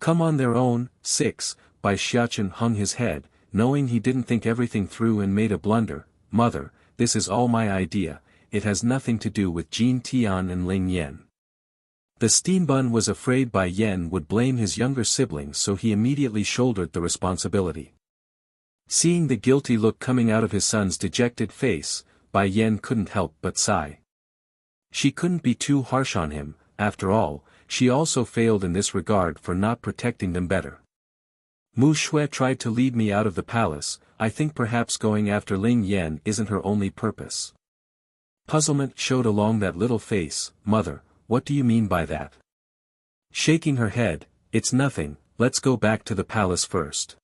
Come on their own. 6. Bai Xiachen hung his head, knowing he didn't think everything through and made a blunder. Mother, this is all my idea, it has nothing to do with Jin Tian and Ling Yan. The Steenbun was afraid Bai Yan would blame his younger siblings, so he immediately shouldered the responsibility. Seeing the guilty look coming out of his son's dejected face, Bai Yan couldn't help but sigh. She couldn't be too harsh on him, after all, she also failed in this regard for not protecting them better. Mu Shui tried to lead me out of the palace, I think perhaps going after Ling Yan isn't her only purpose. Puzzlement showed along that little face. Mother, what do you mean by that? Shaking her head, it's nothing, let's go back to the palace first.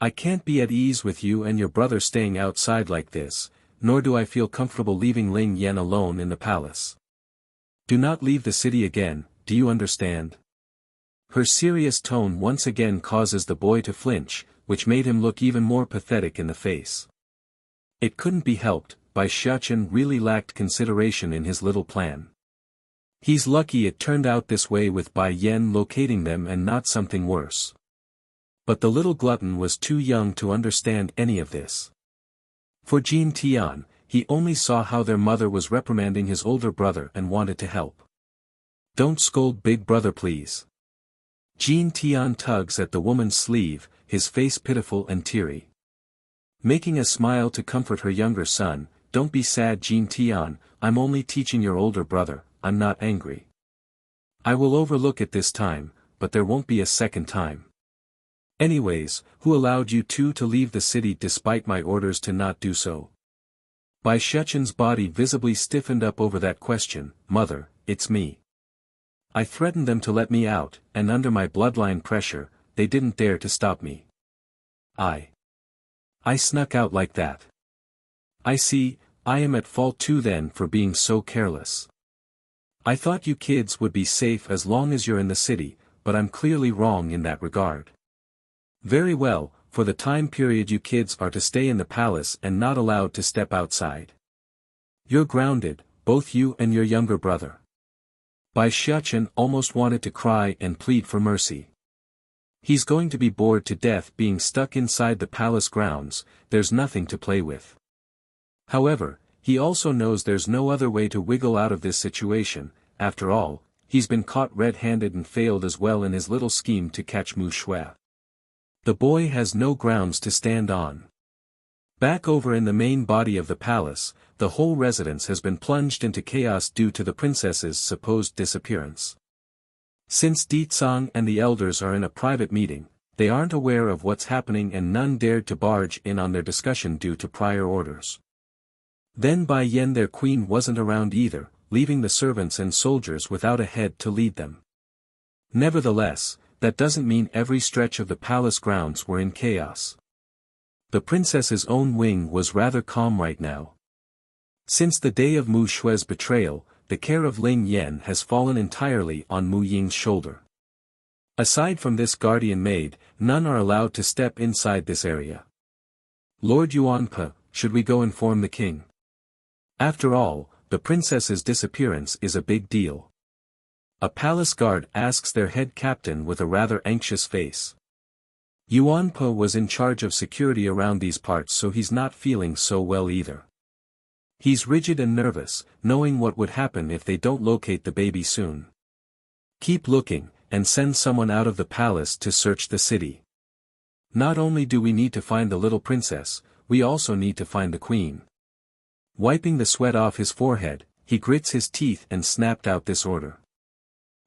I can't be at ease with you and your brother staying outside like this, nor do I feel comfortable leaving Ling Yan alone in the palace. Do not leave the city again, do you understand? Her serious tone once again causes the boy to flinch, which made him look even more pathetic in the face. It couldn't be helped, Bai Xiachen really lacked consideration in his little plan. He's lucky it turned out this way with Bai Yan locating them and not something worse. But the little glutton was too young to understand any of this. For Jin Tian, he only saw how their mother was reprimanding his older brother and wanted to help. Don't scold big brother please. Jin Tian tugs at the woman's sleeve, his face pitiful and teary. Making a smile to comfort her younger son, don't be sad Jin Tian, I'm only teaching your older brother, I'm not angry. I will overlook it this time, but there won't be a second time. Anyways, who allowed you two to leave the city despite my orders to not do so? Bai Xiachen's body visibly stiffened up over that question. Mother, it's me. I threatened them to let me out, and under my bloodline pressure, they didn't dare to stop me. I snuck out like that. I see, I am at fault too then for being so careless. I thought you kids would be safe as long as you're in the city, but I'm clearly wrong in that regard. Very well, for the time period you kids are to stay in the palace and not allowed to step outside. You're grounded, both you and your younger brother. Bai Xiachen almost wanted to cry and plead for mercy. He's going to be bored to death being stuck inside the palace grounds, there's nothing to play with. However, he also knows there's no other way to wiggle out of this situation, after all, he's been caught red-handed and failed as well in his little scheme to catch Mu Shui. The boy has no grounds to stand on. Back over in the main body of the palace, the whole residence has been plunged into chaos due to the princess's supposed disappearance. Since Di Tsang and the elders are in a private meeting, they aren't aware of what's happening and none dared to barge in on their discussion due to prior orders. Then Bai Yan their queen wasn't around either, leaving the servants and soldiers without a head to lead them. Nevertheless, that doesn't mean every stretch of the palace grounds were in chaos. The princess's own wing was rather calm right now. Since the day of Mu Shui's betrayal, the care of Ling Yan has fallen entirely on Mu Ying's shoulder. Aside from this guardian maid, none are allowed to step inside this area. Lord Yuanpe, should we go inform the king? After all, the princess's disappearance is a big deal. A palace guard asks their head captain with a rather anxious face. Yuanpe was in charge of security around these parts, so he's not feeling so well either. He's rigid and nervous, knowing what would happen if they don't locate the baby soon. Keep looking, and send someone out of the palace to search the city. Not only do we need to find the little princess, we also need to find the queen. Wiping the sweat off his forehead, he grits his teeth and snapped out this order.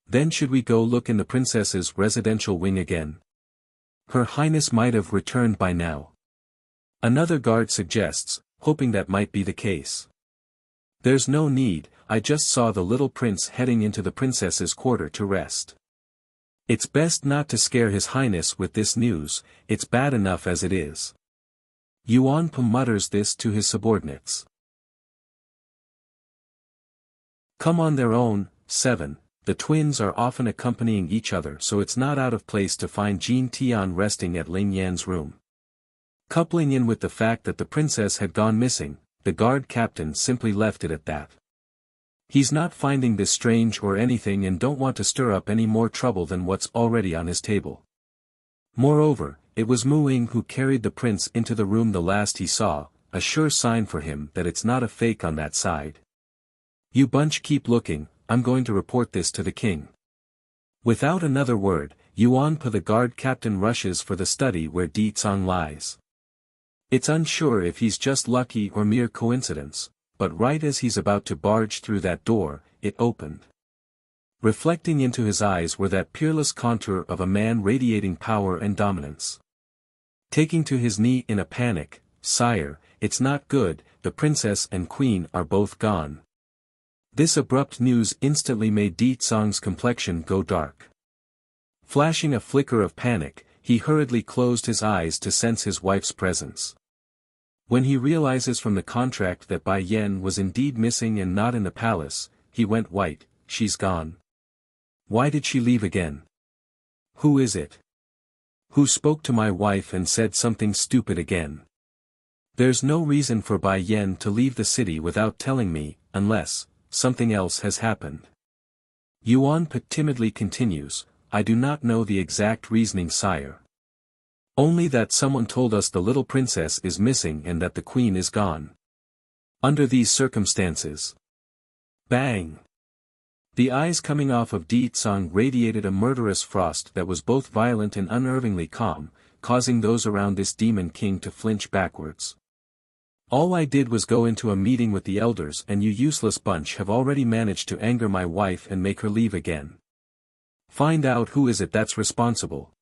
Then should we go look in the princess's residential wing again? Her Highness might have returned by now. Another guard suggests, hoping that might be the case. There's no need, I just saw the little prince heading into the princess's quarter to rest. It's best not to scare His Highness with this news, it's bad enough as it is. Yuanpe mutters this to his subordinates. Come on their own. 7. The twins are often accompanying each other, so it's not out of place to find Jin Tian resting at Ling Yan's room. Coupling in with the fact that the princess had gone missing, the guard captain simply left it at that. He's not finding this strange or anything and don't want to stir up any more trouble than what's already on his table. Moreover, it was Mu Ying who carried the prince into the room the last he saw, a sure sign for him that it's not a fake on that side. You bunch keep looking, I'm going to report this to the king. Without another word, Yuan Pa the guard captain rushes for the study where Di Tsang lies. It's unsure if he's just lucky or mere coincidence, but right as he's about to barge through that door, it opened. Reflecting into his eyes were that peerless contour of a man radiating power and dominance. Taking to his knee in a panic, "Sire, it's not good, the princess and queen are both gone." This abrupt news instantly made Di Tsang's complexion go dark. Flashing a flicker of panic, he hurriedly closed his eyes to sense his wife's presence. When he realizes from the contract that Bai Yan was indeed missing and not in the palace, he went white. She's gone. Why did she leave again? Who is it? Who spoke to my wife and said something stupid again? There's no reason for Bai Yan to leave the city without telling me, unless something else has happened. Yuan Pa timidly continues, I do not know the exact reasoning, sire. Only that someone told us the little princess is missing and that the queen is gone. Under these circumstances. Bang! The eyes coming off of Di Tsang radiated a murderous frost that was both violent and unnervingly calm, causing those around this demon king to flinch backwards. All I did was go into a meeting with the elders and you useless bunch have already managed to anger my wife and make her leave again. Find out who is it that's responsible.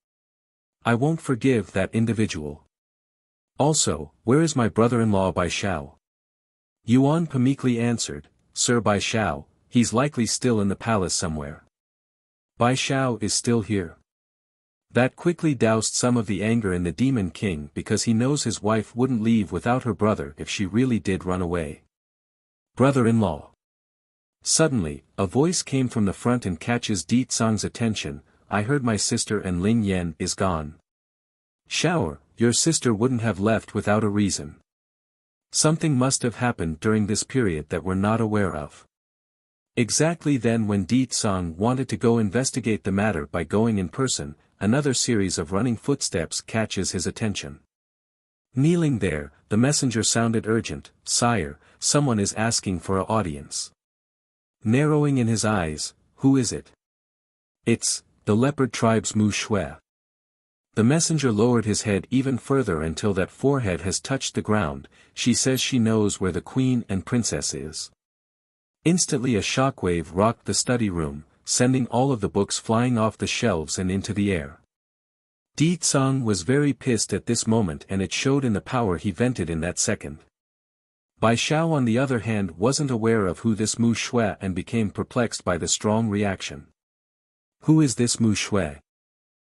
I won't forgive that individual. Also, where is my brother-in-law Bai Xiao? Yuan Pa meekly answered, Sir Bai Xiao, he's likely still in the palace somewhere. Bai Xiao is still here. That quickly doused some of the anger in the demon king because he knows his wife wouldn't leave without her brother if she really did run away. Brother-in-law. Suddenly, a voice came from the front and catches Di Tsang's attention. I heard my sister and Ling Yan is gone. Shower, your sister wouldn't have left without a reason. Something must have happened during this period that we're not aware of. Exactly then when Di Tsang wanted to go investigate the matter by going in person, another series of running footsteps catches his attention. Kneeling there, the messenger sounded urgent, Sire, someone is asking for an audience. Narrowing in his eyes, who is it? It's the leopard tribe's Mu Shui. The messenger lowered his head even further until that forehead has touched the ground. She says she knows where the queen and princess is. Instantly a shockwave rocked the study room, sending all of the books flying off the shelves and into the air. Di Tsang was very pissed at this moment and it showed in the power he vented in that second. Bai Xiao on the other hand wasn't aware of who this Mu Shui and became perplexed by the strong reaction. Who is this Mu Shui?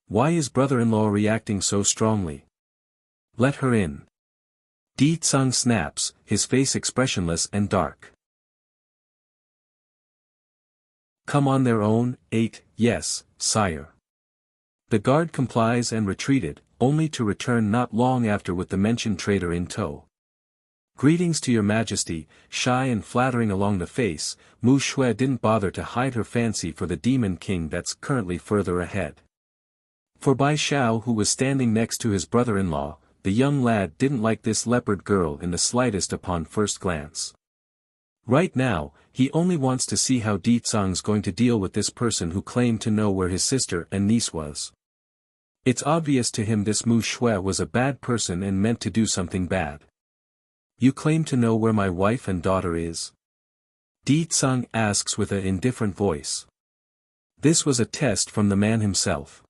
Why is brother-in-law reacting so strongly? Let her in. Di Tsang snaps, his face expressionless and dark. Come on their own, 8, yes, sire. The guard complies and retreated, only to return not long after with the mentioned traitor in tow. Greetings to your majesty, shy and flattering along the face, Mu Shui didn't bother to hide her fancy for the demon king that's currently further ahead. For Bai Xiao who was standing next to his brother-in-law, the young lad didn't like this leopard girl in the slightest upon first glance. Right now, he only wants to see how Di Tsang's going to deal with this person who claimed to know where his sister and niece was. It's obvious to him this Mu Shui was a bad person and meant to do something bad. You claim to know where my wife and daughter is? Di Tsang asks with an indifferent voice. This was a test from the man himself.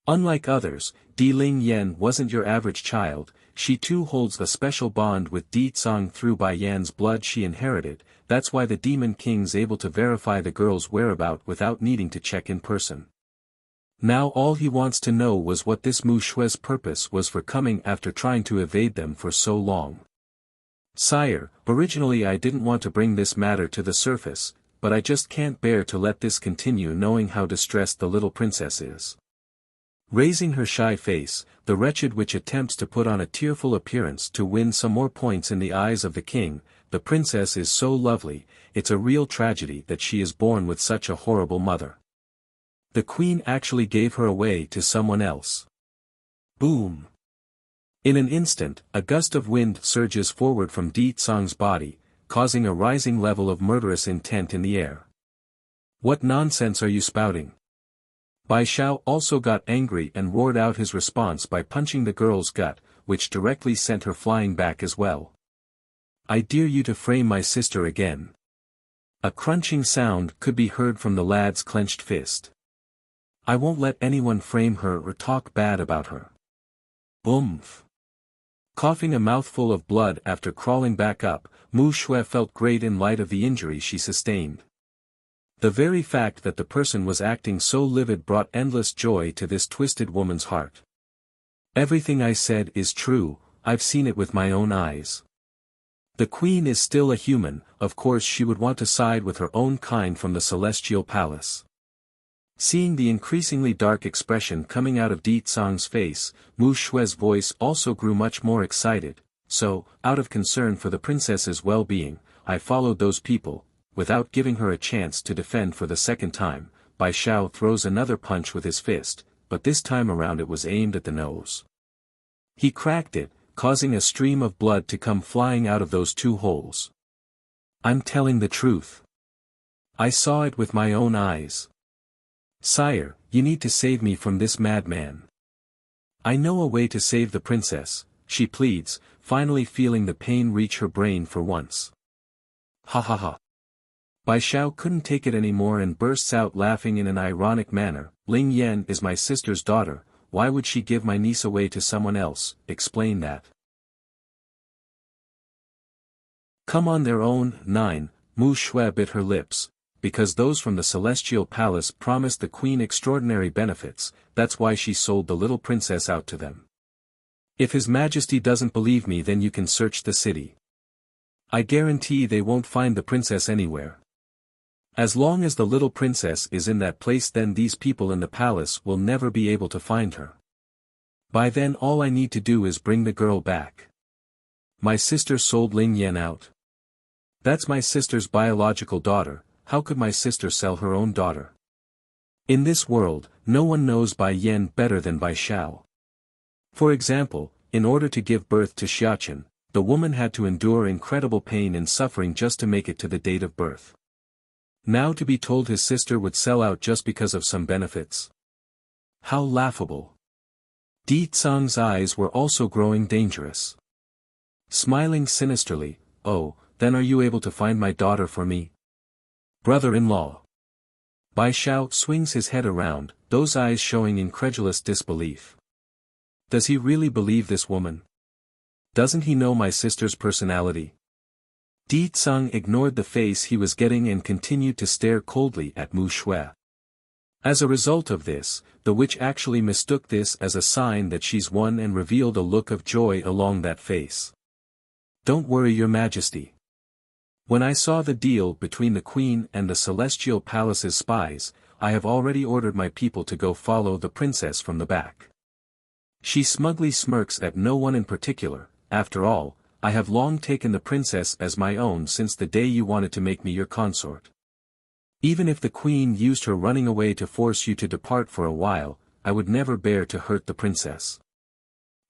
Unlike others, Di Ling Yan wasn't your average child, she too holds a special bond with Di Tsang through Bai Yan's blood she inherited, that's why the Demon King's able to verify the girl's whereabout without needing to check in person. Now all he wants to know was what this Mu Shui's purpose was for coming after trying to evade them for so long. Sire, originally I didn't want to bring this matter to the surface, but I just can't bear to let this continue knowing how distressed the little princess is. Raising her shy face, the wretched witch attempts to put on a tearful appearance to win some more points in the eyes of the king, the princess is so lovely, it's a real tragedy that she is born with such a horrible mother. The queen actually gave her away to someone else. Boom! In an instant, a gust of wind surges forward from Di Tsang's body, causing a rising level of murderous intent in the air. What nonsense are you spouting? Bai Xiao also got angry and roared out his response by punching the girl's gut, which directly sent her flying back as well. I dare you to frame my sister again. A crunching sound could be heard from the lad's clenched fist. I won't let anyone frame her or talk bad about her. Oomph! Coughing a mouthful of blood after crawling back up, Mu Shui felt great in light of the injury she sustained. The very fact that the person was acting so livid brought endless joy to this twisted woman's heart. Everything I said is true, I've seen it with my own eyes. The queen is still a human, of course she would want to side with her own kind from the celestial palace. Seeing the increasingly dark expression coming out of Di Tsang's face, Mu Shui's voice also grew much more excited, so, out of concern for the princess's well-being, I followed those people. Without giving her a chance to defend for the second time, Bai Xiao throws another punch with his fist, but this time around it was aimed at the nose. He cracked it, causing a stream of blood to come flying out of those two holes. I'm telling the truth. I saw it with my own eyes. Sire, you need to save me from this madman. I know a way to save the princess, she pleads, finally feeling the pain reach her brain for once. Ha ha ha. Bai Xiao couldn't take it anymore and bursts out laughing in an ironic manner. Ling Yan is my sister's daughter, why would she give my niece away to someone else? Explain that. Come on their own. 9. Mu Shui bit her lips. Because those from the celestial palace promised the queen extraordinary benefits, that's why she sold the little princess out to them. If His Majesty doesn't believe me, then you can search the city. I guarantee they won't find the princess anywhere. As long as the little princess is in that place, then these people in the palace will never be able to find her. By then all I need to do is bring the girl back. My sister sold Ling Yan out. That's my sister's biological daughter. How could my sister sell her own daughter? In this world, no one knows Bai Yan better than Bai Xiao. For example, in order to give birth to Xiachen, the woman had to endure incredible pain and suffering just to make it to the date of birth. Now to be told his sister would sell out just because of some benefits. How laughable. Di Tsang's eyes were also growing dangerous. Smiling sinisterly, oh, then are you able to find my daughter for me? Brother-in-law. Bai Xiao swings his head around, those eyes showing incredulous disbelief. Does he really believe this woman? Doesn't he know my sister's personality? Di Tsang ignored the face he was getting and continued to stare coldly at Mu Shui. As a result of this, the witch actually mistook this as a sign that she's won and revealed a look of joy along that face. Don't worry, Your Majesty. When I saw the deal between the Queen and the Celestial Palace's spies, I have already ordered my people to go follow the princess from the back. She smugly smirks at no one in particular. After all, I have long taken the princess as my own since the day you wanted to make me your consort. Even if the Queen used her running away to force you to depart for a while, I would never bear to hurt the princess.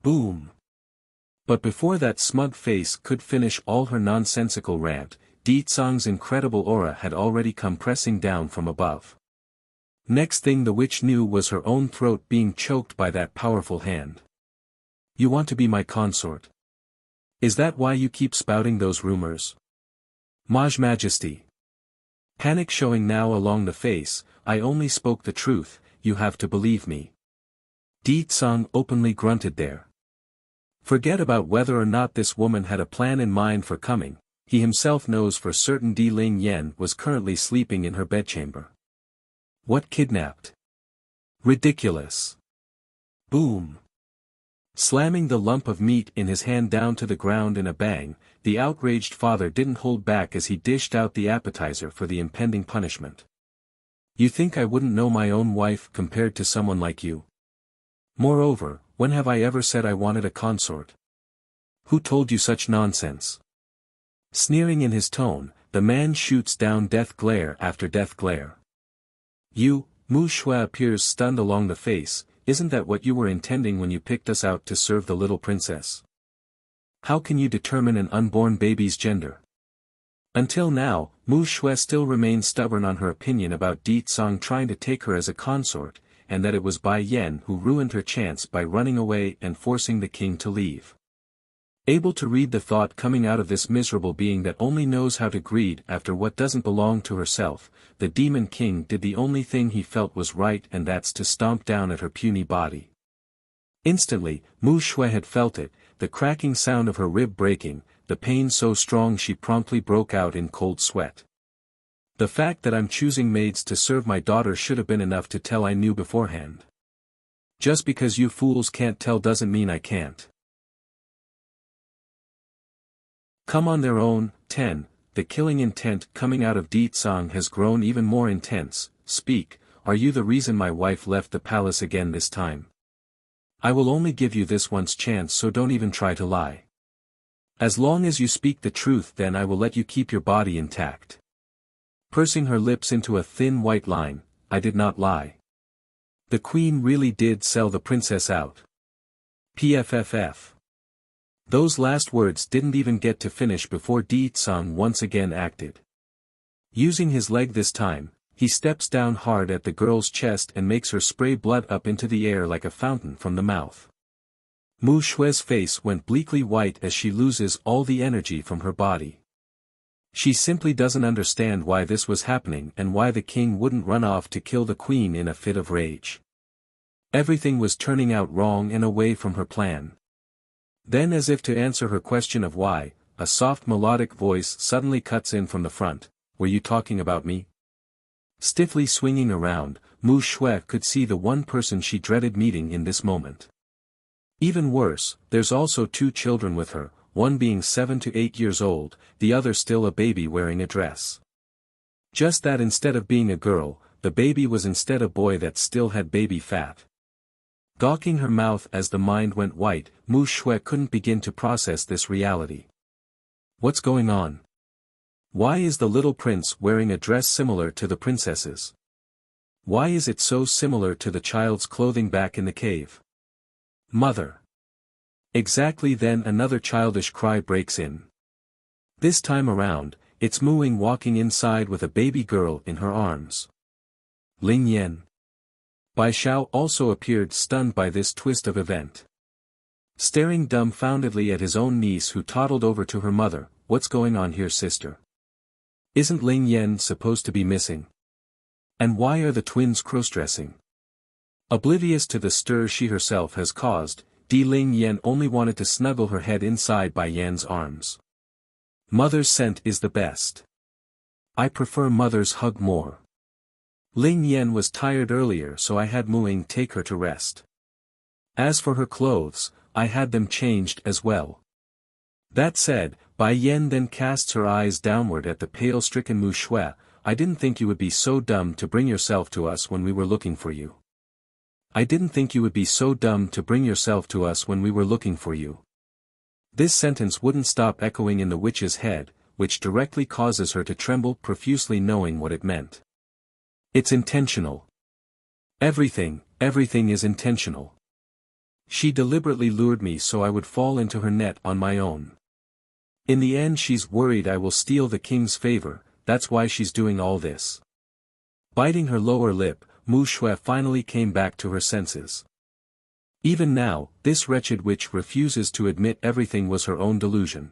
Boom! But before that smug face could finish all her nonsensical rant, Di Tsang's incredible aura had already come pressing down from above. Next thing the witch knew was her own throat being choked by that powerful hand. You want to be my consort? Is that why you keep spouting those rumors? Maj Majesty. Panic showing now along the face, I only spoke the truth, you have to believe me. Di Tsang openly grunted there. Forget about whether or not this woman had a plan in mind for coming, he himself knows for certain Di Ling Yan was currently sleeping in her bedchamber. What kidnapped? Ridiculous. Boom. Slamming the lump of meat in his hand down to the ground in a bang, the outraged father didn't hold back as he dished out the appetizer for the impending punishment. You think I wouldn't know my own wife compared to someone like you? Moreover, when have I ever said I wanted a consort? Who told you such nonsense? Sneering in his tone, the man shoots down death glare after death glare. You, Mu Shui appears stunned along the face. Isn't that what you were intending when you picked us out to serve the little princess? How can you determine an unborn baby's gender? Until now, Mu Shui still remained stubborn on her opinion about Di Tsang trying to take her as a consort, and that it was Bai Yan who ruined her chance by running away and forcing the king to leave. Able to read the thought coming out of this miserable being that only knows how to greed after what doesn't belong to herself, the demon king did the only thing he felt was right, and that's to stomp down at her puny body. Instantly, Mu Shui had felt it, the cracking sound of her rib breaking, the pain so strong she promptly broke out in cold sweat. The fact that I'm choosing maids to serve my daughter should have been enough to tell I knew beforehand. Just because you fools can't tell doesn't mean I can't. Come on their own. 10. The killing intent coming out of Di Tsang has grown even more intense. Speak, are you the reason my wife left the palace again this time? I will only give you this once chance, so don't even try to lie. As long as you speak the truth, then I will let you keep your body intact. Pursing her lips into a thin white line, I did not lie. The queen really did sell the princess out. PFFF. Those last words didn't even get to finish before Di Tsang once again acted. Using his leg this time, he steps down hard at the girl's chest and makes her spray blood up into the air like a fountain from the mouth. Mu Shui's face went bleakly white as she loses all the energy from her body. She simply doesn't understand why this was happening and why the king wouldn't run off to kill the queen in a fit of rage. Everything was turning out wrong and away from her plan. Then, as if to answer her question of why, a soft melodic voice suddenly cuts in from the front. Were you talking about me? Stiffly swinging around, Mu Shui could see the one person she dreaded meeting in this moment. Even worse, there's also 2 children with her, one being 7 to 8 years old, the other still a baby wearing a dress. Just that instead of being a girl, the baby was instead a boy that still had baby fat. Gawking her mouth as the mind went white, Mu Shui couldn't begin to process this reality. What's going on? Why is the little prince wearing a dress similar to the princess's? Why is it so similar to the child's clothing back in the cave? Mother! Exactly then another childish cry breaks in. This time around, it's Muing walking inside with a baby girl in her arms. Ling Yan. Bai Xiao also appeared, stunned by this twist of event. Staring dumbfoundedly at his own niece, who toddled over to her mother. What's going on here, sister? Isn't Ling Yan supposed to be missing? And why are the twins cross-dressing? Oblivious to the stir she herself has caused, Ling Yan only wanted to snuggle her head inside Bai Yan's arms. Mother's scent is the best. I prefer mother's hug more. Ling Yan was tired earlier, so I had Muing take her to rest. As for her clothes, I had them changed as well. That said, Bai Yan then casts her eyes downward at the pale-stricken Mu Shui. I didn't think you would be so dumb to bring yourself to us when we were looking for you. I didn't think you would be so dumb to bring yourself to us when we were looking for you. This sentence wouldn't stop echoing in the witch's head, which directly causes her to tremble profusely, knowing what it meant. It's intentional. Everything is intentional. She deliberately lured me so I would fall into her net on my own. In the end, she's worried I will steal the king's favor. That's why she's doing all this. Biting her lower lip, Mu Shui finally came back to her senses. Even now, this wretched witch refuses to admit everything was her own delusion.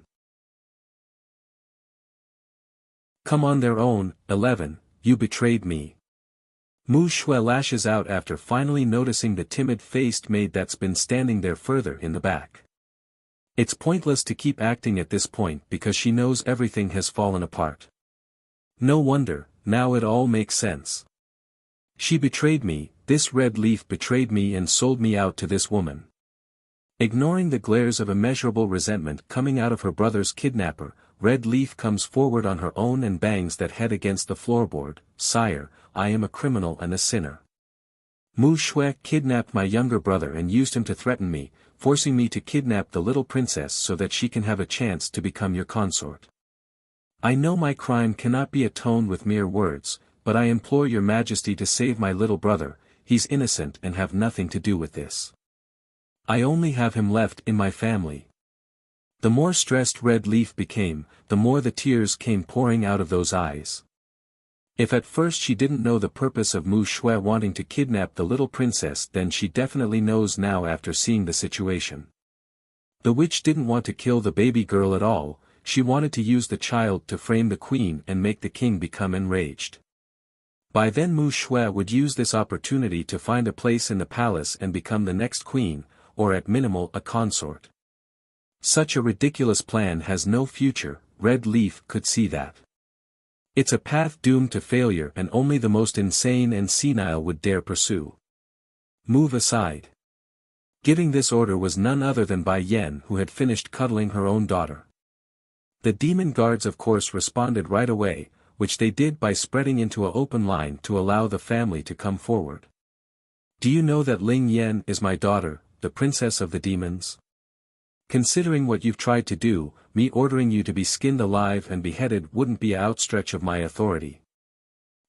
Come on their own. 11. You betrayed me. Mu Shui lashes out after finally noticing the timid-faced maid that's been standing there further in the back. It's pointless to keep acting at this point because she knows everything has fallen apart. No wonder, now it all makes sense. She betrayed me, this red leaf betrayed me and sold me out to this woman. Ignoring the glares of immeasurable resentment coming out of her brother's kidnapper, Red Leaf comes forward on her own and bangs that head against the floorboard. Sire, I am a criminal and a sinner. Mu Shui kidnapped my younger brother and used him to threaten me, forcing me to kidnap the little princess so that she can have a chance to become your consort. I know my crime cannot be atoned with mere words, but I implore your majesty to save my little brother, he's innocent and have nothing to do with this. I only have him left in my family. The more stressed Red Leaf became, the more the tears came pouring out of those eyes. If at first she didn't know the purpose of Mu Shui wanting to kidnap the little princess, then she definitely knows now after seeing the situation. The witch didn't want to kill the baby girl at all, she wanted to use the child to frame the queen and make the king become enraged. By then Mu Shui would use this opportunity to find a place in the palace and become the next queen, or at minimal a consort. Such a ridiculous plan has no future, Red Leaf could see that. It's a path doomed to failure and only the most insane and senile would dare pursue. Move aside. Giving this order was none other than Bai Yan, who had finished cuddling her own daughter. The demon guards of course responded right away, which they did by spreading into an open line to allow the family to come forward. Do you know that Ling Yan is my daughter, the princess of the demons? Considering what you've tried to do, me ordering you to be skinned alive and beheaded wouldn't be an outstretch of my authority.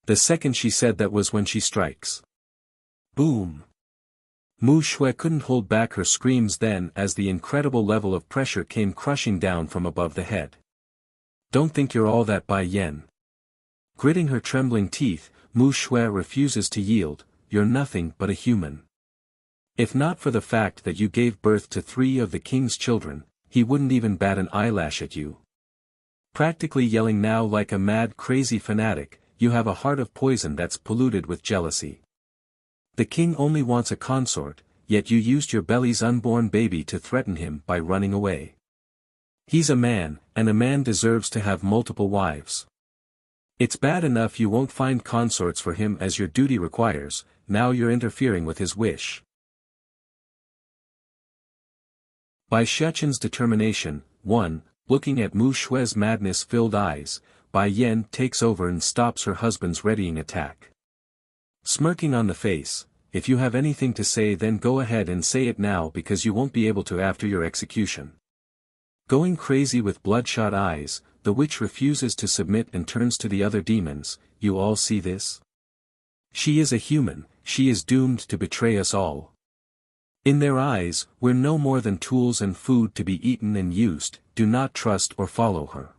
The second she said that was when she strikes. Boom! Mu Shui couldn't hold back her screams then as the incredible level of pressure came crushing down from above the head. Don't think you're all that, Bai Yan. Gritting her trembling teeth, Mu Shui refuses to yield, you're nothing but a human. If not for the fact that you gave birth to 3 of the king's children, he wouldn't even bat an eyelash at you. Practically yelling now like a mad crazy fanatic, you have a heart of poison that's polluted with jealousy. The king only wants a consort, yet you used your belly's unborn baby to threaten him by running away. He's a man, and a man deserves to have multiple wives. It's bad enough you won't find consorts for him as your duty requires, now you're interfering with his wish. By Shechen's determination, 1, looking at Mu Shui's madness-filled eyes, Bai Yan takes over and stops her husband's readying attack. Smirking on the face, if you have anything to say then go ahead and say it now because you won't be able to after your execution. Going crazy with bloodshot eyes, the witch refuses to submit and turns to the other demons, you all see this? She is a human, she is doomed to betray us all. In their eyes, we're no more than tools and food to be eaten and used, do not trust or follow her.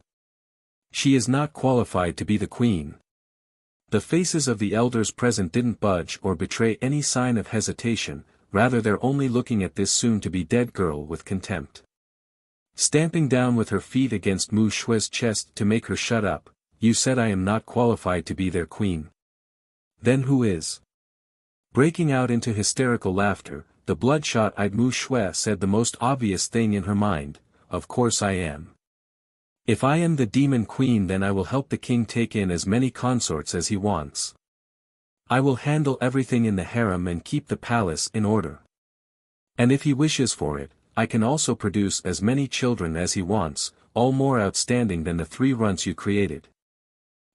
She is not qualified to be the queen. The faces of the elders present didn't budge or betray any sign of hesitation, rather they're only looking at this soon-to-be-dead girl with contempt. Stamping down with her feet against Mu Shui's chest to make her shut up, you said I am not qualified to be their queen. Then who is? Breaking out into hysterical laughter, the bloodshot-eyed Mu Shui said the most obvious thing in her mind, of course I am. If I am the demon queen then I will help the king take in as many consorts as he wants. I will handle everything in the harem and keep the palace in order. And if he wishes for it, I can also produce as many children as he wants, all more outstanding than the 3 runts you created.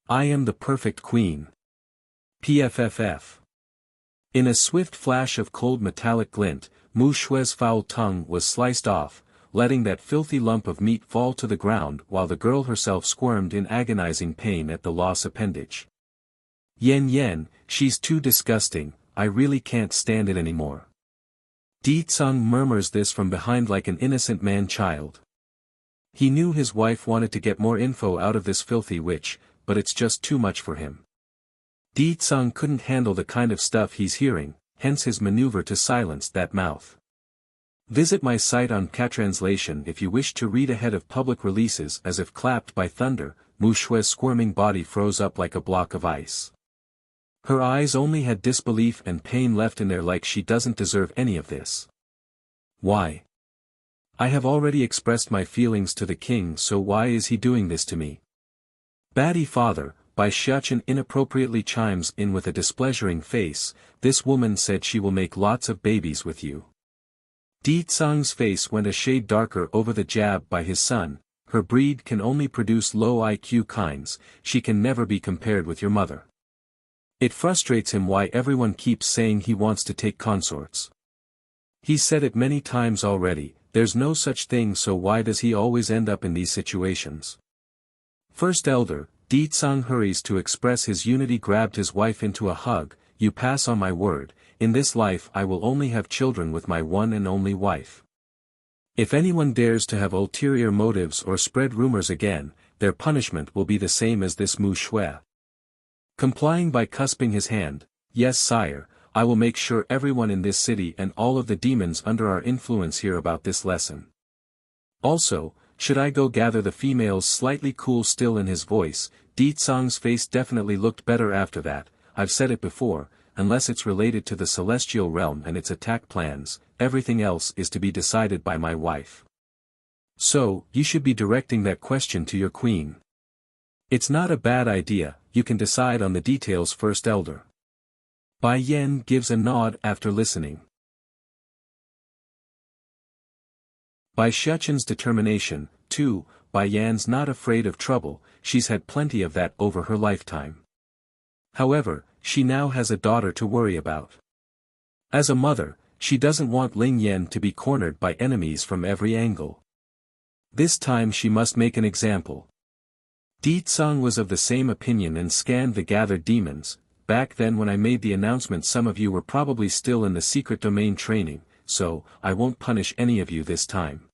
I am the perfect queen. PFFF. In a swift flash of cold metallic glint, Mu Shui's foul tongue was sliced off, letting that filthy lump of meat fall to the ground while the girl herself squirmed in agonizing pain at the lost appendage. Yen, she's too disgusting, I really can't stand it anymore. Di Tsung murmurs this from behind like an innocent man-child. He knew his wife wanted to get more info out of this filthy witch, but it's just too much for him. Di Tsung couldn't handle the kind of stuff he's hearing, hence his maneuver to silence that mouth. Visit my site on Catranslation if you wish to read ahead of public releases. As if clapped by thunder, Mu Shui's squirming body froze up like a block of ice. Her eyes only had disbelief and pain left in there, like she doesn't deserve any of this. Why? I have already expressed my feelings to the king, so why is he doing this to me? Batty father, Bai Shechen inappropriately chimes in with a displeasuring face, this woman said she will make lots of babies with you. Di Tsung's face went a shade darker over the jab by his son, her breed can only produce low IQ kinds, she can never be compared with your mother. It frustrates him why everyone keeps saying he wants to take consorts. He's said it many times already, there's no such thing, so why does he always end up in these situations? First Elder, Di Tsang hurries to express his unity, grabbed his wife into a hug. You pass on my word, in this life I will only have children with my one and only wife. If anyone dares to have ulterior motives or spread rumors again, their punishment will be the same as this Mu Shui. Complying by cusping his hand, yes sire, I will make sure everyone in this city and all of the demons under our influence hear about this lesson. Also, should I go gather the females? Slightly cool still in his voice, Di Tsang's face definitely looked better after that. I've said it before, unless it's related to the celestial realm and its attack plans, everything else is to be decided by my wife. So, you should be directing that question to your queen. It's not a bad idea, you can decide on the details first elder. Bai Yan gives a nod after listening. By Xiaoqin's determination, too, Bai Yan's not afraid of trouble, she's had plenty of that over her lifetime. However, she now has a daughter to worry about. As a mother, she doesn't want Ling Yan to be cornered by enemies from every angle. This time she must make an example. Di Tsang was of the same opinion and scanned the gathered demons. Back then when I made the announcement some of you were probably still in the secret domain training, so, I won't punish any of you this time.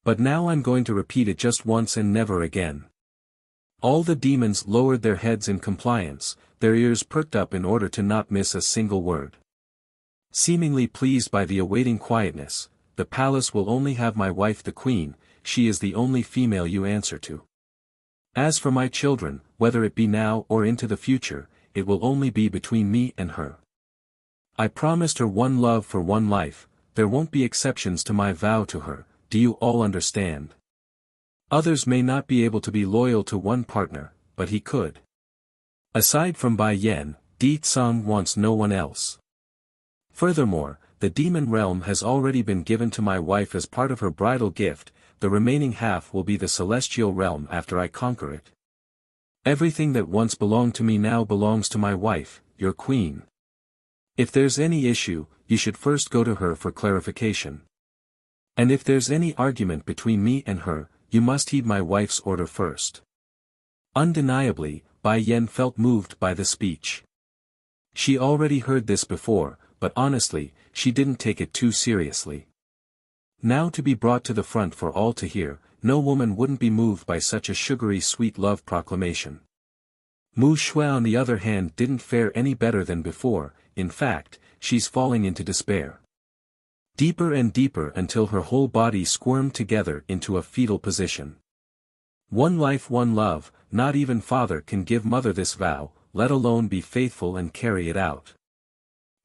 But now I'm going to repeat it just once and never again. All the demons lowered their heads in compliance, their ears perked up in order to not miss a single word. Seemingly pleased by the awaiting quietness, the palace will only have my wife the queen, she is the only female you answer to. As for my children, whether it be now or into the future, it will only be between me and her. I promised her one love for one life, there won't be exceptions to my vow to her, do you all understand? Others may not be able to be loyal to one partner, but he could. Aside from Bai Yan, Di Tsang wants no one else. Furthermore, the demon realm has already been given to my wife as part of her bridal gift, the remaining half will be the celestial realm after I conquer it. Everything that once belonged to me now belongs to my wife, your queen. If there's any issue, you should first go to her for clarification. And if there's any argument between me and her, you must heed my wife's order first. Undeniably, Bai Yan felt moved by the speech. She already heard this before, but honestly, she didn't take it too seriously. Now to be brought to the front for all to hear, no woman wouldn't be moved by such a sugary sweet love proclamation. Mu Shui on the other hand didn't fare any better than before, in fact, she's falling into despair. Deeper and deeper until her whole body squirmed together into a fetal position. One life one love, not even father can give mother this vow, let alone be faithful and carry it out.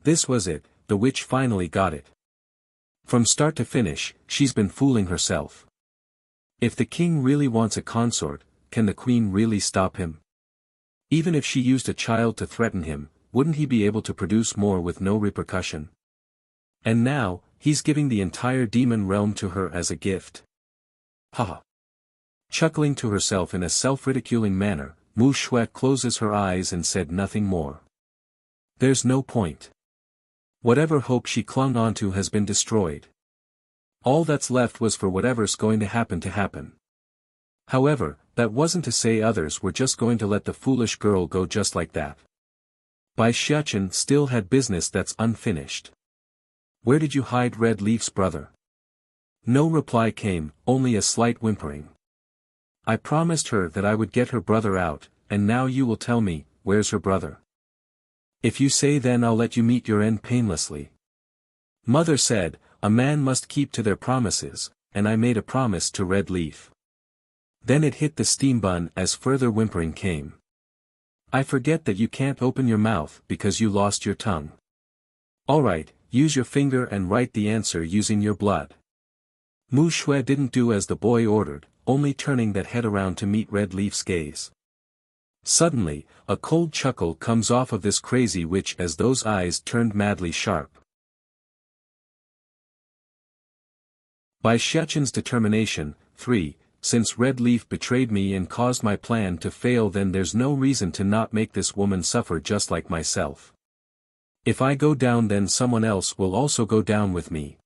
This was it, the witch finally got it. From start to finish, she's been fooling herself. If the king really wants a consort, can the queen really stop him? Even if she used a child to threaten him, wouldn't he be able to produce more with no repercussion? And now, he's giving the entire demon realm to her as a gift. Haha. Chuckling to herself in a self-ridiculing manner, Mu Shui closes her eyes and said nothing more. There's no point. Whatever hope she clung onto has been destroyed. All that's left was for whatever's going to happen. However, that wasn't to say others were just going to let the foolish girl go just like that. Bai Xiaoqin still had business that's unfinished. Where did you hide Red Leaf's brother? No reply came, only a slight whimpering. I promised her that I would get her brother out, and now you will tell me, where's her brother? If you say then I'll let you meet your end painlessly. Mother said, a man must keep to their promises, and I made a promise to Red Leaf. Then it hit the steam bun as further whimpering came. I forget that you can't open your mouth because you lost your tongue. Alright, use your finger and write the answer using your blood. Mu Shui didn't do as the boy ordered, only turning that head around to meet Red Leaf's gaze. Suddenly, a cold chuckle comes off of this crazy witch as those eyes turned madly sharp. By Xiaoqin's determination, 3, since Red Leaf betrayed me and caused my plan to fail, then there's no reason to not make this woman suffer just like myself. If I go down then someone else will also go down with me.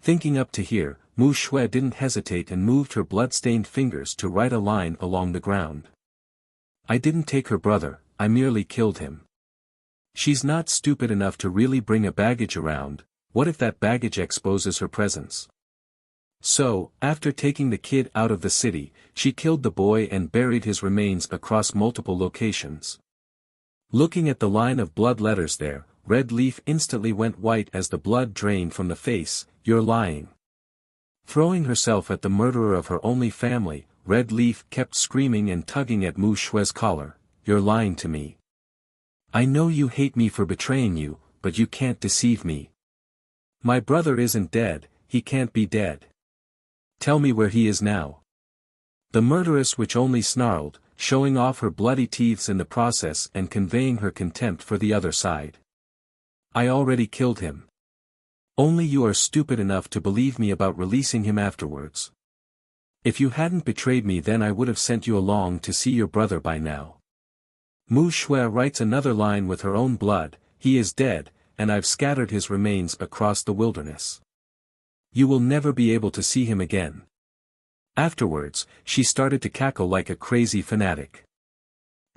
Thinking up to here, Mu Shui didn't hesitate and moved her blood-stained fingers to write a line along the ground. I didn't take her brother, I merely killed him. She's not stupid enough to really bring a baggage around. What if that baggage exposes her presence? So, after taking the kid out of the city, she killed the boy and buried his remains across multiple locations. Looking at the line of blood letters there, Red Leaf instantly went white as the blood drained from the face. You're lying. Throwing herself at the murderer of her only family, Red Leaf kept screaming and tugging at Mu Shui's collar. You're lying to me. I know you hate me for betraying you, but you can't deceive me. My brother isn't dead, he can't be dead. Tell me where he is now. The murderess witch only snarled, showing off her bloody teeth in the process and conveying her contempt for the other side. I already killed him. Only you are stupid enough to believe me about releasing him afterwards. If you hadn't betrayed me, then I would have sent you along to see your brother by now. Mu Shui writes another line with her own blood. He is dead, and I've scattered his remains across the wilderness. You will never be able to see him again. Afterwards, she started to cackle like a crazy fanatic.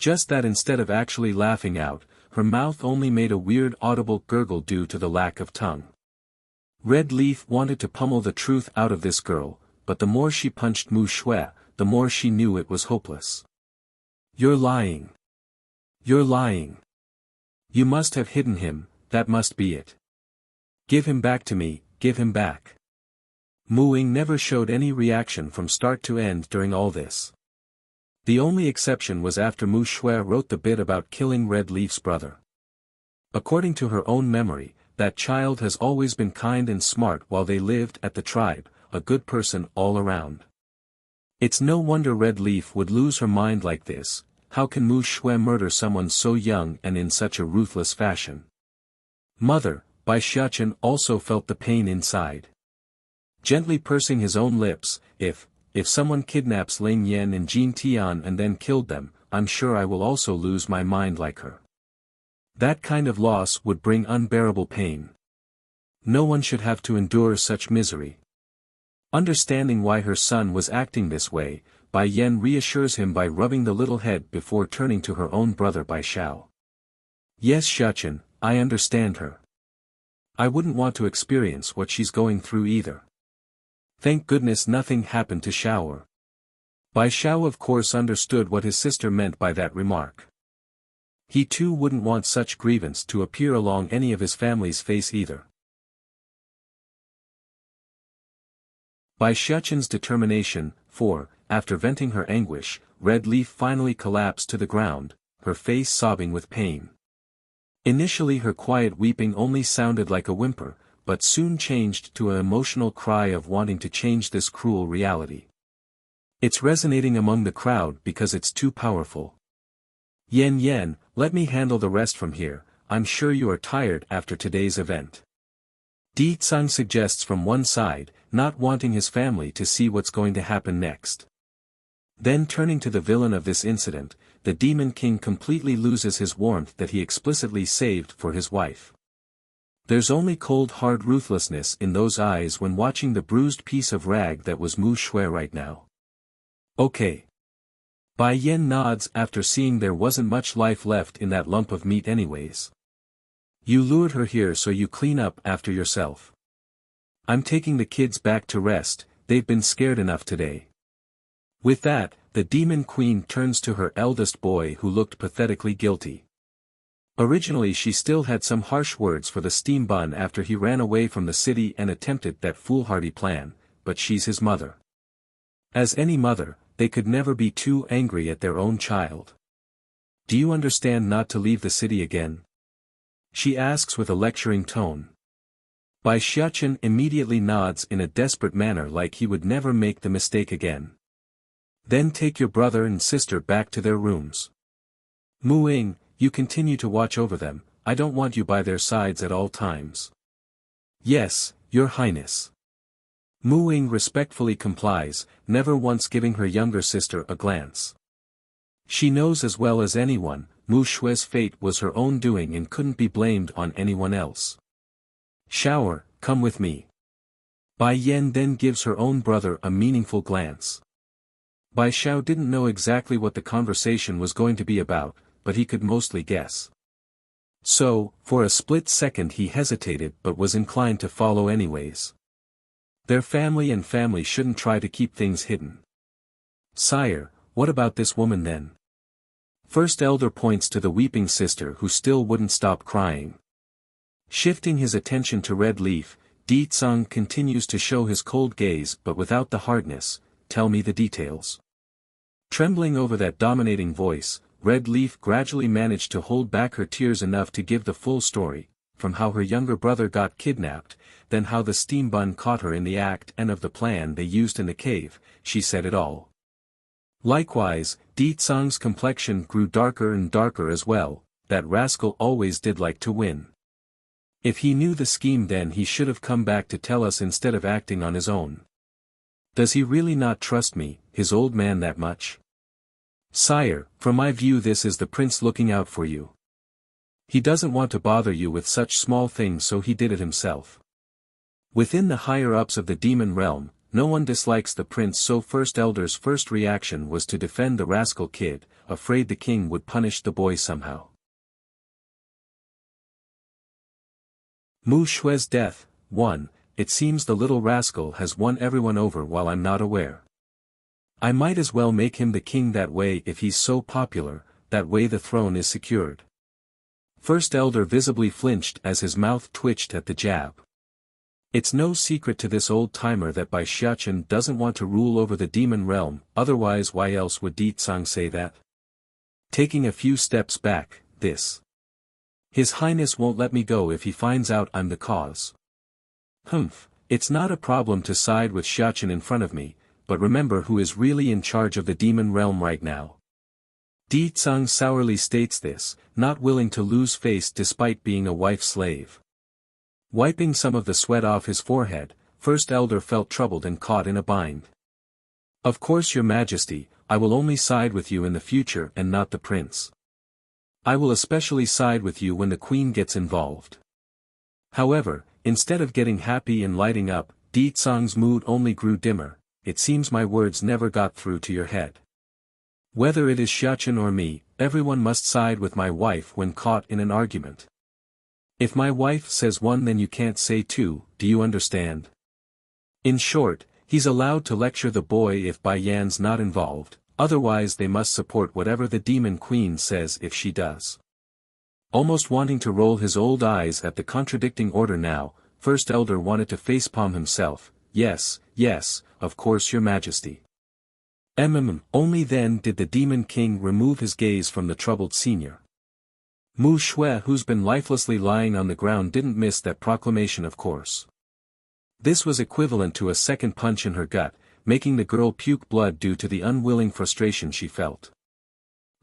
Just that instead of actually laughing out, her mouth only made a weird audible gurgle due to the lack of tongue. Red Leaf wanted to pummel the truth out of this girl, but the more she punched Mu Shui, the more she knew it was hopeless. You're lying. You're lying. You must have hidden him, that must be it. Give him back to me, give him back. Mu Ying never showed any reaction from start to end during all this. The only exception was after Mu Shui wrote the bit about killing Red Leaf's brother. According to her own memory, that child has always been kind and smart while they lived at the tribe, a good person all around. It's no wonder Red Leaf would lose her mind like this. How can Mu Shui murder someone so young and in such a ruthless fashion? Mother, Bai Xiachen also felt the pain inside. Gently pursing his own lips, if someone kidnaps Ling Yan and Jin Tian and then killed them, I'm sure I will also lose my mind like her. That kind of loss would bring unbearable pain. No one should have to endure such misery. Understanding why her son was acting this way, Bai Yan reassures him by rubbing the little head before turning to her own brother Bai Xiao. Yes, Xiachen, I understand her. I wouldn't want to experience what she's going through either. Thank goodness nothing happened to Xiao. Bai Xiao of course understood what his sister meant by that remark. He too wouldn't want such grievance to appear along any of his family's face either. Bai Xiachen's determination, for, after venting her anguish, Red Leaf finally collapsed to the ground, her face sobbing with pain. Initially her quiet weeping only sounded like a whimper, but soon changed to an emotional cry of wanting to change this cruel reality. It's resonating among the crowd because it's too powerful. Yan, let me handle the rest from here, I'm sure you are tired after today's event. Di Tsang suggests from one side, not wanting his family to see what's going to happen next. Then turning to the villain of this incident, the Demon King completely loses his warmth that he explicitly saved for his wife. There's only cold hard ruthlessness in those eyes when watching the bruised piece of rag that was Mu Shui right now. Okay. Bai Yan nods after seeing there wasn't much life left in that lump of meat anyways. You lured her here so you clean up after yourself. I'm taking the kids back to rest, they've been scared enough today. With that, the Demon Queen turns to her eldest boy who looked pathetically guilty. Originally she still had some harsh words for the steam bun after he ran away from the city and attempted that foolhardy plan, but she's his mother. As any mother, they could never be too angry at their own child. Do you understand not to leave the city again? She asks with a lecturing tone. Bai Xiachen immediately nods in a desperate manner like he would never make the mistake again. Then take your brother and sister back to their rooms. Mu Ying, you continue to watch over them, I don't want you by their sides at all times. Yes, Your Highness. Mu Ying respectfully complies, never once giving her younger sister a glance. She knows as well as anyone, Mu Shui's fate was her own doing and couldn't be blamed on anyone else. Shower, come with me. Bai Yan then gives her own brother a meaningful glance. Bai Xiao didn't know exactly what the conversation was going to be about, but he could mostly guess. So, for a split second he hesitated but was inclined to follow anyways. Their family shouldn't try to keep things hidden. Sire, what about this woman then? First elder points to the weeping sister who still wouldn't stop crying. Shifting his attention to Red Leaf, Di Tsang continues to show his cold gaze but without the hardness. Tell me the details. Trembling over that dominating voice, Red Leaf gradually managed to hold back her tears enough to give the full story, from how her younger brother got kidnapped, then how the steam bun caught her in the act and of the plan they used in the cave. She said it all. Likewise, Di Tsang's complexion grew darker and darker as well. That rascal always did like to win. If he knew the scheme then he should have come back to tell us instead of acting on his own. Does he really not trust me, his old man, that much? Sire, from my view this is the prince looking out for you. He doesn't want to bother you with such small things, so he did it himself. Within the higher-ups of the demon realm, no one dislikes the prince, so First Elder's first reaction was to defend the rascal kid, afraid the king would punish the boy somehow. Mu Shue's death. 1. It seems the little rascal has won everyone over while I'm not aware. I might as well make him the king that way if he's so popular, that way the throne is secured. First Elder visibly flinched as his mouth twitched at the jab. It's no secret to this old-timer that Bai Xiachen doesn't want to rule over the demon realm, otherwise why else would Di Tsang say that? Taking a few steps back, His Highness won't let me go if he finds out I'm the cause. Humph, it's not a problem to side with Xiachen in front of me, but remember who is really in charge of the demon realm right now. Di Tsang sourly states this, not willing to lose face despite being a wife slave. Wiping some of the sweat off his forehead, First Elder felt troubled and caught in a bind. Of course, Your Majesty, I will only side with you in the future and not the prince. I will especially side with you when the queen gets involved. However, instead of getting happy and lighting up, Di Tsang's mood only grew dimmer. It seems my words never got through to your head. Whether it is Xiachen or me, everyone must side with my wife when caught in an argument. If my wife says one then you can't say two, do you understand? In short, he's allowed to lecture the boy if Bai Yan's not involved, otherwise they must support whatever the demon queen says if she does. Almost wanting to roll his old eyes at the contradicting order now, First Elder wanted to facepalm himself. Yes, of course, Your Majesty. Only then did the demon king remove his gaze from the troubled senior. Mu Shue, who's been lifelessly lying on the ground, didn't miss that proclamation, of course. This was equivalent to a second punch in her gut, making the girl puke blood due to the unwilling frustration she felt.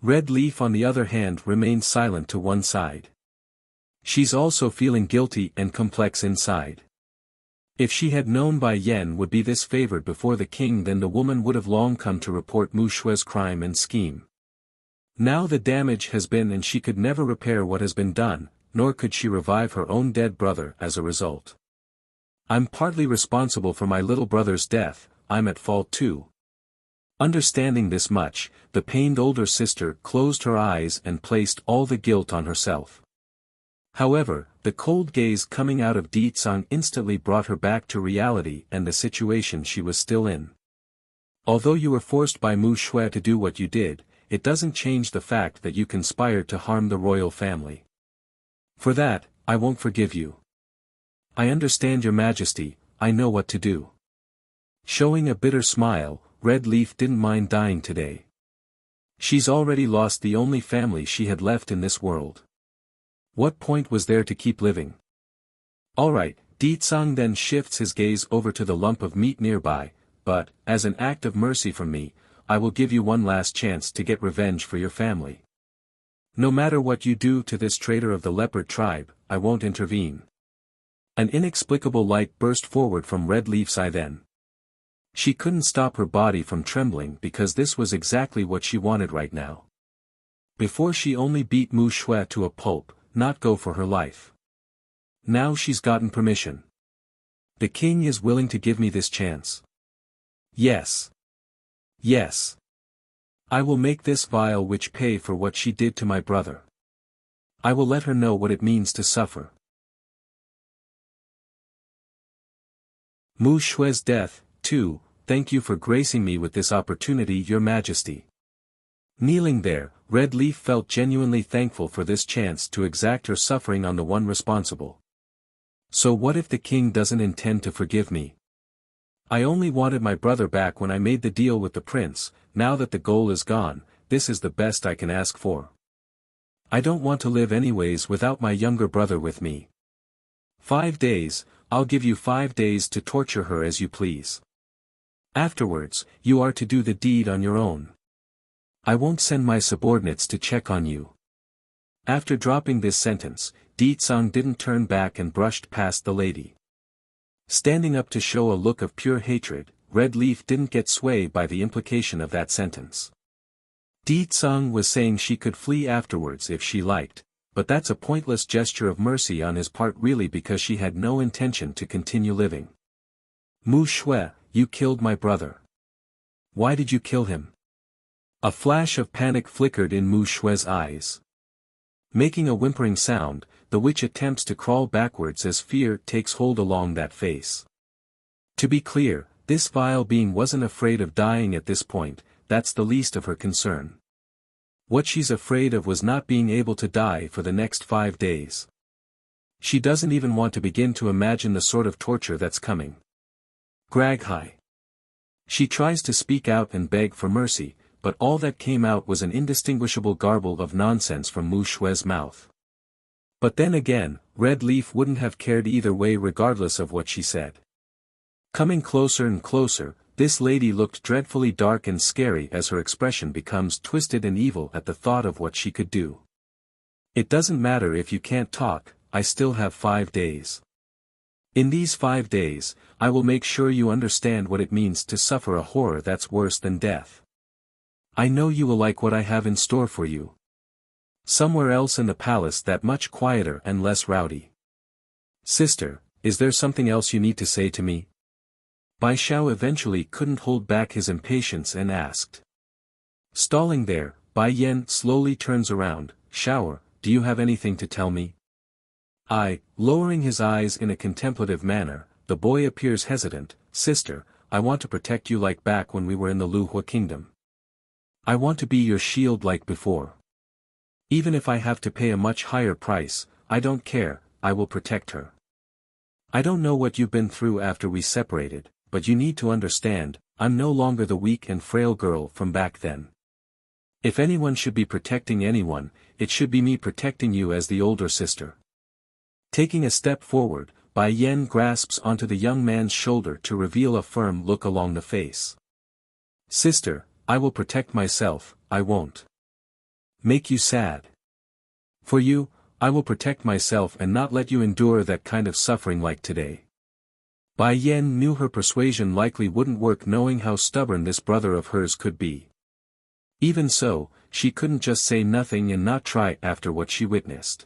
Red Leaf on the other hand remained silent to one side. She's also feeling guilty and complex inside. If she had known Bai Yan would be this favored before the king, then the woman would have long come to report Mu Shue's crime and scheme. Now the damage has been and she could never repair what has been done, nor could she revive her own dead brother as a result. I'm partly responsible for my little brother's death, I'm at fault too. Understanding this much, the pained older sister closed her eyes and placed all the guilt on herself. However, the cold gaze coming out of Di Tsang instantly brought her back to reality and the situation she was still in. Although you were forced by Mu Shue to do what you did, it doesn't change the fact that you conspired to harm the royal family. For that, I won't forgive you. I understand, Your Majesty, I know what to do. Showing a bitter smile, Red Leaf didn't mind dying today. She's already lost the only family she had left in this world. What point was there to keep living? Alright, Di Tsang then shifts his gaze over to the lump of meat nearby, but, as an act of mercy from me, I will give you one last chance to get revenge for your family. No matter what you do to this traitor of the leopard tribe, I won't intervene. An inexplicable light burst forward from Red Leaf's eye then. She couldn't stop her body from trembling because this was exactly what she wanted right now. Before she only beat Mu Shue to a pulp, not go for her life. Now she's gotten permission. The king is willing to give me this chance. Yes. Yes. I will make this vile witch pay for what she did to my brother. I will let her know what it means to suffer. Mu Shui's death, too. Thank you for gracing me with this opportunity, Your Majesty. Kneeling there, Red Leaf felt genuinely thankful for this chance to exact her suffering on the one responsible. So what if the king doesn't intend to forgive me? I only wanted my brother back when I made the deal with the prince. Now that the goal is gone, this is the best I can ask for. I don't want to live anyways without my younger brother with me. 5 days, I'll give you 5 days to torture her as you please. Afterwards, you are to do the deed on your own. I won't send my subordinates to check on you. After dropping this sentence, Di-tsang didn't turn back and brushed past the lady. Standing up to show a look of pure hatred, Red Leaf didn't get swayed by the implication of that sentence. Di-tsang was saying she could flee afterwards if she liked, but that's a pointless gesture of mercy on his part really because she had no intention to continue living. Mu Shui, you killed my brother. Why did you kill him? A flash of panic flickered in Mu Shui's eyes. Making a whimpering sound, the witch attempts to crawl backwards as fear takes hold along that face. To be clear, this vile being wasn't afraid of dying at this point, that's the least of her concern. What she's afraid of was not being able to die for the next 5 days. She doesn't even want to begin to imagine the sort of torture that's coming. Graghai. She tries to speak out and beg for mercy, but all that came out was an indistinguishable garble of nonsense from Mu Shui's mouth. But then again, Red Leaf wouldn't have cared either way regardless of what she said. Coming closer and closer, this lady looked dreadfully dark and scary as her expression becomes twisted and evil at the thought of what she could do. It doesn't matter if you can't talk, I still have 5 days. In these 5 days, I will make sure you understand what it means to suffer a horror that's worse than death. I know you will like what I have in store for you. Somewhere else in the palace that much quieter and less rowdy. Sister, is there something else you need to say to me? Bai Xiao eventually couldn't hold back his impatience and asked. Stalling there, Bai Yan slowly turns around. Xiao, do you have anything to tell me? Lowering his eyes in a contemplative manner, the boy appears hesitant. Sister, I want to protect you like back when we were in the Luhua kingdom. I want to be your shield like before. Even if I have to pay a much higher price, I don't care, I will protect her. I don't know what you've been through after we separated, but you need to understand, I'm no longer the weak and frail girl from back then. If anyone should be protecting anyone, it should be me protecting you as the older sister. Taking a step forward, Bai Yan grasps onto the young man's shoulder to reveal a firm look along the face. Sister, I will protect myself, I won't make you sad. For you, I will protect myself and not let you endure that kind of suffering like today. Bai Yan knew her persuasion likely wouldn't work knowing how stubborn this brother of hers could be. Even so, she couldn't just say nothing and not try after what she witnessed.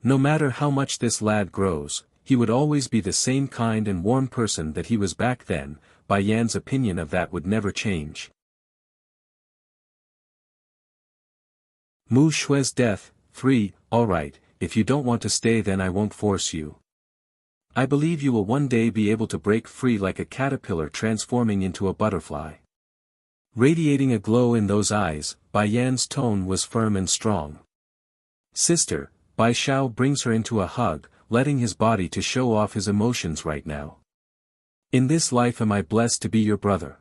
No matter how much this lad grows, he would always be the same kind and warm person that he was back then. Bai Yan's opinion of that would never change. Mu Shui's death, 3, alright, if you don't want to stay then I won't force you. I believe you will one day be able to break free like a caterpillar transforming into a butterfly. Radiating a glow in those eyes, Bai Yan's tone was firm and strong. Sister, Bai Xiao brings her into a hug, letting his body to show off his emotions right now. In this life am I blessed to be your brother.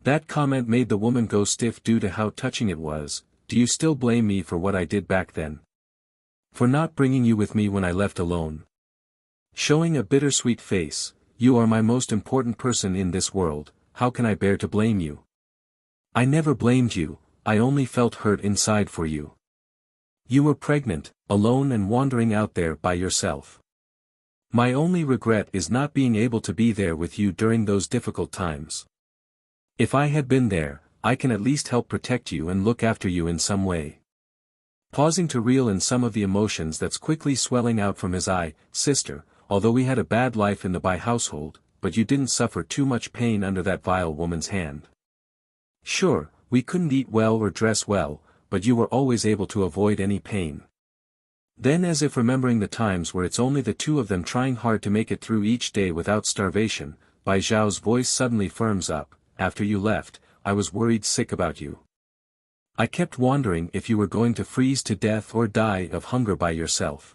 That comment made the woman go stiff due to how touching it was. Do you still blame me for what I did back then? For not bringing you with me when I left alone? Showing a bittersweet face, you are my most important person in this world, how can I bear to blame you? I never blamed you, I only felt hurt inside for you. You were pregnant, alone and wandering out there by yourself. My only regret is not being able to be there with you during those difficult times. If I had been there, I can at least help protect you and look after you in some way. Pausing to reel in some of the emotions that's quickly swelling out from his eye, sister, although we had a bad life in the Bai household, but you didn't suffer too much pain under that vile woman's hand. Sure, we couldn't eat well or dress well, but you were always able to avoid any pain. Then, as if remembering the times where it's only the two of them trying hard to make it through each day without starvation, Bai Zhao's voice suddenly firms up. After you left, I was worried sick about you. I kept wondering if you were going to freeze to death or die of hunger by yourself.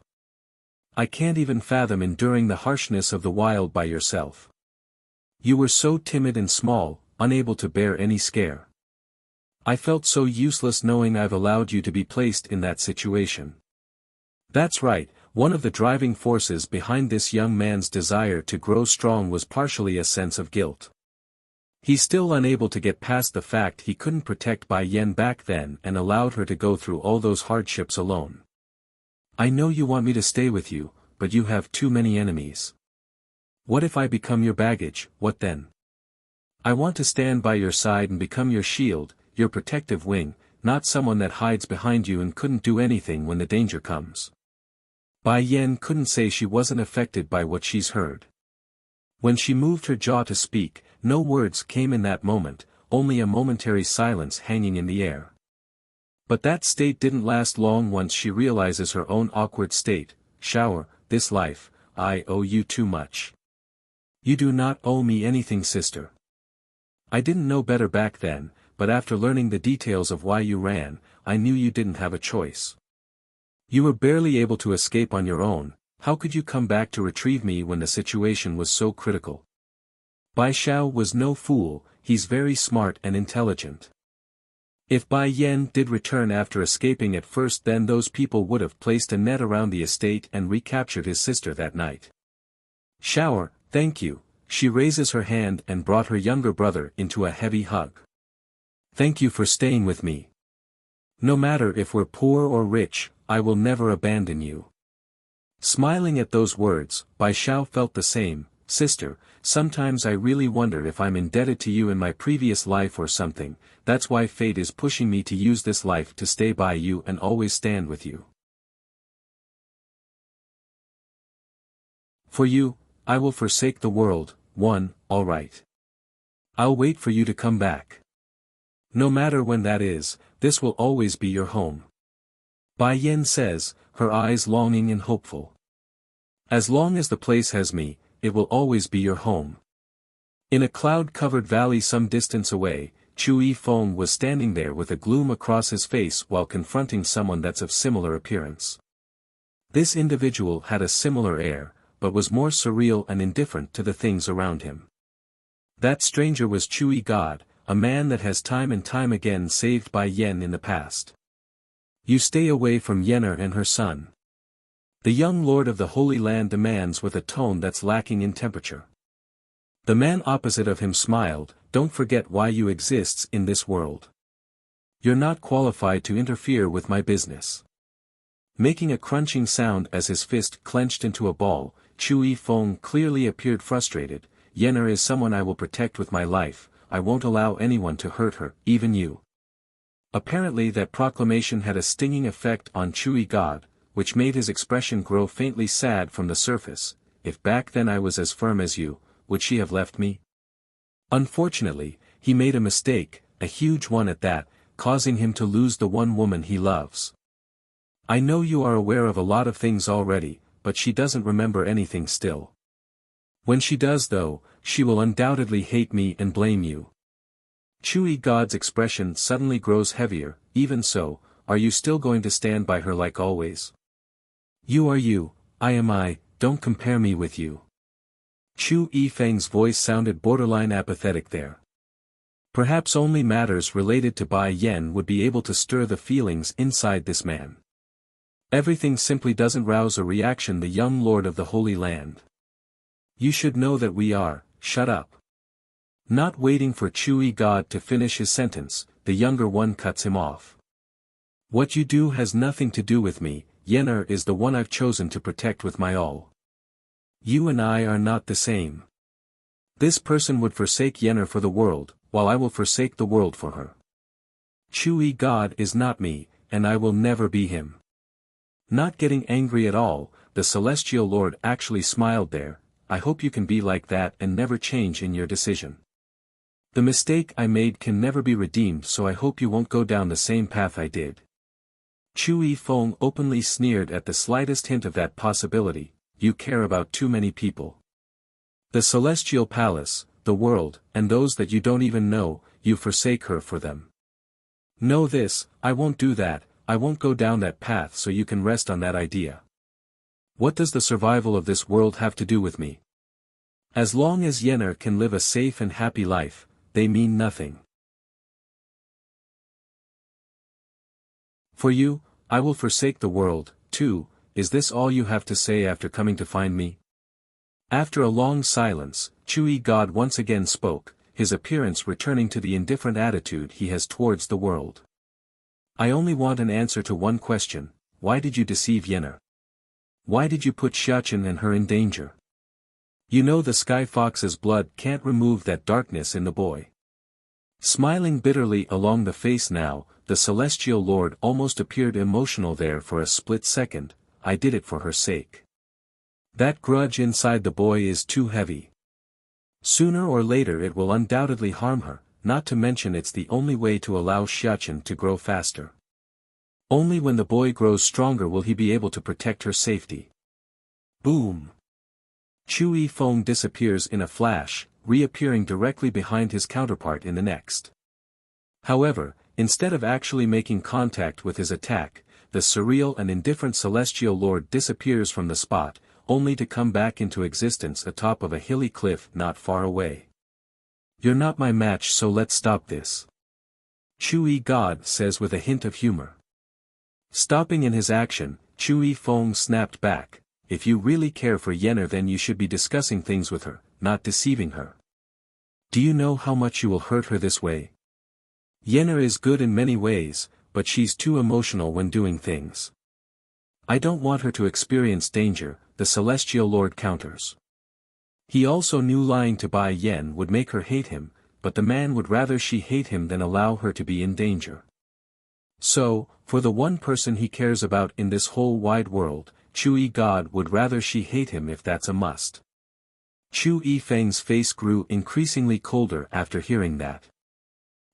I can't even fathom enduring the harshness of the wild by yourself. You were so timid and small, unable to bear any scare. I felt so useless knowing I've allowed you to be placed in that situation. That's right, one of the driving forces behind this young man's desire to grow strong was partially a sense of guilt. He's still unable to get past the fact he couldn't protect Bai Yan back then and allowed her to go through all those hardships alone. I know you want me to stay with you, but you have too many enemies. What if I become your baggage, what then? I want to stand by your side and become your shield, your protective wing, not someone that hides behind you and couldn't do anything when the danger comes. Bai Yan couldn't say she wasn't affected by what she's heard. When she moved her jaw to speak, no words came in that moment, only a momentary silence hanging in the air. But that state didn't last long once she realizes her own awkward state. Shower, this life, I owe you too much. You do not owe me anything, sister. I didn't know better back then, but after learning the details of why you ran, I knew you didn't have a choice. You were barely able to escape on your own. How could you come back to retrieve me when the situation was so critical? Bai Xiao was no fool, he's very smart and intelligent. If Bai Yan did return after escaping at first, then those people would have placed a net around the estate and recaptured his sister that night. Shower, thank you. She raises her hand and brought her younger brother into a heavy hug. Thank you for staying with me. No matter if we're poor or rich, I will never abandon you. Smiling at those words, Bai Xiao felt the same. Sister, sometimes I really wonder if I'm indebted to you in my previous life or something. That's why fate is pushing me to use this life to stay by you and always stand with you. For you, I will forsake the world. All right. I'll wait for you to come back. No matter when that is, this will always be your home. Bai Yan says, her eyes longing and hopeful. As long as the place has me, it will always be your home. In a cloud-covered valley some distance away, Chu Yifeng was standing there with a gloom across his face while confronting someone that's of similar appearance. This individual had a similar air, but was more surreal and indifferent to the things around him. That stranger was Chu God, a man that has time and time again saved Bai Yan in the past. You stay away from Yen'er and her son. The young lord of the Holy Land demands with a tone that's lacking in temperature. The man opposite of him smiled, don't forget why you exist in this world. You're not qualified to interfere with my business. Making a crunching sound as his fist clenched into a ball, Chu Yifeng clearly appeared frustrated. Yen'er is someone I will protect with my life, I won't allow anyone to hurt her, even you. Apparently that proclamation had a stinging effect on Chu God, which made his expression grow faintly sad from the surface. If back then I was as firm as you, would she have left me? Unfortunately, he made a mistake, a huge one at that, causing him to lose the one woman he loves. I know you are aware of a lot of things already, but she doesn't remember anything still. When she does though, she will undoubtedly hate me and blame you. Chu God's expression suddenly grows heavier. Even so, are you still going to stand by her like always? You are you, I am I, don't compare me with you. Chu Yifeng's voice sounded borderline apathetic there. Perhaps only matters related to Bai Yan would be able to stir the feelings inside this man. Everything simply doesn't rouse a reaction, the young lord of the Holy Land. You should know that we are, shut up. Not waiting for Chu God to finish his sentence, the younger one cuts him off. What you do has nothing to do with me, Yen'er is the one I've chosen to protect with my all. You and I are not the same. This person would forsake Yen'er for the world, while I will forsake the world for her. Chu God is not me, and I will never be him. Not getting angry at all, the celestial lord actually smiled there. I hope you can be like that and never change in your decision. The mistake I made can never be redeemed, so I hope you won't go down the same path I did. Chu Yifeng openly sneered at the slightest hint of that possibility. You care about too many people. The celestial palace, the world, and those that you don't even know, you forsake her for them. Know this, I won't do that, I won't go down that path, so you can rest on that idea. What does the survival of this world have to do with me? As long as Yenner can live a safe and happy life, they mean nothing. For you, I will forsake the world, too. Is this all you have to say after coming to find me? After a long silence, Chui God once again spoke, his appearance returning to the indifferent attitude he has towards the world. I only want an answer to one question: why did you deceive Yenner? Why did you put Xiachen and her in danger? You know the Sky Fox's blood can't remove that darkness in the boy. Smiling bitterly along the face now, the celestial lord almost appeared emotional there for a split second. I did it for her sake. That grudge inside the boy is too heavy. Sooner or later it will undoubtedly harm her, not to mention it's the only way to allow Xiachen to grow faster. Only when the boy grows stronger will he be able to protect her safety. Boom! Chu Yifeng disappears in a flash, reappearing directly behind his counterpart in the next. However, instead of actually making contact with his attack, the surreal and indifferent celestial lord disappears from the spot, only to come back into existence atop of a hilly cliff not far away. You're not my match, so let's stop this. Chui God says with a hint of humor. Stopping in his action, Chu Yifeng snapped back, if you really care for Yenner then you should be discussing things with her, not deceiving her. Do you know how much you will hurt her this way? Yenner is good in many ways, but she's too emotional when doing things. I don't want her to experience danger, the celestial lord counters. He also knew lying to Bai Yen would make her hate him, but the man would rather she hate him than allow her to be in danger. So, for the one person he cares about in this whole wide world, Chui God would rather she hate him if that's a must. Chu Yifeng's face grew increasingly colder after hearing that.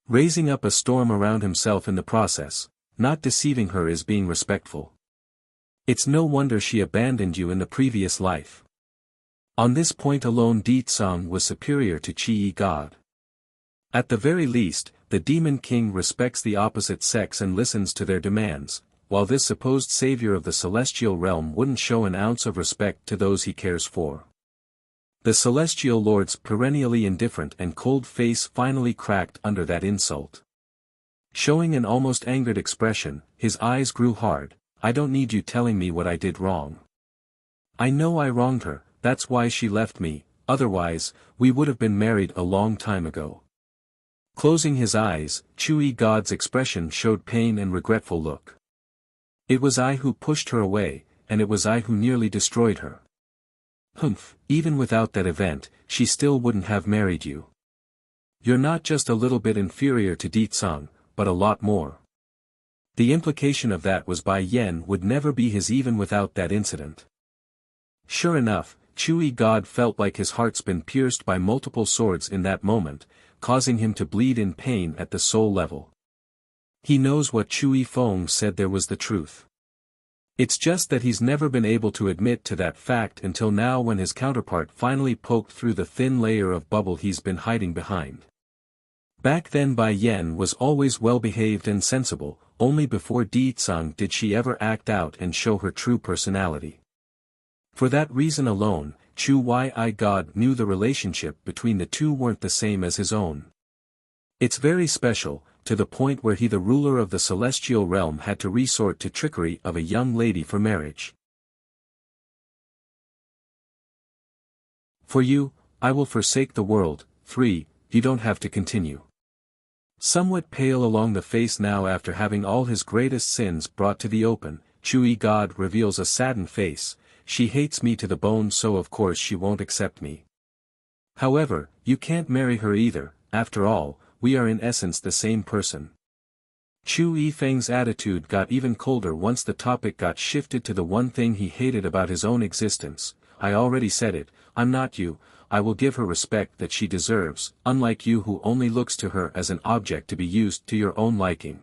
Raising up a storm around himself in the process, not deceiving her is being respectful. It's no wonder she abandoned you in the previous life. On this point alone Di Tsang was superior to Qi God. At the very least, the Demon King respects the opposite sex and listens to their demands, while this supposed savior of the celestial realm wouldn't show an ounce of respect to those he cares for. The celestial lord's perennially indifferent and cold face finally cracked under that insult. Showing an almost angered expression, his eyes grew hard. I don't need you telling me what I did wrong. I know I wronged her, that's why she left me, otherwise, we would have been married a long time ago. Closing his eyes, Chui God's expression showed pain and regretful look. It was I who pushed her away, and it was I who nearly destroyed her. Humph, even without that event, she still wouldn't have married you. You're not just a little bit inferior to Di Tsang, but a lot more. The implication of that was Bai Yen would never be his even without that incident. Sure enough, Chui God felt like his heart's been pierced by multiple swords in that moment, causing him to bleed in pain at the soul level. He knows what Chu Yifeng said there was the truth. It's just that he's never been able to admit to that fact until now when his counterpart finally poked through the thin layer of bubble he's been hiding behind. Back then Bai Yen was always well-behaved and sensible, only before Di Tsang did she ever act out and show her true personality. For that reason alone, Chu Yi God knew the relationship between the two weren't the same as his own. It's very special, to the point where he the ruler of the celestial realm had to resort to trickery of a young lady for marriage. For you, I will forsake the world. 3. You don't have to continue. Somewhat pale along the face now after having all his greatest sins brought to the open, Chui God reveals a saddened face. She hates me to the bone, so of course she won't accept me. However, you can't marry her either, after all, we are in essence the same person. Chu Yifeng's attitude got even colder once the topic got shifted to the one thing he hated about his own existence. I already said it, I'm not you, I will give her respect that she deserves, unlike you who only looks to her as an object to be used to your own liking.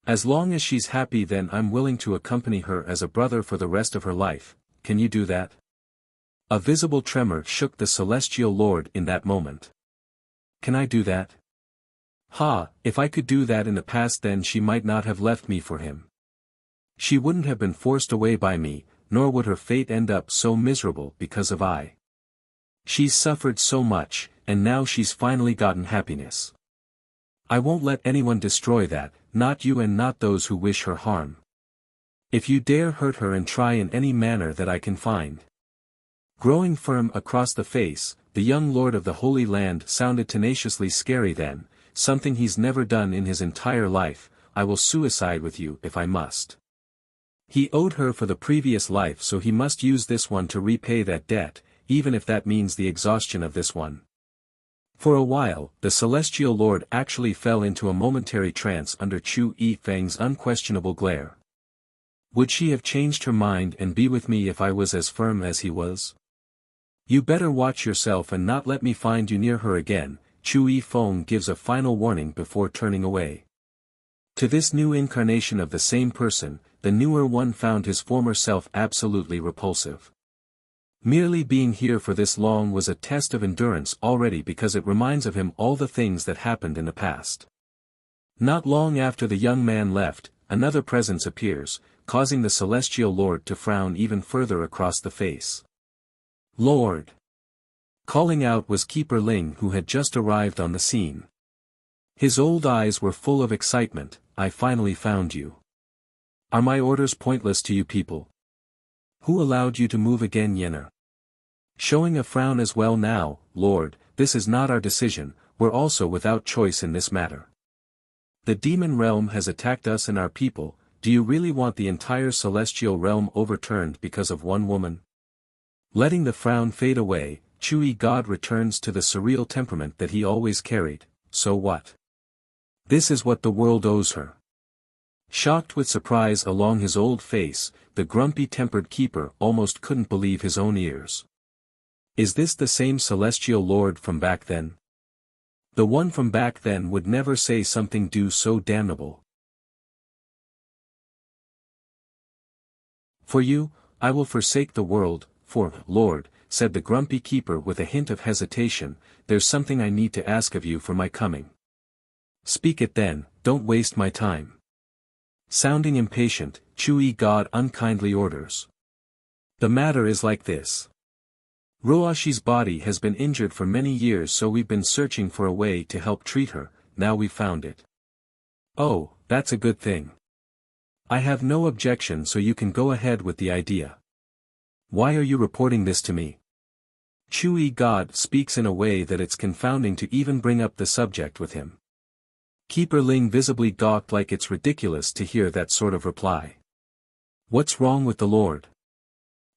As long as she's happy, then I'm willing to accompany her as a brother for the rest of her life. Can you do that? A visible tremor shook the celestial lord in that moment. Can I do that? Ha, if I could do that in the past, then she might not have left me for him. She wouldn't have been forced away by me, nor would her fate end up so miserable because of I. She's suffered so much, and now she's finally gotten happiness. I won't let anyone destroy that, not you and not those who wish her harm. If you dare hurt her and try in any manner that I can find. Growing firm across the face, the young lord of the Holy Land sounded tenaciously scary then, something he's never done in his entire life. I will suicide with you if I must. He owed her for the previous life, so he must use this one to repay that debt, even if that means the exhaustion of this one. For a while, the celestial lord actually fell into a momentary trance under Chu Yifeng's unquestionable glare. Would she have changed her mind and be with me if I was as firm as he was? You better watch yourself and not let me find you near her again. Chu Yifeng gives a final warning before turning away. To this new incarnation of the same person, the newer one found his former self absolutely repulsive. Merely being here for this long was a test of endurance already, because it reminds of him all the things that happened in the past. Not long after the young man left, another presence appears, causing the celestial lord to frown even further across the face. Lord! Calling out was Keeper Ling, who had just arrived on the scene. His old eyes were full of excitement. I finally found you. Are my orders pointless to you people? Who allowed you to move again, Yenner? Showing a frown as well. Now, Lord, this is not our decision, we're also without choice in this matter. The demon realm has attacked us and our people. Do you really want the entire celestial realm overturned because of one woman? Letting the frown fade away, Chu God returns to the surreal temperament that he always carried. So what? This is what the world owes her. Shocked with surprise along his old face, the grumpy-tempered keeper almost couldn't believe his own ears. Is this the same celestial lord from back then? The one from back then would never say something so damnable. For you, I will forsake the world. For, Lord, said the grumpy keeper with a hint of hesitation, there's something I need to ask of you for my coming. Speak it then, don't waste my time. Sounding impatient, Chu God unkindly orders. The matter is like this. Roashi's body has been injured for many years, so we've been searching for a way to help treat her. Now we found it. Oh, that's a good thing. I have no objection, so you can go ahead with the idea. Why are you reporting this to me? Chu God speaks in a way that it's confounding to even bring up the subject with him. Keeper Ling visibly gawked, like it's ridiculous to hear that sort of reply. What's wrong with the Lord?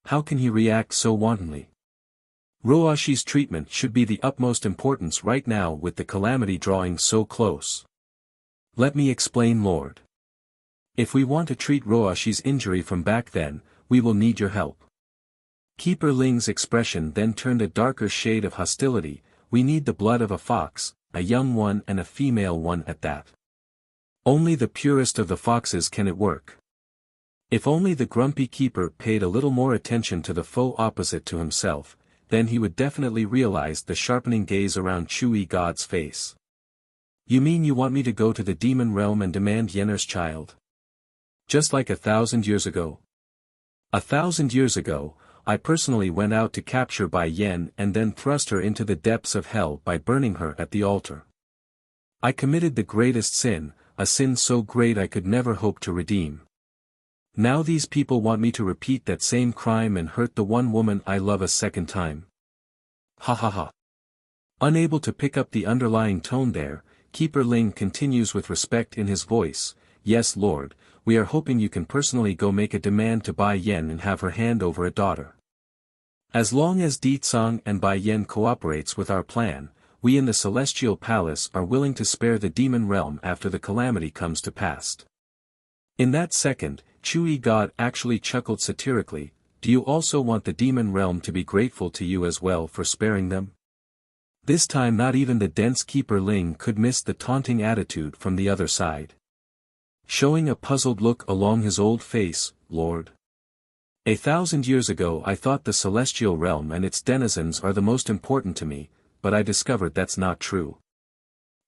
How can he react so wantonly? Roashi's treatment should be the utmost importance right now, with the calamity drawing so close. Let me explain, Lord. If we want to treat Roashi's injury from back then, we will need your help. Keeper Ling's expression then turned a darker shade of hostility. We need the blood of a fox, a young one and a female one at that. Only the purest of the foxes can it work. If only the grumpy keeper paid a little more attention to the foe opposite to himself, then he would definitely realize the sharpening gaze around Chu God's face. You mean you want me to go to the demon realm and demand Yenner's child? Just like 1,000 years ago? 1,000 years ago, I personally went out to capture Bai Yen and then thrust her into the depths of hell by burning her at the altar. I committed the greatest sin, a sin so great I could never hope to redeem. Now these people want me to repeat that same crime and hurt the one woman I love a second time. Ha ha ha. Unable to pick up the underlying tone there, Keeper Ling continues with respect in his voice. Yes, Lord, we are hoping you can personally go make a demand to Bai Yen and have her hand over a daughter. As long as Di Tsang and Bai Yen cooperates with our plan, we in the Celestial Palace are willing to spare the demon realm after the calamity comes to pass. In that second, Chui God actually chuckled satirically, do you also want the demon realm to be grateful to you as well for sparing them? This time not even the dense Keeper Ling could miss the taunting attitude from the other side. Showing a puzzled look along his old face, Lord. 1,000 years ago I thought the celestial realm and its denizens are the most important to me, but I discovered that's not true.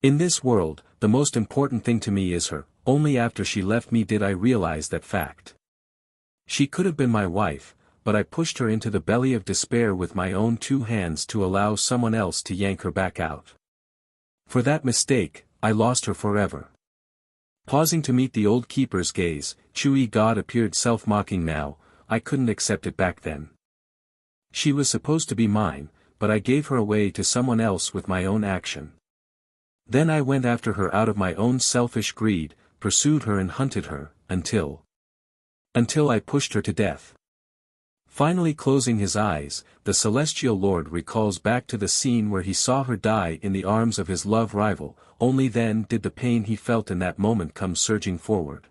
In this world, the most important thing to me is her, only after she left me did I realize that fact. She could have been my wife, but I pushed her into the belly of despair with my own 2 hands to allow someone else to yank her back out. For that mistake, I lost her forever. Pausing to meet the old keeper's gaze, Chui God appeared self-mocking now, I couldn't accept it back then. She was supposed to be mine, but I gave her away to someone else with my own action. Then I went after her out of my own selfish greed, pursued her and hunted her, until I pushed her to death. Finally closing his eyes, the Celestial Lord recalls back to the scene where he saw her die in the arms of his love rival, only then did the pain he felt in that moment come surging forward.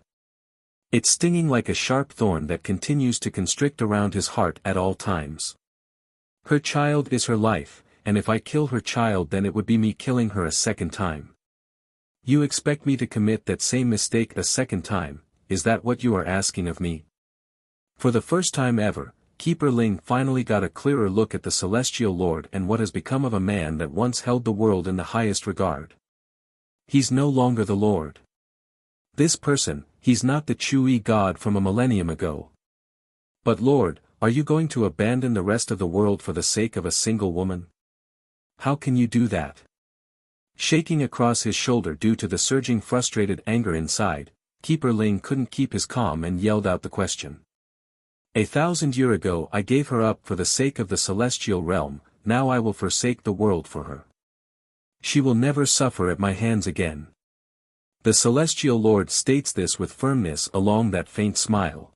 It's stinging like a sharp thorn that continues to constrict around his heart at all times. Her child is her life, and if I kill her child then it would be me killing her a second time. You expect me to commit that same mistake a second time, is that what you are asking of me? For the first time ever, Keeper Ling finally got a clearer look at the Celestial Lord and what has become of a man that once held the world in the highest regard. He's no longer the Lord. This person, he's not the Chui God from a millennium ago. But Lord, are you going to abandon the rest of the world for the sake of a single woman? How can you do that? Shaking across his shoulder due to the surging frustrated anger inside, Keeper Ling couldn't keep his calm and yelled out the question. 1,000 years ago I gave her up for the sake of the celestial realm, now I will forsake the world for her. She will never suffer at my hands again. The Celestial Lord states this with firmness along that faint smile.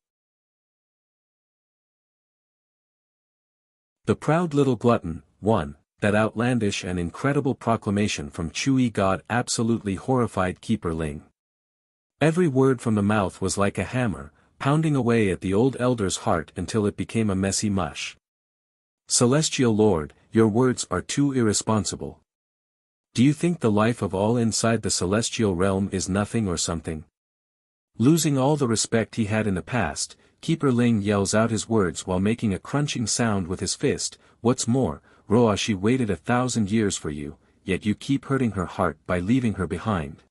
The proud little glutton, 1. That outlandish and incredible proclamation from Chui God absolutely horrified Keeper Ling. Every word from the mouth was like a hammer, pounding away at the old elder's heart until it became a messy mush. Celestial Lord, your words are too irresponsible. Do you think the life of all inside the celestial realm is nothing or something? Losing all the respect he had in the past, Keeper Ling yells out his words while making a crunching sound with his fist, what's more, Roa, she waited 1,000 years for you, yet you keep hurting her heart by leaving her behind.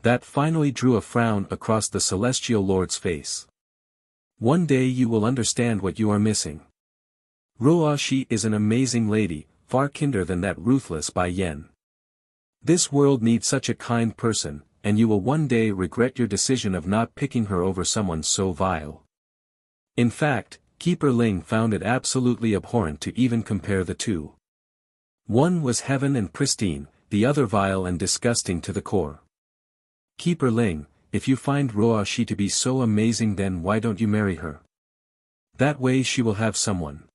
That finally drew a frown across the Celestial Lord's face. One day you will understand what you are missing. Roa, she is an amazing lady, far kinder than that ruthless Bai Yen. This world needs such a kind person, and you will one day regret your decision of not picking her over someone so vile. In fact, Keeper Ling found it absolutely abhorrent to even compare the two. One was heaven and pristine, the other vile and disgusting to the core. Keeper Ling, if you find Roa she to be so amazing then why don't you marry her? That way she will have someone.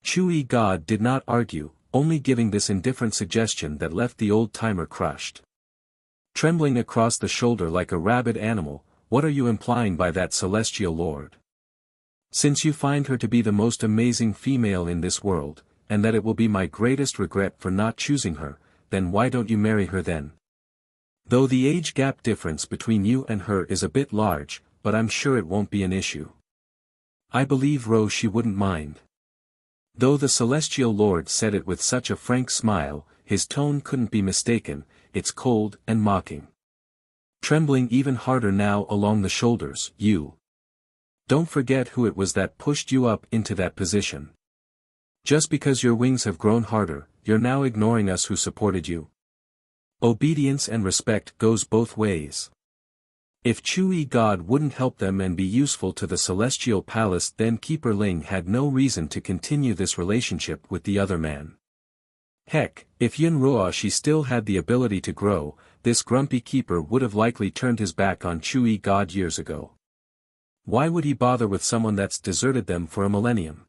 Chui God did not argue, only giving this indifferent suggestion that left the old-timer crushed. Trembling across the shoulder like a rabid animal, what are you implying by that, Celestial Lord? Since you find her to be the most amazing female in this world, and that it will be my greatest regret for not choosing her, then why don't you marry her then? Though the age gap difference between you and her is a bit large, but I'm sure it won't be an issue. I believe Ro she wouldn't mind. Though the Celestial Lord said it with such a frank smile, his tone couldn't be mistaken, it's cold and mocking. Trembling even harder now along the shoulders, you. Don't forget who it was that pushed you up into that position. Just because your wings have grown harder, you're now ignoring us who supported you. Obedience and respect goes both ways. If Chui God wouldn't help them and be useful to the Celestial Palace then Keeper Ling had no reason to continue this relationship with the other man. Heck, if Yin Roa she still had the ability to grow, this grumpy keeper would have likely turned his back on Chui God years ago. Why would he bother with someone that's deserted them for a millennium?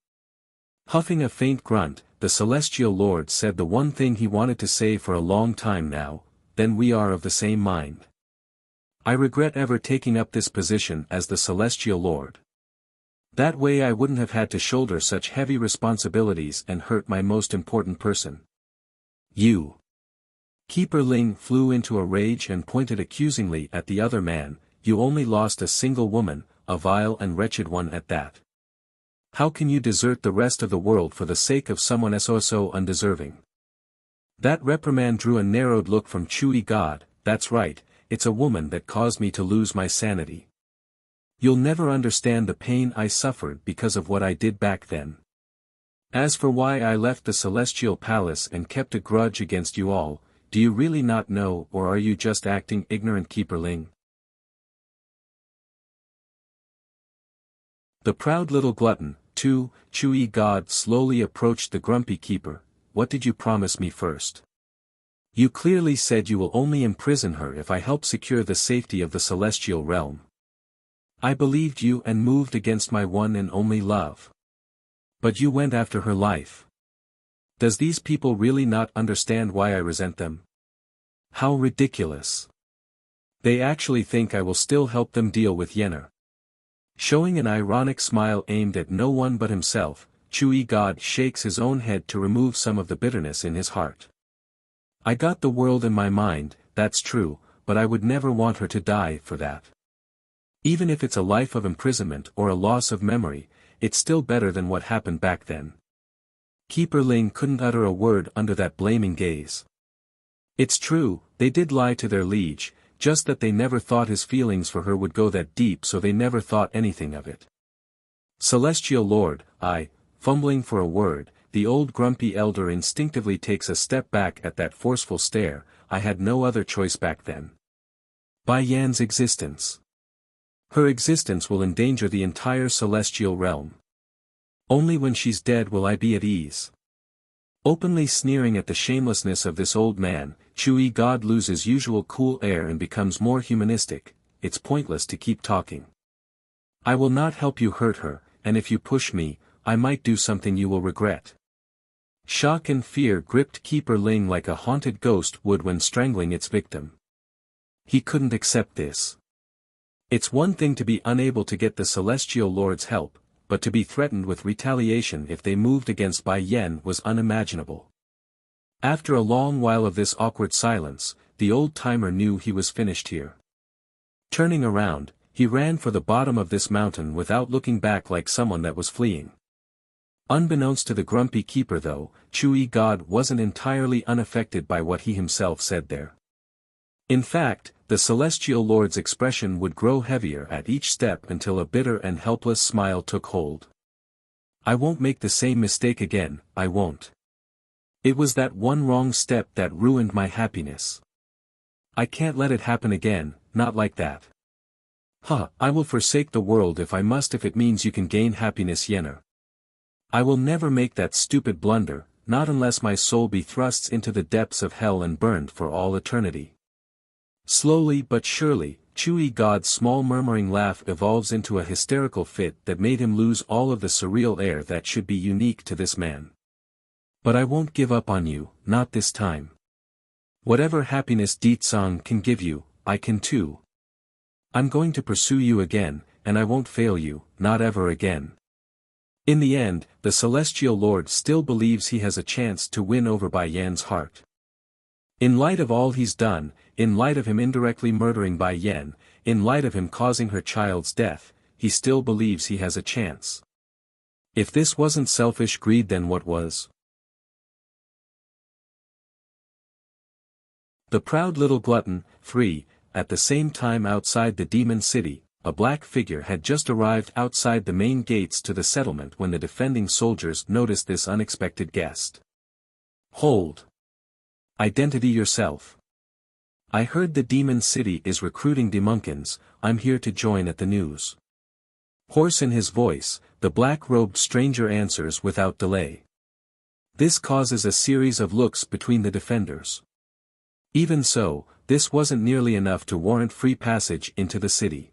Huffing a faint grunt, the Celestial Lord said the one thing he wanted to say for a long time now, then we are of the same mind. I regret ever taking up this position as the Celestial Lord. That way I wouldn't have had to shoulder such heavy responsibilities and hurt my most important person. You. Keeper Ling flew into a rage and pointed accusingly at the other man. You only lost a single woman, a vile and wretched one at that. How can you desert the rest of the world for the sake of someone so undeserving? That reprimand drew a narrowed look from Chui God. That's right, it's a woman that caused me to lose my sanity. You'll never understand the pain I suffered because of what I did back then. As for why I left the Celestial Palace and kept a grudge against you all, do you really not know, or are you just acting ignorant, Keeper Ling? The proud little glutton, too, Chui God slowly approached the grumpy keeper. What did you promise me first? You clearly said you will only imprison her if I help secure the safety of the celestial realm. I believed you and moved against my one and only love. But you went after her life. Does these people really not understand why I resent them? How ridiculous. They actually think I will still help them deal with Yenner. Showing an ironic smile aimed at no one but himself, Chui God shakes his own head to remove some of the bitterness in his heart. I got the world in my mind, that's true, but I would never want her to die for that. Even if it's a life of imprisonment or a loss of memory, it's still better than what happened back then. Keeper Ling couldn't utter a word under that blaming gaze. It's true, they did lie to their liege, just that they never thought his feelings for her would go that deep, so they never thought anything of it. Celestial Lord, fumbling for a word, the old grumpy elder instinctively takes a step back at that forceful stare. I had no other choice back then. Bai Yan's existence. Her existence will endanger the entire celestial realm. Only when she's dead will I be at ease. Openly sneering at the shamelessness of this old man, Chui God loses usual cool air and becomes more humanistic. It's pointless to keep talking. I will not help you hurt her, and if you push me, I might do something you will regret. Shock and fear gripped Keeper Ling like a haunted ghost would when strangling its victim. He couldn't accept this. It's one thing to be unable to get the Celestial Lord's help, but to be threatened with retaliation if they moved against Bai Yan was unimaginable. After a long while of this awkward silence, the old-timer knew he was finished here. Turning around, he ran for the bottom of this mountain without looking back like someone that was fleeing. Unbeknownst to the grumpy keeper though, Chui God wasn't entirely unaffected by what he himself said there. In fact, the Celestial Lord's expression would grow heavier at each step until a bitter and helpless smile took hold. I won't make the same mistake again, I won't. It was that one wrong step that ruined my happiness. I can't let it happen again, not like that. I will forsake the world if I must, if it means you can gain happiness, Yenner. I will never make that stupid blunder, not unless my soul be thrust into the depths of hell and burned for all eternity. Slowly but surely, Chui God's small murmuring laugh evolves into a hysterical fit that made him lose all of the surreal air that should be unique to this man. But I won't give up on you, not this time. Whatever happiness Ditsang can give you, I can too. I'm going to pursue you again, and I won't fail you, not ever again. In the end, the Celestial Lord still believes he has a chance to win over Bai Yan's heart. In light of all he's done, in light of him indirectly murdering Bai Yan, in light of him causing her child's death, he still believes he has a chance. If this wasn't selfish greed, then what was? The proud little glutton, free, at the same time outside the demon city, a black figure had just arrived outside the main gates to the settlement when the defending soldiers noticed this unexpected guest. Hold. Identity yourself. I heard the demon city is recruiting demunkins, I'm here to join at the news. Hoarse in his voice, the black-robed stranger answers without delay. This causes a series of looks between the defenders. Even so, this wasn't nearly enough to warrant free passage into the city.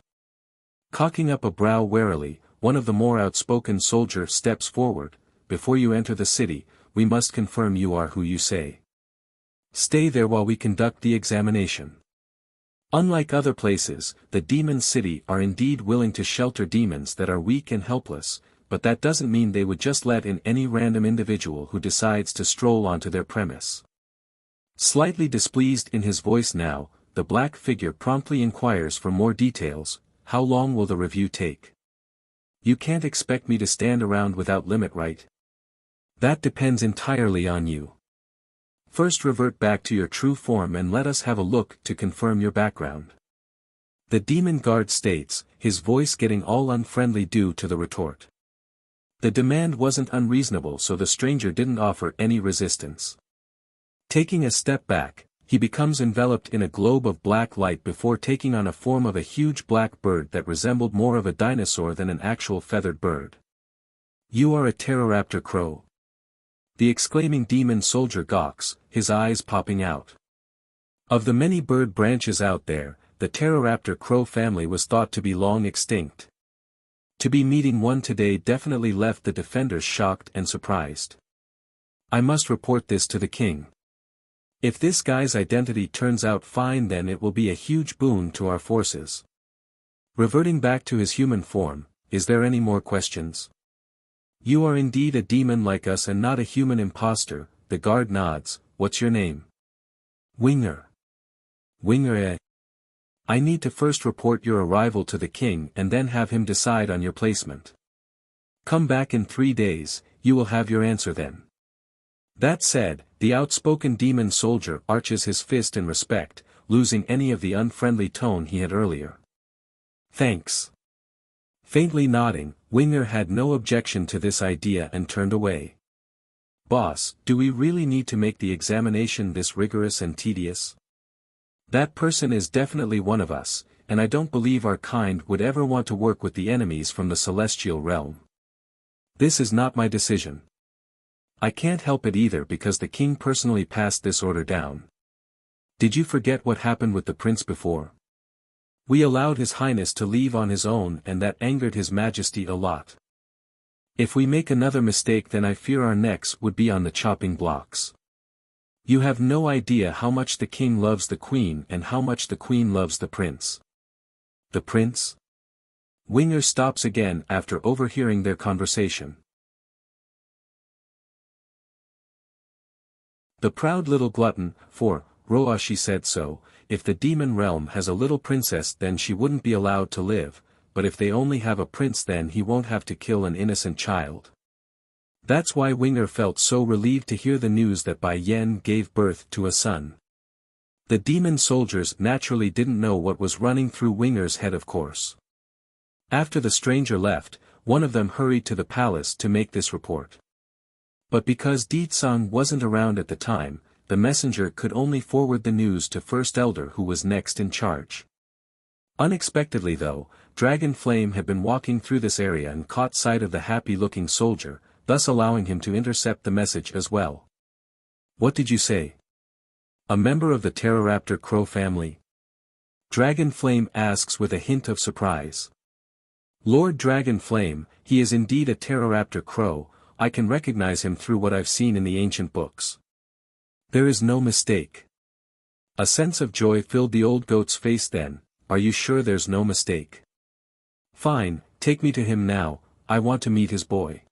Cocking up a brow warily, one of the more outspoken soldier steps forward. before you enter the city, we must confirm you are who you say. Stay there while we conduct the examination. Unlike other places, the demon city are indeed willing to shelter demons that are weak and helpless, but that doesn't mean they would just let in any random individual who decides to stroll onto their premise. Slightly displeased in his voice now, the black figure promptly inquires for more details. How long will the review take? You can't expect me to stand around without limit, right? That depends entirely on you. First revert back to your true form and let us have a look to confirm your background. The demon guard states, his voice getting all unfriendly due to the retort. The demand wasn't unreasonable, so the stranger didn't offer any resistance. Taking a step back, he becomes enveloped in a globe of black light before taking on a form of a huge black bird that resembled more of a dinosaur than an actual feathered bird. You are a Pteroraptor crow. The exclaiming demon soldier gawks, his eyes popping out. Of the many bird branches out there, the Pteroraptor crow family was thought to be long extinct. To be meeting one today definitely left the defenders shocked and surprised. I must report this to the king. If this guy's identity turns out fine, then it will be a huge boon to our forces. Reverting back to his human form, is there any more questions? You are indeed a demon like us and not a human imposter. The guard nods. What's your name? Winger. Winger, eh? I need to first report your arrival to the king and then have him decide on your placement. Come back in 3 days, you will have your answer then. That said, the outspoken demon soldier arches his fist in respect, losing any of the unfriendly tone he had earlier. Thanks. Faintly nodding, Winger had no objection to this idea and turned away. Boss, do we really need to make the examination this rigorous and tedious? That person is definitely one of us, and I don't believe our kind would ever want to work with the enemies from the celestial realm. This is not my decision. I can't help it either because the king personally passed this order down. Did you forget what happened with the prince before? We allowed his highness to leave on his own and that angered his majesty a lot. If we make another mistake, then I fear our necks would be on the chopping blocks. You have no idea how much the king loves the queen and how much the queen loves the prince. The prince? Winger stops again after overhearing their conversation. The proud little glutton, for, Roa she said so, if the demon realm has a little princess then she wouldn't be allowed to live, but if they only have a prince then he won't have to kill an innocent child. That's why Winger felt so relieved to hear the news that Bai Yen gave birth to a son. The demon soldiers naturally didn't know what was running through Winger's head, of course. After the stranger left, one of them hurried to the palace to make this report. But because Di Tsang wasn't around at the time, the messenger could only forward the news to First Elder, who was next in charge. Unexpectedly though, Dragon Flame had been walking through this area and caught sight of the happy-looking soldier, thus allowing him to intercept the message as well. What did you say? A member of the Pteroraptor crow family? Dragon Flame asks with a hint of surprise. Lord Dragon Flame, he is indeed a Pteroraptor crow. I can recognize him through what I've seen in the ancient books. There is no mistake. A sense of joy filled the old goat's face then. Are you sure there's no mistake? Fine, take me to him now, I want to meet his boy.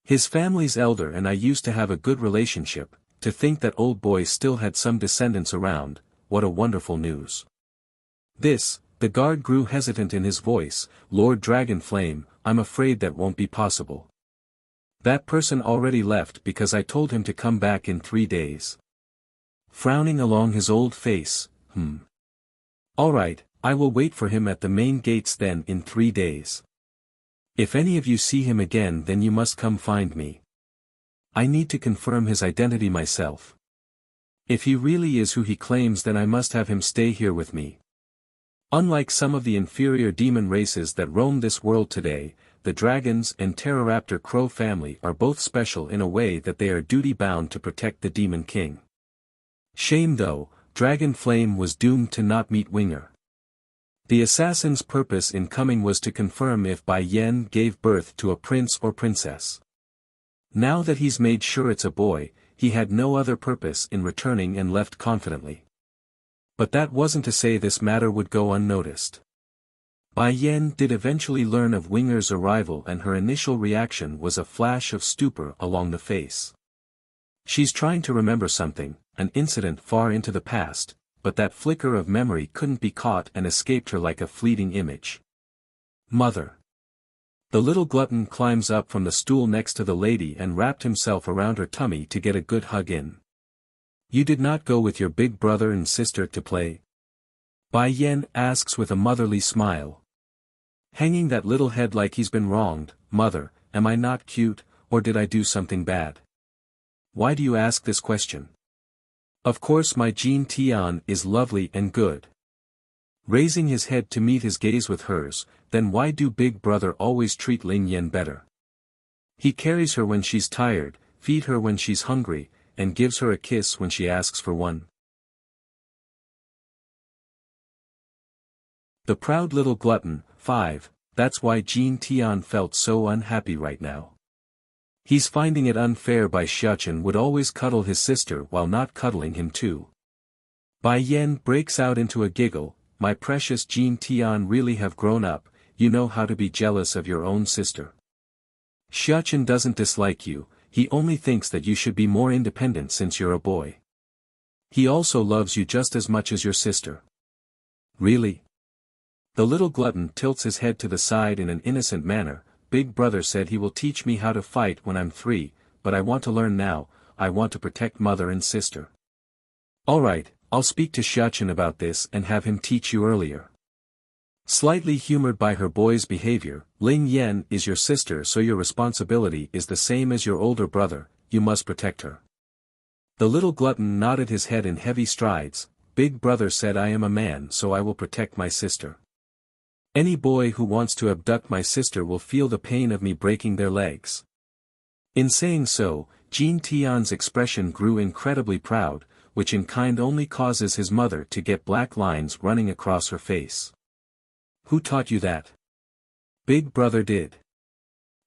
His family's elder and I used to have a good relationship. To think that old boy still had some descendants around, what a wonderful news. This, the guard grew hesitant in his voice. Lord Dragon Flame, I'm afraid that won't be possible. That person already left because I told him to come back in 3 days. Frowning along his old face, Alright, I will wait for him at the main gates then in 3 days. If any of you see him again then you must come find me. I need to confirm his identity myself. If he really is who he claims then I must have him stay here with me. Unlike some of the inferior demon races that roam this world today, the dragons and Pteroraptor crow family are both special in a way that they are duty-bound to protect the demon king. Shame though, Dragon Flame was doomed to not meet Winger. The assassin's purpose in coming was to confirm if Bai Yen gave birth to a prince or princess. Now that he's made sure it's a boy, he had no other purpose in returning and left confidently. But that wasn't to say this matter would go unnoticed. Bai Yan did eventually learn of Winger's arrival, and her initial reaction was a flash of stupor along the face. She's trying to remember something, an incident far into the past, but that flicker of memory couldn't be caught and escaped her like a fleeting image. Mother. The little glutton climbs up from the stool next to the lady and wrapped himself around her tummy to get a good hug in. You did not go with your big brother and sister to play? Bai Yan asks with a motherly smile. Hanging that little head like he's been wronged. Mother, am I not cute, or did I do something bad? Why do you ask this question? Of course my Jean Tian is lovely and good. Raising his head to meet his gaze with hers, then why do big brother always treat Ling Yan better? He carries her when she's tired, feed her when she's hungry, and gives her a kiss when she asks for one. The proud little glutton. 5. That's why Jean Tian felt so unhappy right now. He's finding it unfair Bai Xiachen would always cuddle his sister while not cuddling him too. Bai Yan breaks out into a giggle. My precious Jean Tian really have grown up, you know how to be jealous of your own sister. Xiachen doesn't dislike you, he only thinks that you should be more independent since you're a boy. He also loves you just as much as your sister. Really? The little glutton tilts his head to the side in an innocent manner. Big brother said he will teach me how to fight when I'm 3, but I want to learn now. I want to protect mother and sister. Alright, I'll speak to Xiachen about this and have him teach you earlier. Slightly humored by her boy's behavior, Ling Yan is your sister, so your responsibility is the same as your older brother, you must protect her. The little glutton nodded his head in heavy strides. Big brother said I am a man, so I will protect my sister. Any boy who wants to abduct my sister will feel the pain of me breaking their legs. In saying so, Jean Tian's expression grew incredibly proud, which in kind only causes his mother to get black lines running across her face. Who taught you that? Big brother did.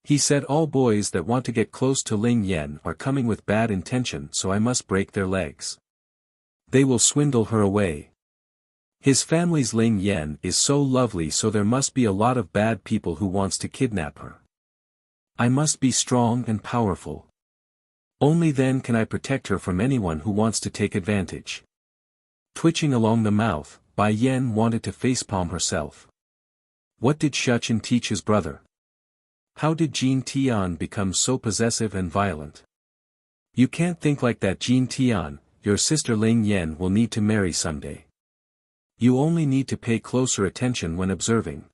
He said all boys that want to get close to Ling Yan are coming with bad intention, so I must break their legs. They will swindle her away. His family's Ling Yan is so lovely, so there must be a lot of bad people who wants to kidnap her. I must be strong and powerful. Only then can I protect her from anyone who wants to take advantage. Twitching along the mouth, Bai Yan wanted to facepalm herself. What did Xiachen teach his brother? How did Jean Tian become so possessive and violent? You can't think like that, Jean Tian. Your sister Ling Yan will need to marry someday. You only need to pay closer attention when observing.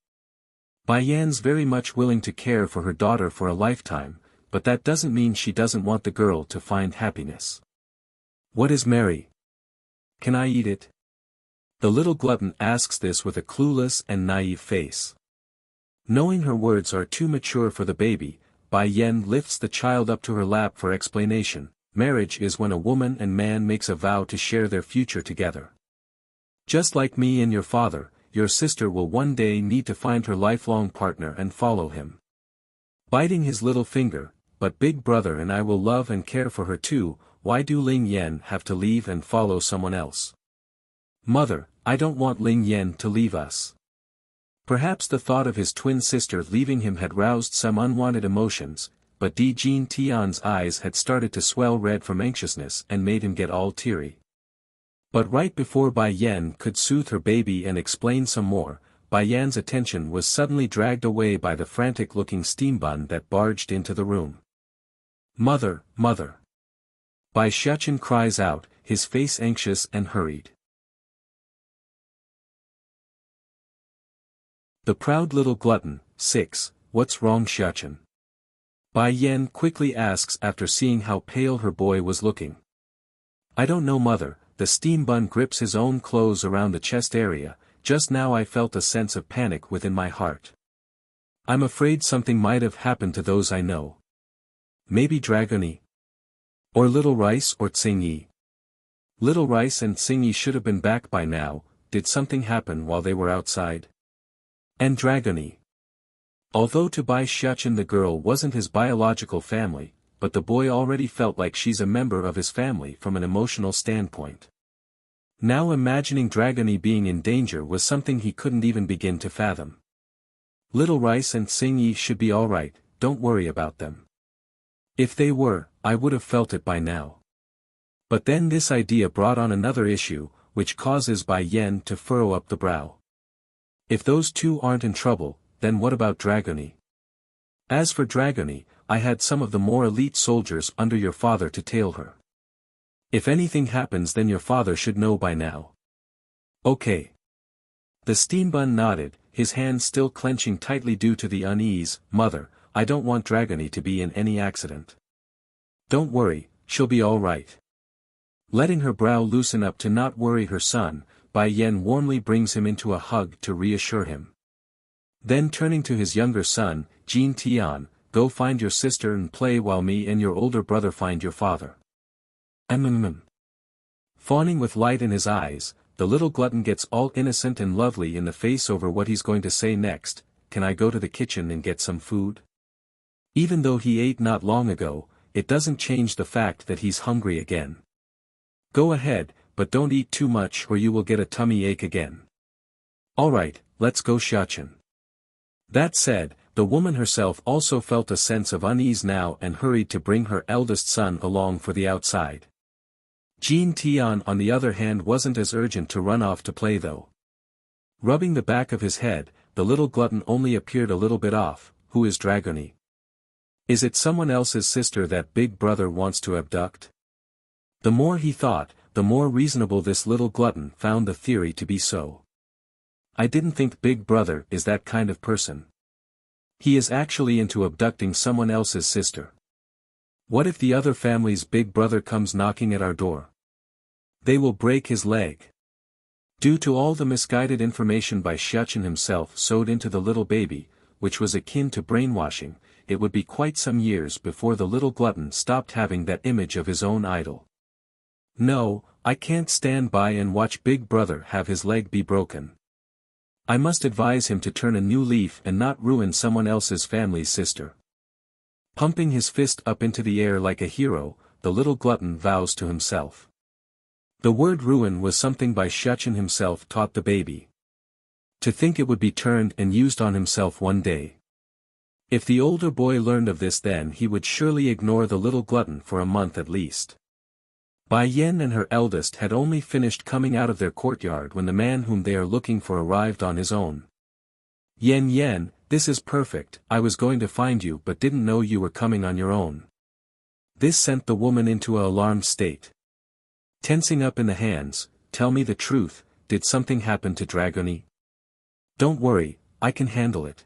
Bai Yan's very much willing to care for her daughter for a lifetime, but that doesn't mean she doesn't want the girl to find happiness. What is marry? Can I eat it? The little glutton asks this with a clueless and naive face. Knowing her words are too mature for the baby, Bai Yan lifts the child up to her lap for explanation. Marriage is when a woman and man makes a vow to share their future together. Just like me and your father, your sister will one day need to find her lifelong partner and follow him. Biting his little finger, but big brother and I will love and care for her too. Why do Ling Yan have to leave and follow someone else? Mother, I don't want Ling Yan to leave us. Perhaps the thought of his twin sister leaving him had roused some unwanted emotions, but Jean Tian's eyes had started to swell red from anxiousness and made him get all teary. But right before Bai Yan could soothe her baby and explain some more, Bai Yan's attention was suddenly dragged away by the frantic-looking steam bun that barged into the room. Mother, mother! Bai Xiachen cries out, his face anxious and hurried. The proud little glutton. 6. What's wrong, Xiachen? Bai Yan quickly asks after seeing how pale her boy was looking. I don't know, mother. The steam bun grips his own clothes around the chest area. Just now I felt a sense of panic within my heart. I'm afraid something might have happened to those I know. Maybe Dragoni? Or Little Rice or Tsingyi? Little Rice and Tsingyi should have been back by now. Did something happen while they were outside? And Dragoni? Although to Bai Xiachen the girl wasn't his biological family, but the boy already felt like she's a member of his family from an emotional standpoint. Now imagining Dragony being in danger was something he couldn't even begin to fathom. Little Rice and Xingyi should be alright, don't worry about them. If they were, I would have felt it by now. But then this idea brought on another issue, which causes Bai Yan to furrow up the brow. If those two aren't in trouble, then what about Dragony? As for Dragony, I had some of the more elite soldiers under your father to tail her. If anything happens then your father should know by now. Okay. The steambun nodded, his hands still clenching tightly due to the unease. Mother, I don't want Dragony to be in any accident. Don't worry, she'll be all right. Letting her brow loosen up to not worry her son, Bai Yan warmly brings him into a hug to reassure him. Then turning to his younger son, Jin Tian, go find your sister and play while me and your older brother find your father. Fawning with light in his eyes, the little glutton gets all innocent and lovely in the face over what he's going to say next. Can I go to the kitchen and get some food? Even though he ate not long ago, it doesn't change the fact that he's hungry again. Go ahead, but don't eat too much or you will get a tummy ache again. Alright, let's go Xiachen. That said, the woman herself also felt a sense of unease now and hurried to bring her eldest son along for the outside. Jin Tian on the other hand wasn't as urgent to run off to play though. Rubbing the back of his head, the little glutton only appeared a little bit off. Who is Dragony? Is it someone else's sister that big brother wants to abduct? The more he thought, the more reasonable this little glutton found the theory to be so. I didn't think Big Brother is that kind of person. He is actually into abducting someone else's sister. What if the other family's Big Brother comes knocking at our door? They will break his leg. Due to all the misguided information by Xiachen himself sewed into the little baby, which was akin to brainwashing, it would be quite some years before the little glutton stopped having that image of his own idol. No, I can't stand by and watch Big Brother have his leg be broken. I must advise him to turn a new leaf and not ruin someone else's family's sister. Pumping his fist up into the air like a hero, the little glutton vows to himself. The word ruin was something Bai Xiachen himself taught the baby. To think it would be turned and used on himself one day. If the older boy learned of this then he would surely ignore the little glutton for a month at least. Bai Yan and her eldest had only finished coming out of their courtyard when the man whom they are looking for arrived on his own. Yan, this is perfect, I was going to find you but didn't know you were coming on your own. This sent the woman into an alarmed state. Tensing up in the hands, tell me the truth, did something happen to Dragony? Don't worry, I can handle it.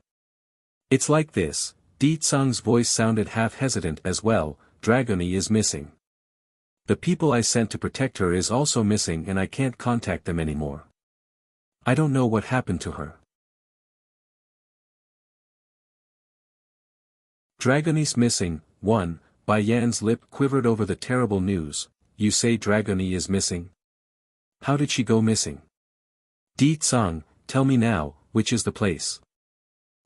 It's like this, Di Tsang's voice sounded half hesitant as well, Dragony is missing. The people I sent to protect her is also missing and I can't contact them anymore. I don't know what happened to her. Dragony's missing. 1. Bai Yan's lip quivered over the terrible news. You say Dragony is missing? How did she go missing? Di Tsang, tell me now, which is the place?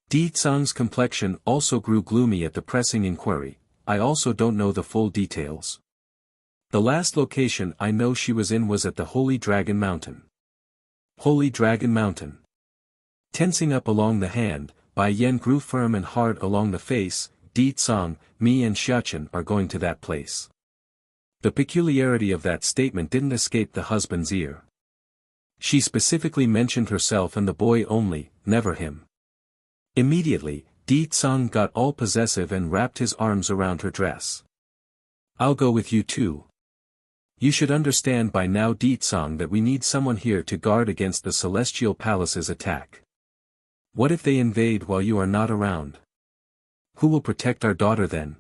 Di Tsang's complexion also grew gloomy at the pressing inquiry. I also don't know the full details. The last location I know she was in was at the Holy Dragon Mountain. Holy Dragon Mountain. Tensing up along the hand, Bai Yan grew firm and hard along the face. Di Tsang, me and Xiachen are going to that place. The peculiarity of that statement didn't escape the husband's ear. She specifically mentioned herself and the boy only, never him. Immediately, Di Tsang got all possessive and wrapped his arms around her dress. I'll go with you too. You should understand by now Di Tsang that we need someone here to guard against the Celestial Palace's attack. What if they invade while you are not around? Who will protect our daughter then?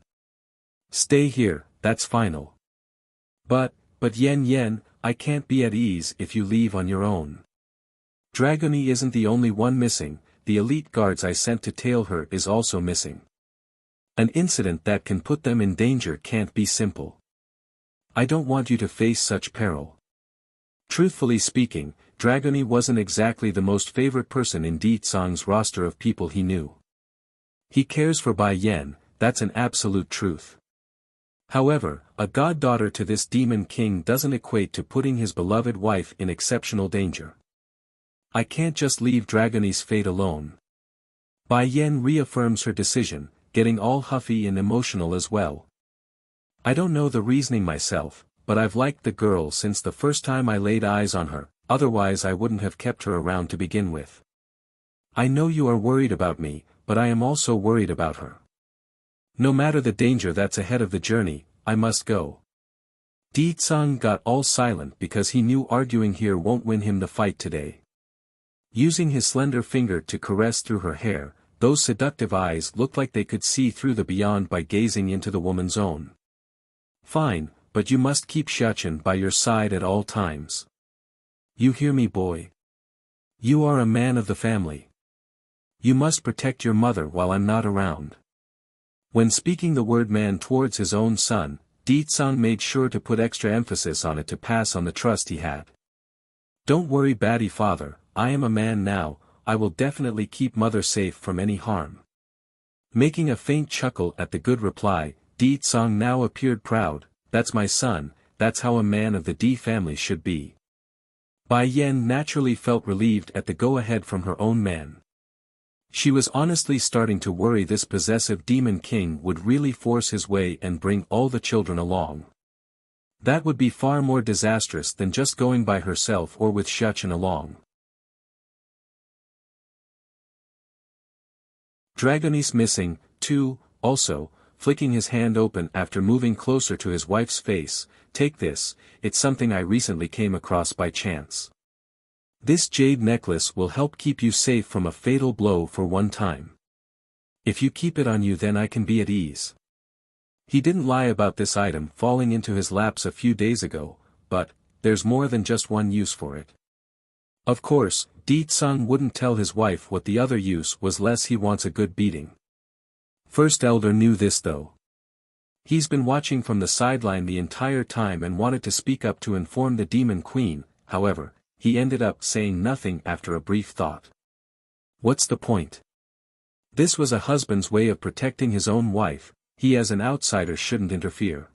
Stay here, that's final. But Yan, I can't be at ease if you leave on your own. Dragony isn't the only one missing, the elite guards I sent to tail her is also missing. An incident that can put them in danger can't be simple. I don't want you to face such peril. Truthfully speaking, Dragony wasn't exactly the most favorite person in Di Tsang's roster of people he knew. He cares for Bai Yan, that's an absolute truth. However, a goddaughter to this demon king doesn't equate to putting his beloved wife in exceptional danger. I can't just leave Dragone's fate alone. Bai Yan reaffirms her decision, getting all huffy and emotional as well. I don't know the reasoning myself, but I've liked the girl since the first time I laid eyes on her, otherwise I wouldn't have kept her around to begin with. I know you are worried about me, but I am also worried about her. No matter the danger that's ahead of the journey, I must go. Di Tsang got all silent because he knew arguing here won't win him the fight today. Using his slender finger to caress through her hair, those seductive eyes looked like they could see through the beyond by gazing into the woman's own. Fine, but you must keep Xiachen by your side at all times. You hear me, boy? You are a man of the family. You must protect your mother while I'm not around. When speaking the word man towards his own son, Di Tsang made sure to put extra emphasis on it to pass on the trust he had. Don't worry, Batty father, I am a man now, I will definitely keep mother safe from any harm. Making a faint chuckle at the good reply, Di Tsang now appeared proud. That's my son, that's how a man of the Di family should be. Bai Yan naturally felt relieved at the go-ahead from her own man. She was honestly starting to worry this possessive demon king would really force his way and bring all the children along. That would be far more disastrous than just going by herself or with Xiachen along. Dragonis missing, too, also, flicking his hand open after moving closer to his wife's face. Take this, it's something I recently came across by chance. This jade necklace will help keep you safe from a fatal blow for one time. If you keep it on you, then I can be at ease. He didn't lie about this item falling into his laps a few days ago, but there's more than just one use for it. Of course, Di Tsang wouldn't tell his wife what the other use was lest he wants a good beating. First Elder knew this though. He's been watching from the sideline the entire time and wanted to speak up to inform the Demon Queen, however, he ended up saying nothing after a brief thought. What's the point? This was a husband's way of protecting his own wife, he as an outsider shouldn't interfere.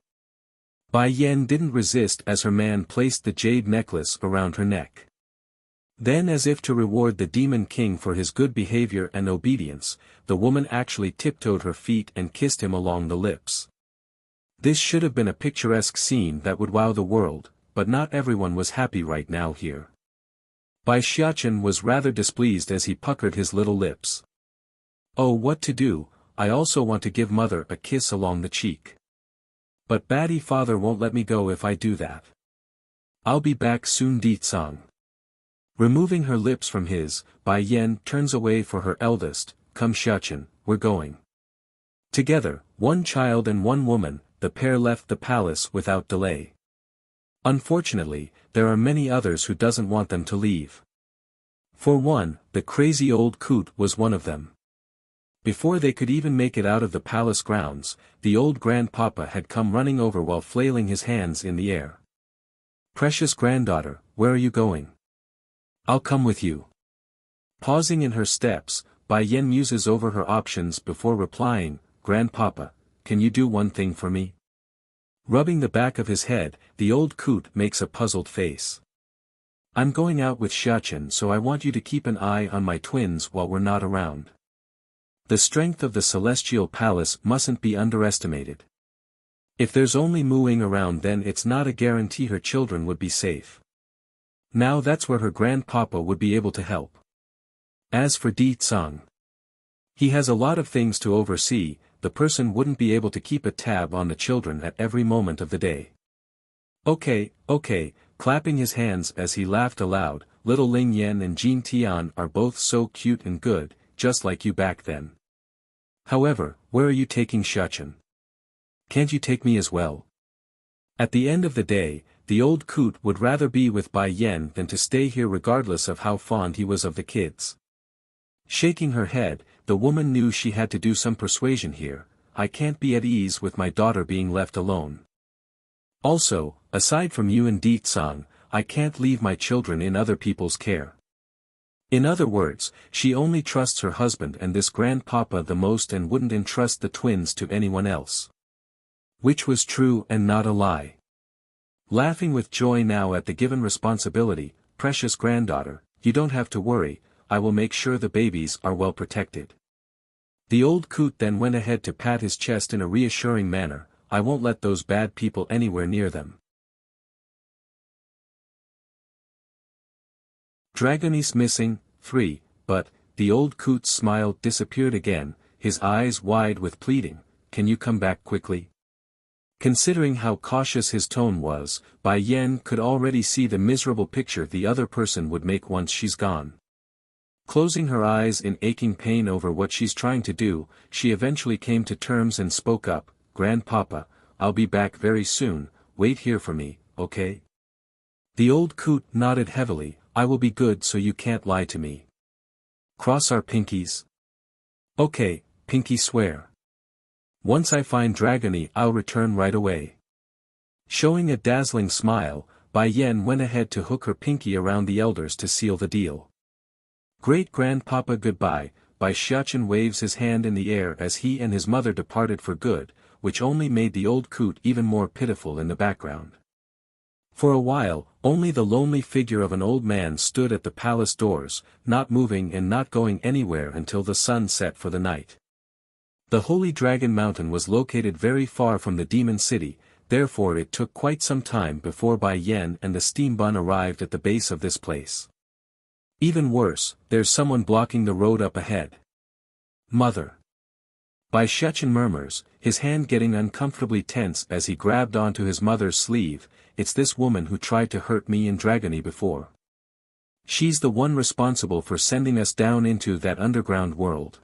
Bai Yan didn't resist as her man placed the jade necklace around her neck. Then, as if to reward the Demon King for his good behavior and obedience, the woman actually tiptoed her feet and kissed him along the lips. This should have been a picturesque scene that would wow the world, but not everyone was happy right now here. Bai Xiachen was rather displeased as he puckered his little lips. Oh, what to do, I also want to give mother a kiss along the cheek. But Batty father won't let me go if I do that. I'll be back soon, Di Tsang. Removing her lips from his, Bai Yan turns away for her eldest. Come Xiachen, we're going. Together, one child and one woman, the pair left the palace without delay. Unfortunately, there are many others who doesn't want them to leave. For one, the crazy old coot was one of them. Before they could even make it out of the palace grounds, the old grandpapa had come running over while flailing his hands in the air. Precious granddaughter, where are you going? I'll come with you. Pausing in her steps, Bai Yan muses over her options before replying, Grandpapa, can you do one thing for me? Rubbing the back of his head, the old coot makes a puzzled face. I'm going out with Xiachen, so I want you to keep an eye on my twins while we're not around. The strength of the celestial palace mustn't be underestimated. If there's only mooing around, then it's not a guarantee her children would be safe. Now that's where her grandpapa would be able to help. As for Di Tsang, he has a lot of things to oversee. The person wouldn't be able to keep a tab on the children at every moment of the day. Okay, clapping his hands as he laughed aloud, little Ling Yan and Jin Tian are both so cute and good, just like you back then. However, where are you taking Xiachen? Can't you take me as well? At the end of the day, the old coot would rather be with Bai Yan than to stay here regardless of how fond he was of the kids. Shaking her head, the woman knew she had to do some persuasion here. I can't be at ease with my daughter being left alone. Also, aside from you and Di Tsang, I can't leave my children in other people's care. In other words, she only trusts her husband and this grandpapa the most and wouldn't entrust the twins to anyone else. Which was true and not a lie. Laughing with joy now at the given responsibility, precious granddaughter, you don't have to worry, I will make sure the babies are well protected. The old coot then went ahead to pat his chest in a reassuring manner, I won't let those bad people anywhere near them. Dragonese missing, 3, but, the old coot's smile disappeared again, his eyes wide with pleading, can you come back quickly? Considering how cautious his tone was, Bai Yan could already see the miserable picture the other person would make once she's gone. Closing her eyes in aching pain over what she's trying to do, she eventually came to terms and spoke up, Grandpapa, I'll be back very soon, wait here for me, okay? The old coot nodded heavily, I will be good so you can't lie to me. Cross our pinkies? Okay, pinky swear. Once I find Dragony I'll return right away. Showing a dazzling smile, Bai Yan went ahead to hook her pinky around the elders to seal the deal. Great-grandpapa goodbye, Bai Xiachen waves his hand in the air as he and his mother departed for good, which only made the old coot even more pitiful in the background. For a while, only the lonely figure of an old man stood at the palace doors, not moving and not going anywhere until the sun set for the night. The Holy Dragon Mountain was located very far from the demon city, therefore it took quite some time before Bai Yan and the steam bun arrived at the base of this place. Even worse, there's someone blocking the road up ahead. Mother. Bai Xiachen murmurs, his hand getting uncomfortably tense as he grabbed onto his mother's sleeve, it's this woman who tried to hurt me and Dragony before. She's the one responsible for sending us down into that underground world.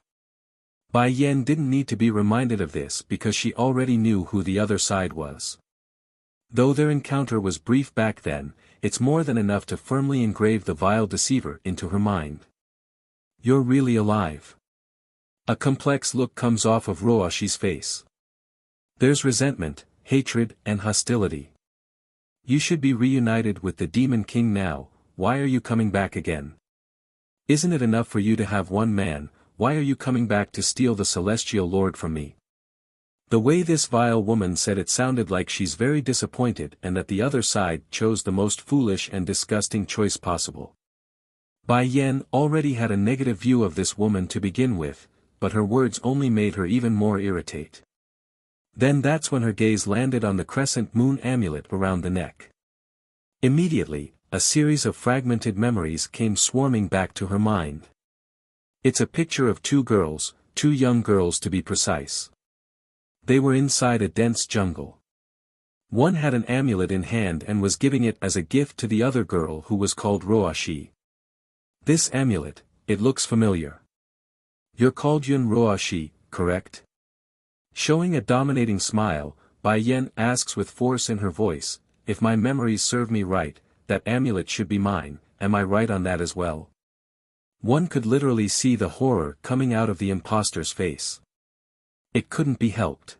Bai Yan didn't need to be reminded of this because she already knew who the other side was. Though their encounter was brief back then, it's more than enough to firmly engrave the vile deceiver into her mind. You're really alive. A complex look comes off of Roashi's face. There's resentment, hatred, and hostility. You should be reunited with the Demon King now, why are you coming back again? Isn't it enough for you to have one man, why are you coming back to steal the Celestial Lord from me? The way this vile woman said it sounded like she's very disappointed and that the other side chose the most foolish and disgusting choice possible. Bai Yan already had a negative view of this woman to begin with, but her words only made her even more irritated. Then that's when her gaze landed on the crescent moon amulet around the neck. Immediately, a series of fragmented memories came swarming back to her mind. It's a picture of two girls, two young girls to be precise. They were inside a dense jungle. One had an amulet in hand and was giving it as a gift to the other girl who was called Roashi. This amulet, it looks familiar. You're called Yun Roashi, correct? Showing a dominating smile, Bai Yan asks with force in her voice, if my memories serve me right, that amulet should be mine, am I right on that as well? One could literally see the horror coming out of the imposter's face. It couldn't be helped.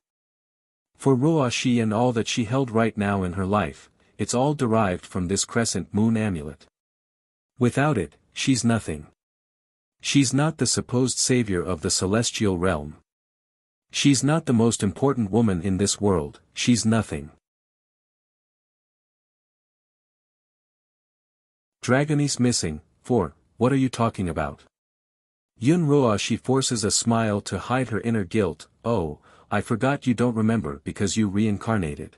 For Roashi and all that she held right now in her life, it's all derived from this crescent moon amulet. Without it, she's nothing. She's not the supposed savior of the celestial realm. She's not the most important woman in this world, she's nothing. Dragonese missing, 4, what are you talking about? Yun Roashi forces a smile to hide her inner guilt, oh, I forgot you don't remember because you reincarnated.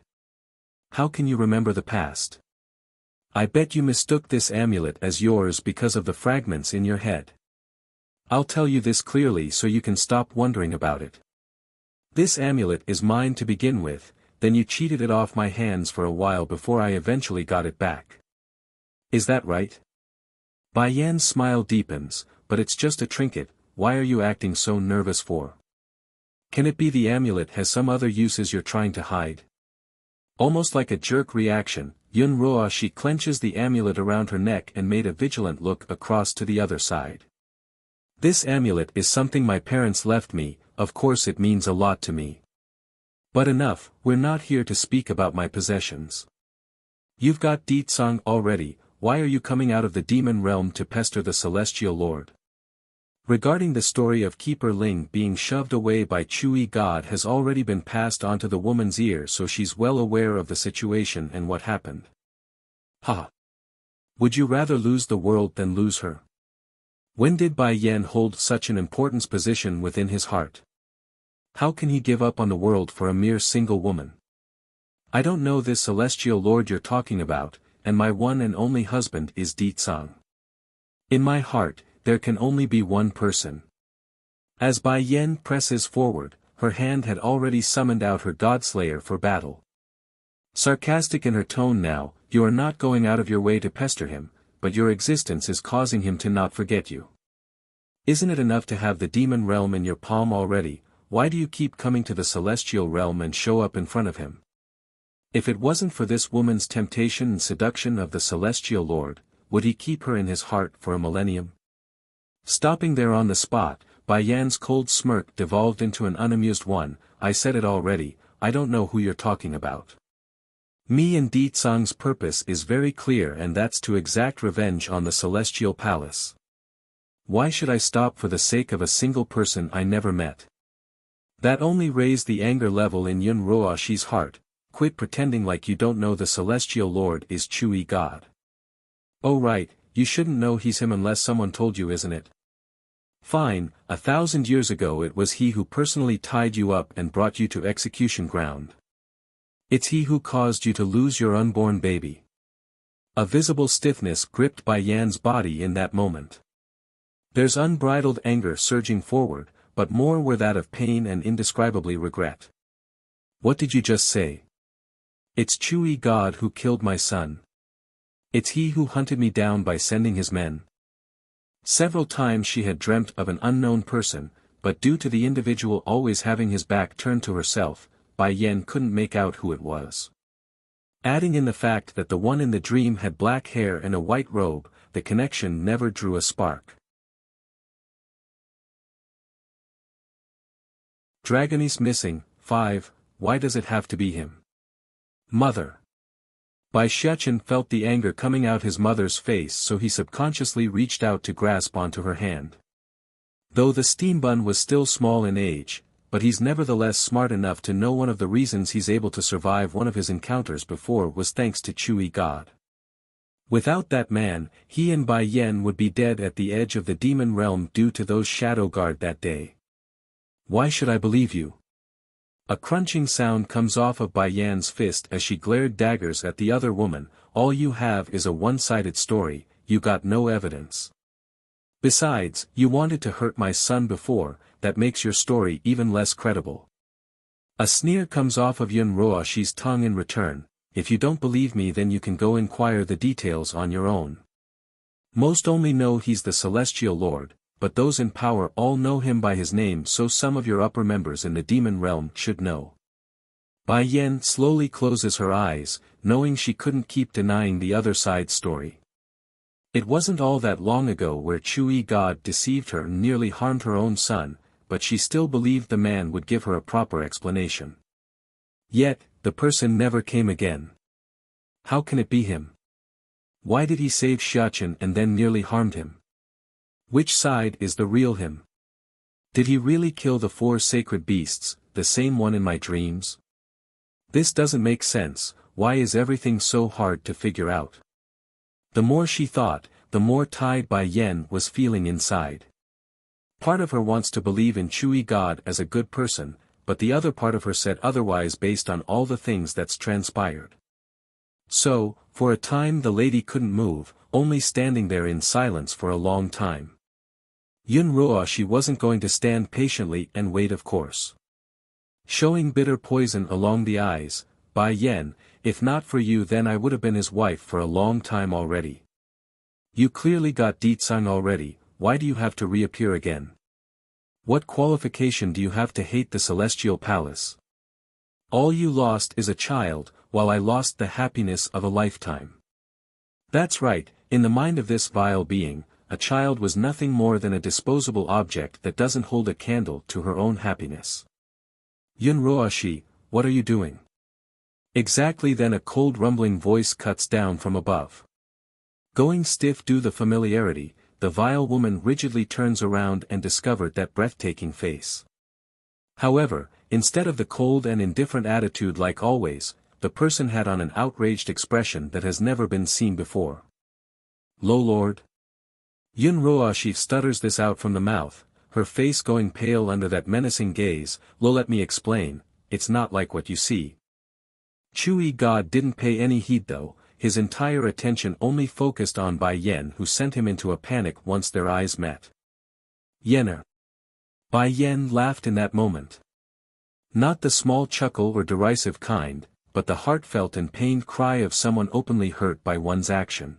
How can you remember the past? I bet you mistook this amulet as yours because of the fragments in your head. I'll tell you this clearly so you can stop wondering about it. This amulet is mine to begin with, then you cheated it off my hands for a while before I eventually got it back. Is that right? Bai Yan's smile deepens, but it's just a trinket, why are you acting so nervous for? Can it be the amulet has some other uses you're trying to hide? Almost like a jerk reaction, Yun Roashi clenches the amulet around her neck and made a vigilant look across to the other side. This amulet is something my parents left me, of course it means a lot to me. But enough, we're not here to speak about my possessions. You've got Deetsong already, why are you coming out of the demon realm to pester the Celestial Lord? Regarding the story of Keeper Ling being shoved away by Chui God has already been passed on to the woman's ear, so she's well aware of the situation and what happened. Ha! Would you rather lose the world than lose her? When did Bai Yan hold such an important position within his heart? How can he give up on the world for a mere single woman? I don't know this celestial lord you're talking about, and my one and only husband is Di Tsang. In my heart, there can only be one person. As Bai Yan presses forward, her hand had already summoned out her Godslayer for battle. Sarcastic in her tone now, you are not going out of your way to pester him, but your existence is causing him to not forget you. Isn't it enough to have the demon realm in your palm already? Why do you keep coming to the celestial realm and show up in front of him? If it wasn't for this woman's temptation and seduction of the celestial lord, would he keep her in his heart for a millennium? Stopping there on the spot, Bai Yan's cold smirk devolved into an unamused one. I said it already, I don't know who you're talking about. Me and Di Tsang's purpose is very clear, and that's to exact revenge on the celestial palace. Why should I stop for the sake of a single person I never met? That only raised the anger level in Yun Roashi's heart. Quit pretending like you don't know the celestial lord is Chui God. Oh right, you shouldn't know he's him unless someone told you, isn't it? Fine, 1,000 years ago it was he who personally tied you up and brought you to execution ground. It's he who caused you to lose your unborn baby. A visible stiffness gripped Bai Yan's body in that moment. There's unbridled anger surging forward, but more were that of pain and indescribably regret. What did you just say? It's Chui God who killed my son. It's he who hunted me down by sending his men. Several times she had dreamt of an unknown person, but due to the individual always having his back turned to herself, Bai Yan couldn't make out who it was. Adding in the fact that the one in the dream had black hair and a white robe, the connection never drew a spark. Dragonese missing, 5, why does it have to be him? Mother. Bai Xiachen felt the anger coming out his mother's face, so he subconsciously reached out to grasp onto her hand. Though the steam bun was still small in age, but he's nevertheless smart enough to know one of the reasons he's able to survive one of his encounters before was thanks to Chui God. Without that man, he and Bai Yan would be dead at the edge of the demon realm due to those shadow guard that day. Why should I believe you? A crunching sound comes off of Bai Yan's fist as she glared daggers at the other woman. All you have is a one-sided story, you got no evidence. Besides, you wanted to hurt my son before, that makes your story even less credible. A sneer comes off of Yun Roashi's tongue in return. If you don't believe me, then you can go inquire the details on your own. Most only know he's the celestial lord, but those in power all know him by his name, so some of your upper members in the demon realm should know. Bai Yan slowly closes her eyes, knowing she couldn't keep denying the other side's story. It wasn't all that long ago where Chui God deceived her and nearly harmed her own son, but she still believed the man would give her a proper explanation. Yet, the person never came again. How can it be him? Why did he save Xiachen and then nearly harmed him? Which side is the real him? Did he really kill the 4 sacred beasts, the same one in my dreams? This doesn't make sense. Why is everything so hard to figure out? The more she thought, the more tied Bai Yan was feeling inside. Part of her wants to believe in Chui God as a good person, but the other part of her said otherwise based on all the things that's transpired. So, for a time the lady couldn't move, only standing there in silence for a long time. Yun Roashi wasn't going to stand patiently and wait, of course. Showing bitter poison along the eyes, Bai Yan, if not for you then I would have been his wife for a long time already. You clearly got Di Tsang already, why do you have to reappear again? What qualification do you have to hate the celestial palace? All you lost is a child, while I lost the happiness of a lifetime. That's right, in the mind of this vile being, a child was nothing more than a disposable object that doesn't hold a candle to her own happiness. Yun Roashi, what are you doing? Exactly then a cold rumbling voice cuts down from above. Going stiff due the familiarity, the vile woman rigidly turns around and discovered that breathtaking face. However, instead of the cold and indifferent attitude like always, the person had on an outraged expression that has never been seen before. "Lo Lord?" Yun Roashi stutters this out from the mouth, her face going pale under that menacing gaze. "Lo, let me explain, it's not like what you see." Chui God didn't pay any heed though, his entire attention only focused on Bai Yen, who sent him into a panic once their eyes met. "Yener." Bai Yen laughed in that moment. Not the small chuckle or derisive kind, but the heartfelt and pained cry of someone openly hurt by one's action.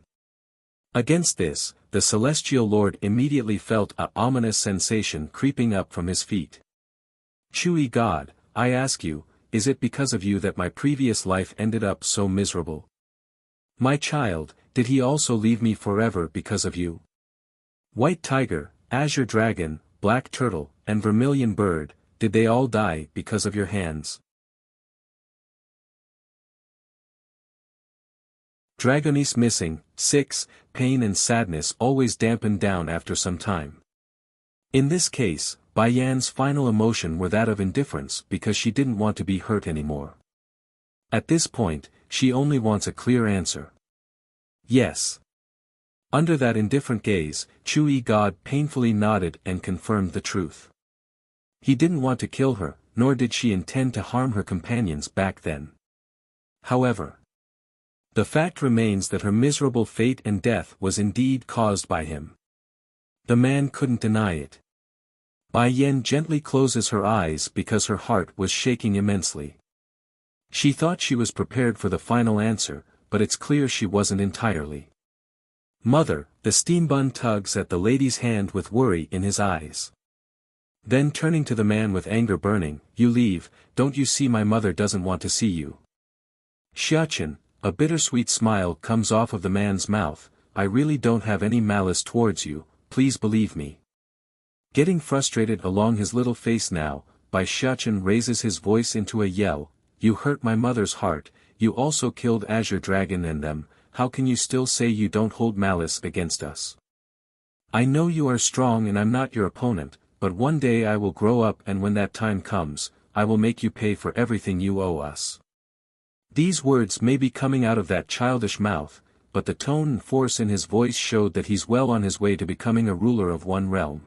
Against this, the celestial lord immediately felt an ominous sensation creeping up from his feet. "Chui God, I ask you, is it because of you that my previous life ended up so miserable? My child, did he also leave me forever because of you? White tiger, azure dragon, black turtle, and vermilion bird, did they all die because of your hands?" Dragonis missing. 6. Pain and sadness always dampen down after some time. In this case, Bai Yan's final emotion were that of indifference because she didn't want to be hurt anymore. At this point, she only wants a clear answer. Yes. Under that indifferent gaze, Chui God painfully nodded and confirmed the truth. He didn't want to kill her, nor did she intend to harm her companions back then. However, the fact remains that her miserable fate and death was indeed caused by him. The man couldn't deny it. Bai Yen gently closes her eyes because her heart was shaking immensely. She thought she was prepared for the final answer, but it's clear she wasn't entirely. "Mother," the steambun tugs at the lady's hand with worry in his eyes. Then turning to the man with anger burning, "You leave, don't you see my mother doesn't want to see you?" "Xiachen," a bittersweet smile comes off of the man's mouth, "I really don't have any malice towards you, please believe me." Getting frustrated along his little face now, Bai Xiachen raises his voice into a yell, "You hurt my mother's heart, you also killed Azure Dragon and them, how can you still say you don't hold malice against us? I know you are strong and I'm not your opponent, but one day I will grow up and when that time comes, I will make you pay for everything you owe us." These words may be coming out of that childish mouth, but the tone and force in his voice showed that he's well on his way to becoming a ruler of one realm.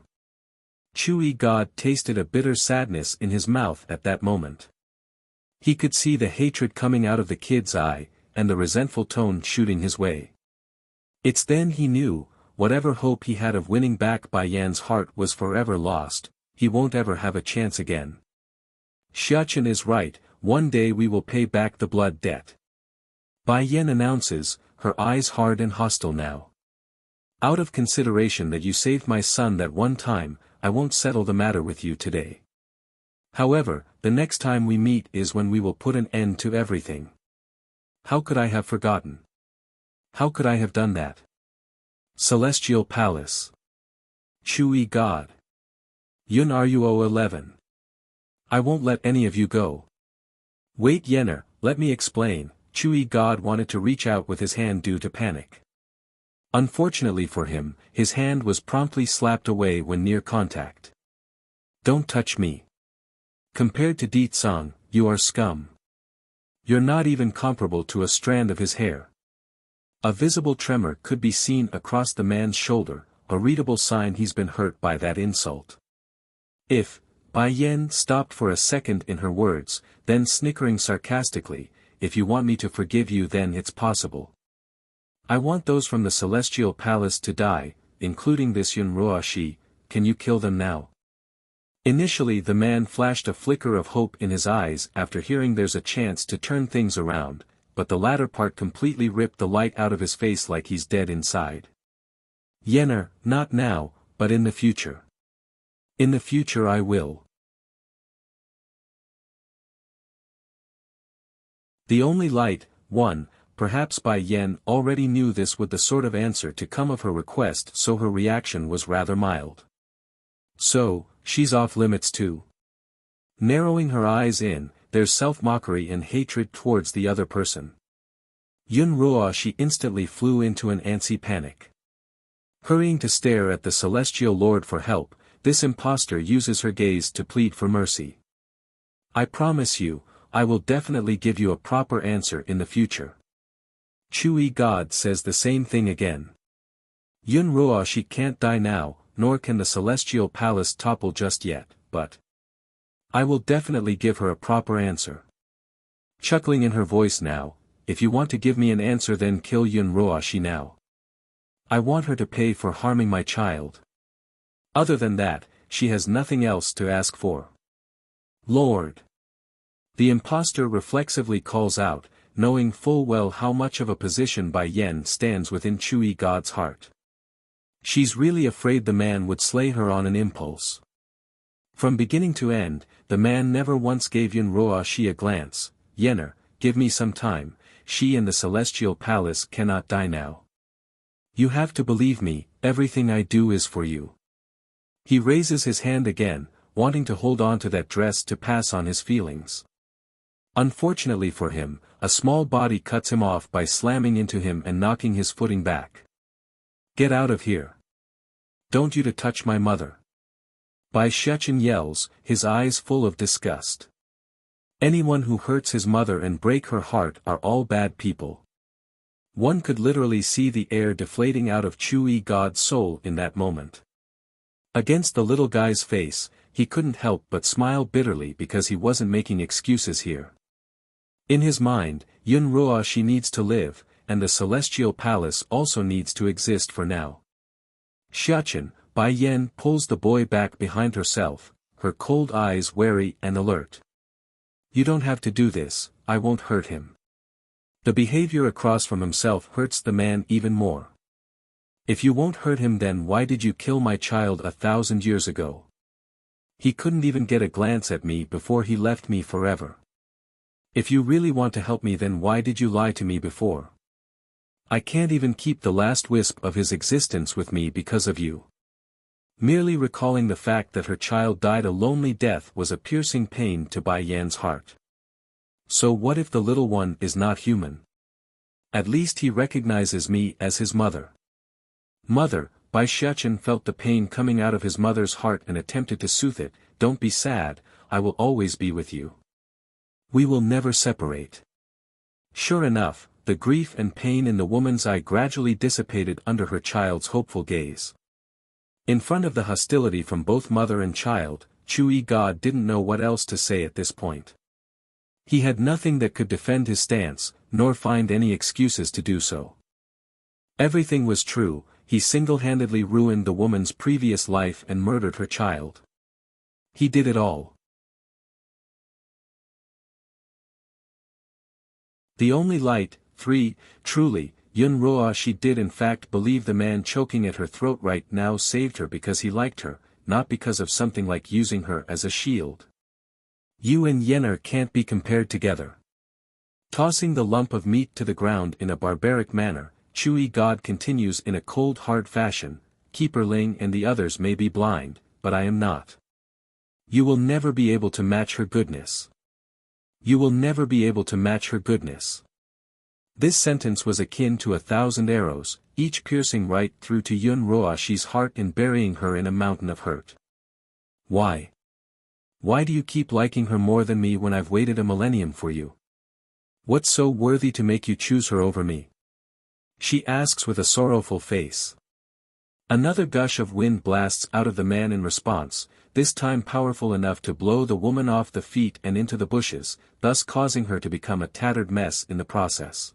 Chui God tasted a bitter sadness in his mouth at that moment. He could see the hatred coming out of the kid's eye, and the resentful tone shooting his way. It's then he knew, whatever hope he had of winning back Bai Yan's heart was forever lost, he won't ever have a chance again. Xiachen is right, one day we will pay back the blood debt. Bai Yan announces, her eyes hard and hostile now. "Out of consideration that you saved my son that one time, I won't settle the matter with you today. However, the next time we meet is when we will put an end to everything." How could I have forgotten? How could I have done that? Celestial Palace. Chui God. Yun Ruo 11. "I won't let any of you go." "Wait Yener, let me explain." Chui God wanted to reach out with his hand due to panic. Unfortunately for him, his hand was promptly slapped away when near contact. "Don't touch me. Compared to Di Tsang, you are scum. You're not even comparable to a strand of his hair." A visible tremor could be seen across the man's shoulder, a readable sign he's been hurt by that insult. If, Bai Yen stopped for a second in her words, then snickering sarcastically, "If you want me to forgive you then it's possible. I want those from the Celestial Palace to die, including this Yun Roashi, can you kill them now?" Initially the man flashed a flicker of hope in his eyes after hearing there's a chance to turn things around, but the latter part completely ripped the light out of his face like he's dead inside. "Yener, not now, but in the future. In the future I will." The only light, one, perhaps Bai Yen already knew this would the sort of answer to come of her request, so her reaction was rather mild. "So, she's off limits too." Narrowing her eyes in, there's self-mockery and hatred towards the other person. Yun Ruo she instantly flew into an antsy panic. Hurrying to stare at the celestial lord for help, this impostor uses her gaze to plead for mercy. I promise you, I will definitely give you a proper answer in the future. Chui God says the same thing again. Yun Ruoshi can't die now, nor can the celestial palace topple just yet, but I will definitely give her a proper answer. Chuckling in her voice now, if you want to give me an answer then kill Yun Ruoshi now. I want her to pay for harming my child. Other than that, she has nothing else to ask for. Lord. The impostor reflexively calls out, knowing full well how much of a position Bai Yen stands within Chui God's heart. She's really afraid the man would slay her on an impulse. From beginning to end, the man never once gave Yun Ruoshi a glance. Yenner, give me some time, she and the celestial palace cannot die now. You have to believe me, everything I do is for you. He raises his hand again, wanting to hold on to that dress to pass on his feelings. Unfortunately for him, a small body cuts him off by slamming into him and knocking his footing back. Get out of here. Don't you to touch my mother. Bai Shechen yells, his eyes full of disgust. Anyone who hurts his mother and break her heart are all bad people. One could literally see the air deflating out of Chui God's soul in that moment. Against the little guy's face, he couldn't help but smile bitterly because he wasn't making excuses here. In his mind, Yun Ruoshi needs to live, and the celestial palace also needs to exist for now. Xiachen, Bai Yen pulls the boy back behind herself, her cold eyes wary and alert. You don't have to do this, I won't hurt him. The behavior across from himself hurts the man even more. If you won't hurt him then why did you kill my child 1,000 years ago? He couldn't even get a glance at me before he left me forever. If you really want to help me then why did you lie to me before? I can't even keep the last wisp of his existence with me because of you. Merely recalling the fact that her child died a lonely death was a piercing pain to Bai Yan's heart. So what if the little one is not human? At least he recognizes me as his mother. Mother, Bai Shechen felt the pain coming out of his mother's heart and attempted to soothe it. Don't be sad, I will always be with you. We will never separate. Sure enough, the grief and pain in the woman's eye gradually dissipated under her child's hopeful gaze. In front of the hostility from both mother and child, Chui God didn't know what else to say at this point. He had nothing that could defend his stance, nor find any excuses to do so. Everything was true, he single-handedly ruined the woman's previous life and murdered her child. He did it all. The only light, 3, truly, Yun Ruoshi did in fact believe the man choking at her throat right now saved her because he liked her, not because of something like using her as a shield. You and Yenner can't be compared together. Tossing the lump of meat to the ground in a barbaric manner, Chui God continues in a cold hard fashion, Keeper Ling and the others may be blind, but I am not. You will never be able to match her goodness. You will never be able to match her goodness. This sentence was akin to 1,000 arrows, each piercing right through to Yun Ruoshi's heart and burying her in a mountain of hurt. Why? Why do you keep liking her more than me when I've waited a millennium for you? What's so worthy to make you choose her over me? She asks with a sorrowful face. Another gush of wind blasts out of the man in response, this time powerful enough to blow the woman off the feet and into the bushes, thus causing her to become a tattered mess in the process.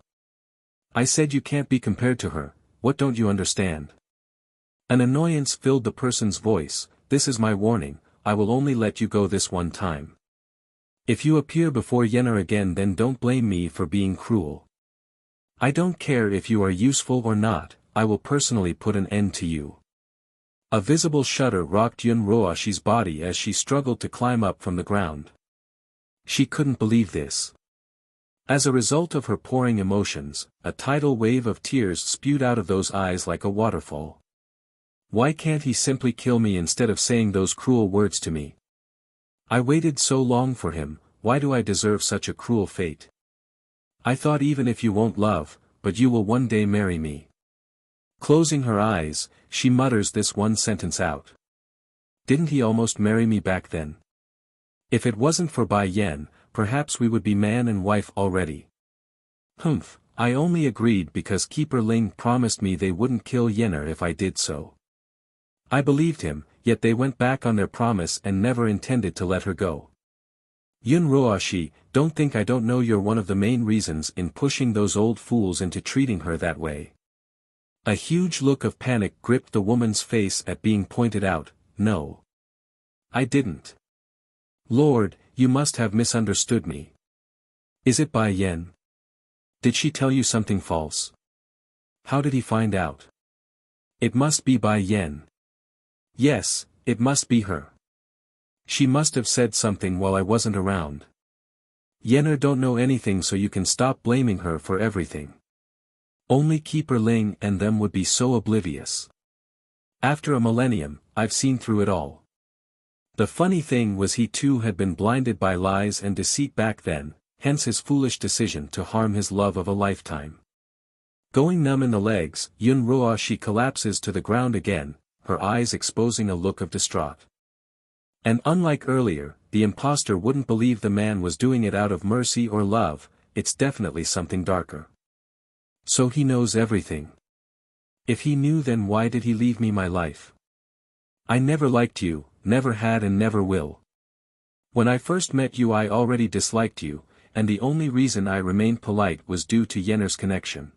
I said you can't be compared to her, what don't you understand? An annoyance filled the person's voice, this is my warning, I will only let you go this one time. If you appear before Yenner again then don't blame me for being cruel. I don't care if you are useful or not, I will personally put an end to you. A visible shudder rocked Yun Ruoshi's body as she struggled to climb up from the ground. She couldn't believe this. As a result of her pouring emotions, a tidal wave of tears spewed out of those eyes like a waterfall. Why can't he simply kill me instead of saying those cruel words to me? I waited so long for him, why do I deserve such a cruel fate? I thought even if you won't love, but you will one day marry me. Closing her eyes, she mutters this one sentence out. Didn't he almost marry me back then? If it wasn't for Bai Yen, perhaps we would be man and wife already. Humph, I only agreed because Keeper Ling promised me they wouldn't kill Yenner if I did so. I believed him, yet they went back on their promise and never intended to let her go. Yun Roashi, don't think I don't know you're one of the main reasons in pushing those old fools into treating her that way. A huge look of panic gripped the woman's face at being pointed out. No. I didn't. Lord, you must have misunderstood me. Is it Bai Yen? Did she tell you something false? How did he find out? It must be Bai Yen. Yes, it must be her. She must have said something while I wasn't around. Yenner don't know anything, so you can stop blaming her for everything. Only Keeper Ling and them would be so oblivious. After a millennium, I've seen through it all. The funny thing was he too had been blinded by lies and deceit back then, hence his foolish decision to harm his love of a lifetime. Going numb in the legs, Yun Roashi collapses to the ground again, her eyes exposing a look of distraught. And unlike earlier, the impostor wouldn't believe the man was doing it out of mercy or love, it's definitely something darker. So he knows everything. If he knew, then why did he leave me my life? I never liked you, never had and never will. When I first met you I already disliked you, and the only reason I remained polite was due to Yenner's connection.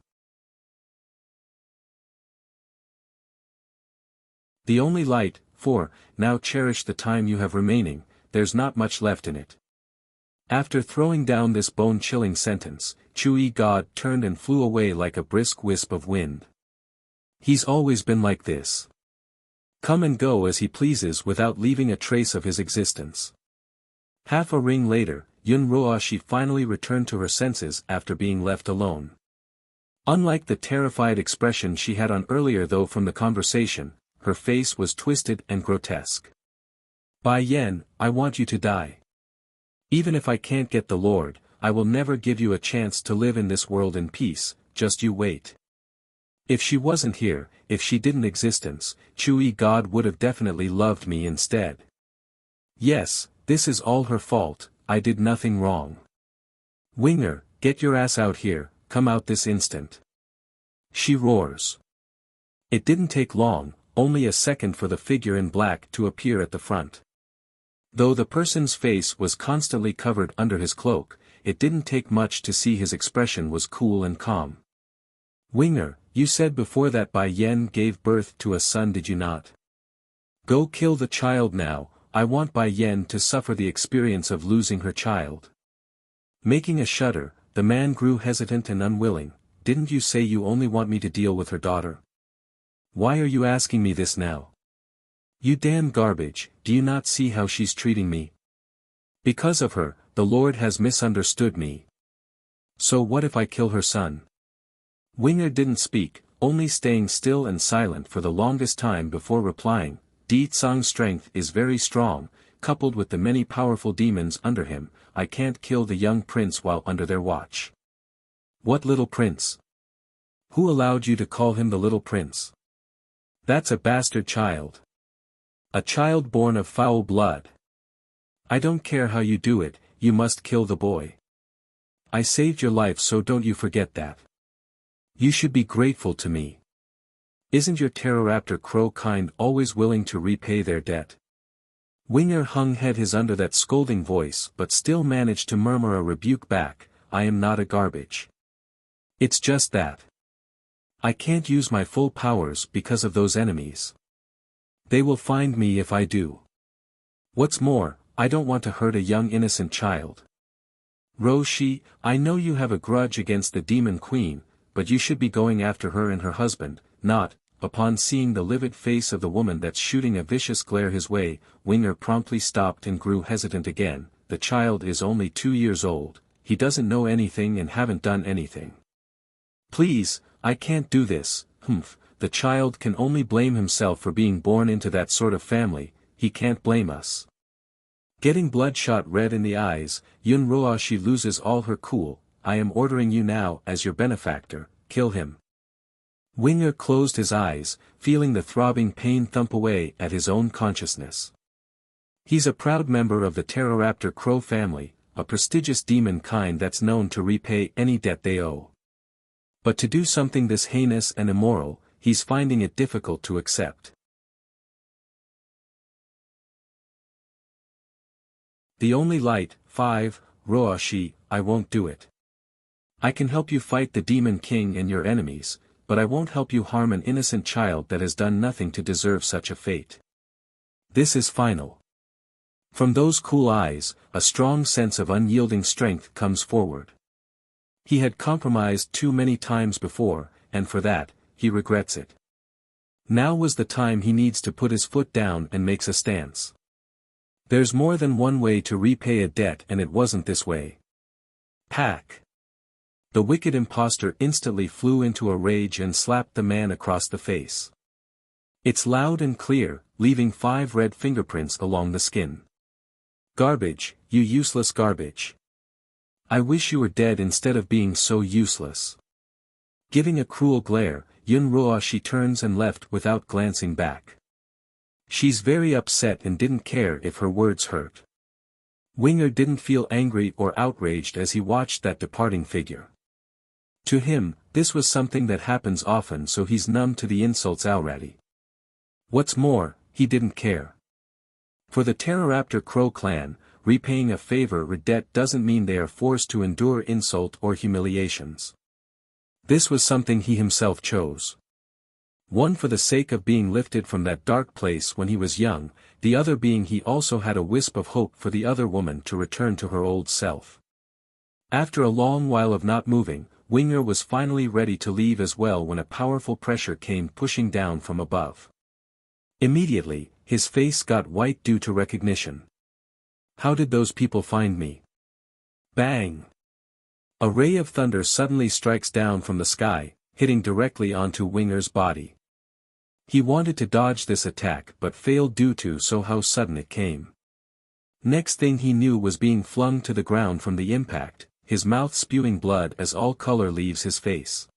The only light, for, now cherish the time you have remaining, there's not much left in it. After throwing down this bone-chilling sentence, Chui God turned and flew away like a brisk wisp of wind. He's always been like this. Come and go as he pleases without leaving a trace of his existence. Half a ring later, Yun Roashi finally returned to her senses after being left alone. Unlike the terrified expression she had on earlier though from the conversation, her face was twisted and grotesque. Bai Yen, I want you to die. Even if I can't get the Lord, I will never give you a chance to live in this world in peace, just you wait. If she wasn't here, if she didn't existence, Chui God would have definitely loved me instead. Yes, this is all her fault, I did nothing wrong. Winger, get your ass out here, come out this instant. She roars. It didn't take long, only a second for the figure in black to appear at the front. Though the person's face was constantly covered under his cloak, it didn't take much to see his expression was cool and calm. Winger, you said before that Bai Yen gave birth to a son, did you not? Go kill the child now, I want Bai Yen to suffer the experience of losing her child. Making a shudder, the man grew hesitant and unwilling. Didn't you say you only want me to deal with her daughter? Why are you asking me this now? You damn garbage, do you not see how she's treating me? Because of her, the Lord has misunderstood me. So what if I kill her son? Winger didn't speak, only staying still and silent for the longest time before replying. Di Tsang's strength is very strong, coupled with the many powerful demons under him, I can't kill the young prince while under their watch. What little prince? Who allowed you to call him the little prince? That's a bastard child. A child born of foul blood. I don't care how you do it, you must kill the boy. I saved your life, so don't you forget that. You should be grateful to me. Isn't your Pteroraptor crow kind always willing to repay their debt? Winger hung head his under that scolding voice but still managed to murmur a rebuke back, I am not a garbage. It's just that. I can't use my full powers because of those enemies. They will find me if I do. What's more, I don't want to hurt a young innocent child. Roshi, I know you have a grudge against the Demon Queen, but you should be going after her and her husband, not. Upon seeing the livid face of the woman that's shooting a vicious glare his way, Winger promptly stopped and grew hesitant again. The child is only 2 years old, he doesn't know anything and haven't done anything. Please, I can't do this. The child can only blame himself for being born into that sort of family, he can't blame us. Getting bloodshot red in the eyes, Yun Roashi loses all her cool. I am ordering you now as your benefactor, kill him. Winger closed his eyes, feeling the throbbing pain thump away at his own consciousness. He's a proud member of the Pteroraptor crow family, a prestigious demon kind that's known to repay any debt they owe. But to do something this heinous and immoral, he's finding it difficult to accept. The only light, 5, Roashi, I won't do it. I can help you fight the Demon King and your enemies, but I won't help you harm an innocent child that has done nothing to deserve such a fate. This is final. From those cool eyes, a strong sense of unyielding strength comes forward. He had compromised too many times before, and for that, he regrets it. Now was the time he needs to put his foot down and makes a stance. There's more than one way to repay a debt, and it wasn't this way. Pack. The wicked impostor instantly flew into a rage and slapped the man across the face. It's loud and clear, leaving 5 red fingerprints along the skin. Garbage, you useless garbage. I wish you were dead instead of being so useless. Giving a cruel glare, Yun Roashi turns and left without glancing back. She's very upset and didn't care if her words hurt. Winger didn't feel angry or outraged as he watched that departing figure. To him, this was something that happens often, so he's numb to the insults already. What's more, he didn't care. For the Pteroraptor Crow clan, repaying a favor or debt doesn't mean they are forced to endure insult or humiliations. This was something he himself chose. One for the sake of being lifted from that dark place when he was young, the other being he also had a wisp of hope for the other woman to return to her old self. After a long while of not moving, Winger was finally ready to leave as well when a powerful pressure came pushing down from above. Immediately, his face got white due to recognition. How did those people find me? Bang! A ray of thunder suddenly strikes down from the sky, hitting directly onto Winger's body. He wanted to dodge this attack but failed due to how sudden it came. Next thing he knew was being flung to the ground from the impact, his mouth spewing blood as all color leaves his face.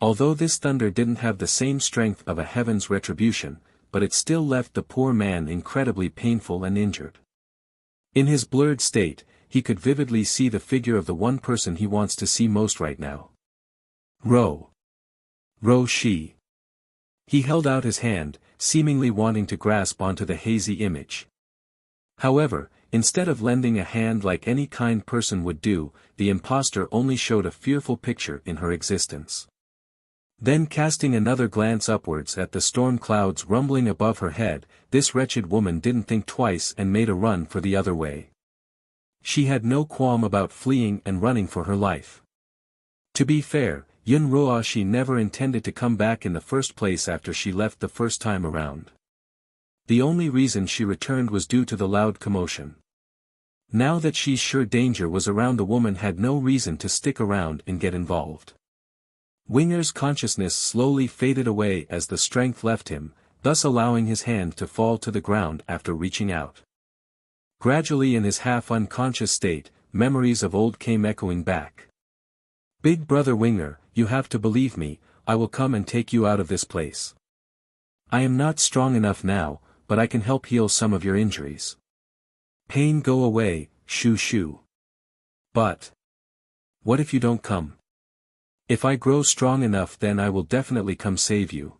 Although this thunder didn't have the same strength of a heaven's retribution, but it still left the poor man incredibly painful and injured. In his blurred state, he could vividly see the figure of the one person he wants to see most right now. Roshi. He held out his hand, seemingly wanting to grasp onto the hazy image. However, instead of lending a hand like any kind person would do, the impostor only showed a fearful picture in her existence. Then casting another glance upwards at the storm clouds rumbling above her head, this wretched woman didn't think twice and made a run for the other way. She had no qualm about fleeing and running for her life. To be fair, Yun Roashi never intended to come back in the first place after she left the first time around. The only reason she returned was due to the loud commotion. Now that she's sure danger was around, the woman had no reason to stick around and get involved. Winger's consciousness slowly faded away as the strength left him, thus allowing his hand to fall to the ground after reaching out. Gradually, in his half-unconscious state, memories of old came echoing back. Big brother Winger, you have to believe me, I will come and take you out of this place. I am not strong enough now, but I can help heal some of your injuries. Pain go away, shoo shoo. But what if you don't come? If I grow strong enough, then I will definitely come save you.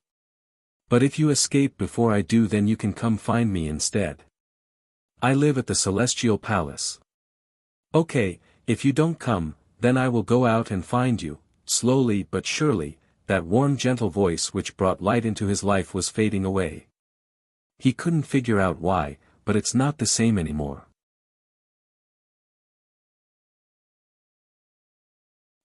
But if you escape before I do, then you can come find me instead. I live at the Celestial Palace. Okay, if you don't come, then I will go out and find you. Slowly but surely, that warm gentle voice which brought light into his life was fading away. He couldn't figure out why, but it's not the same anymore.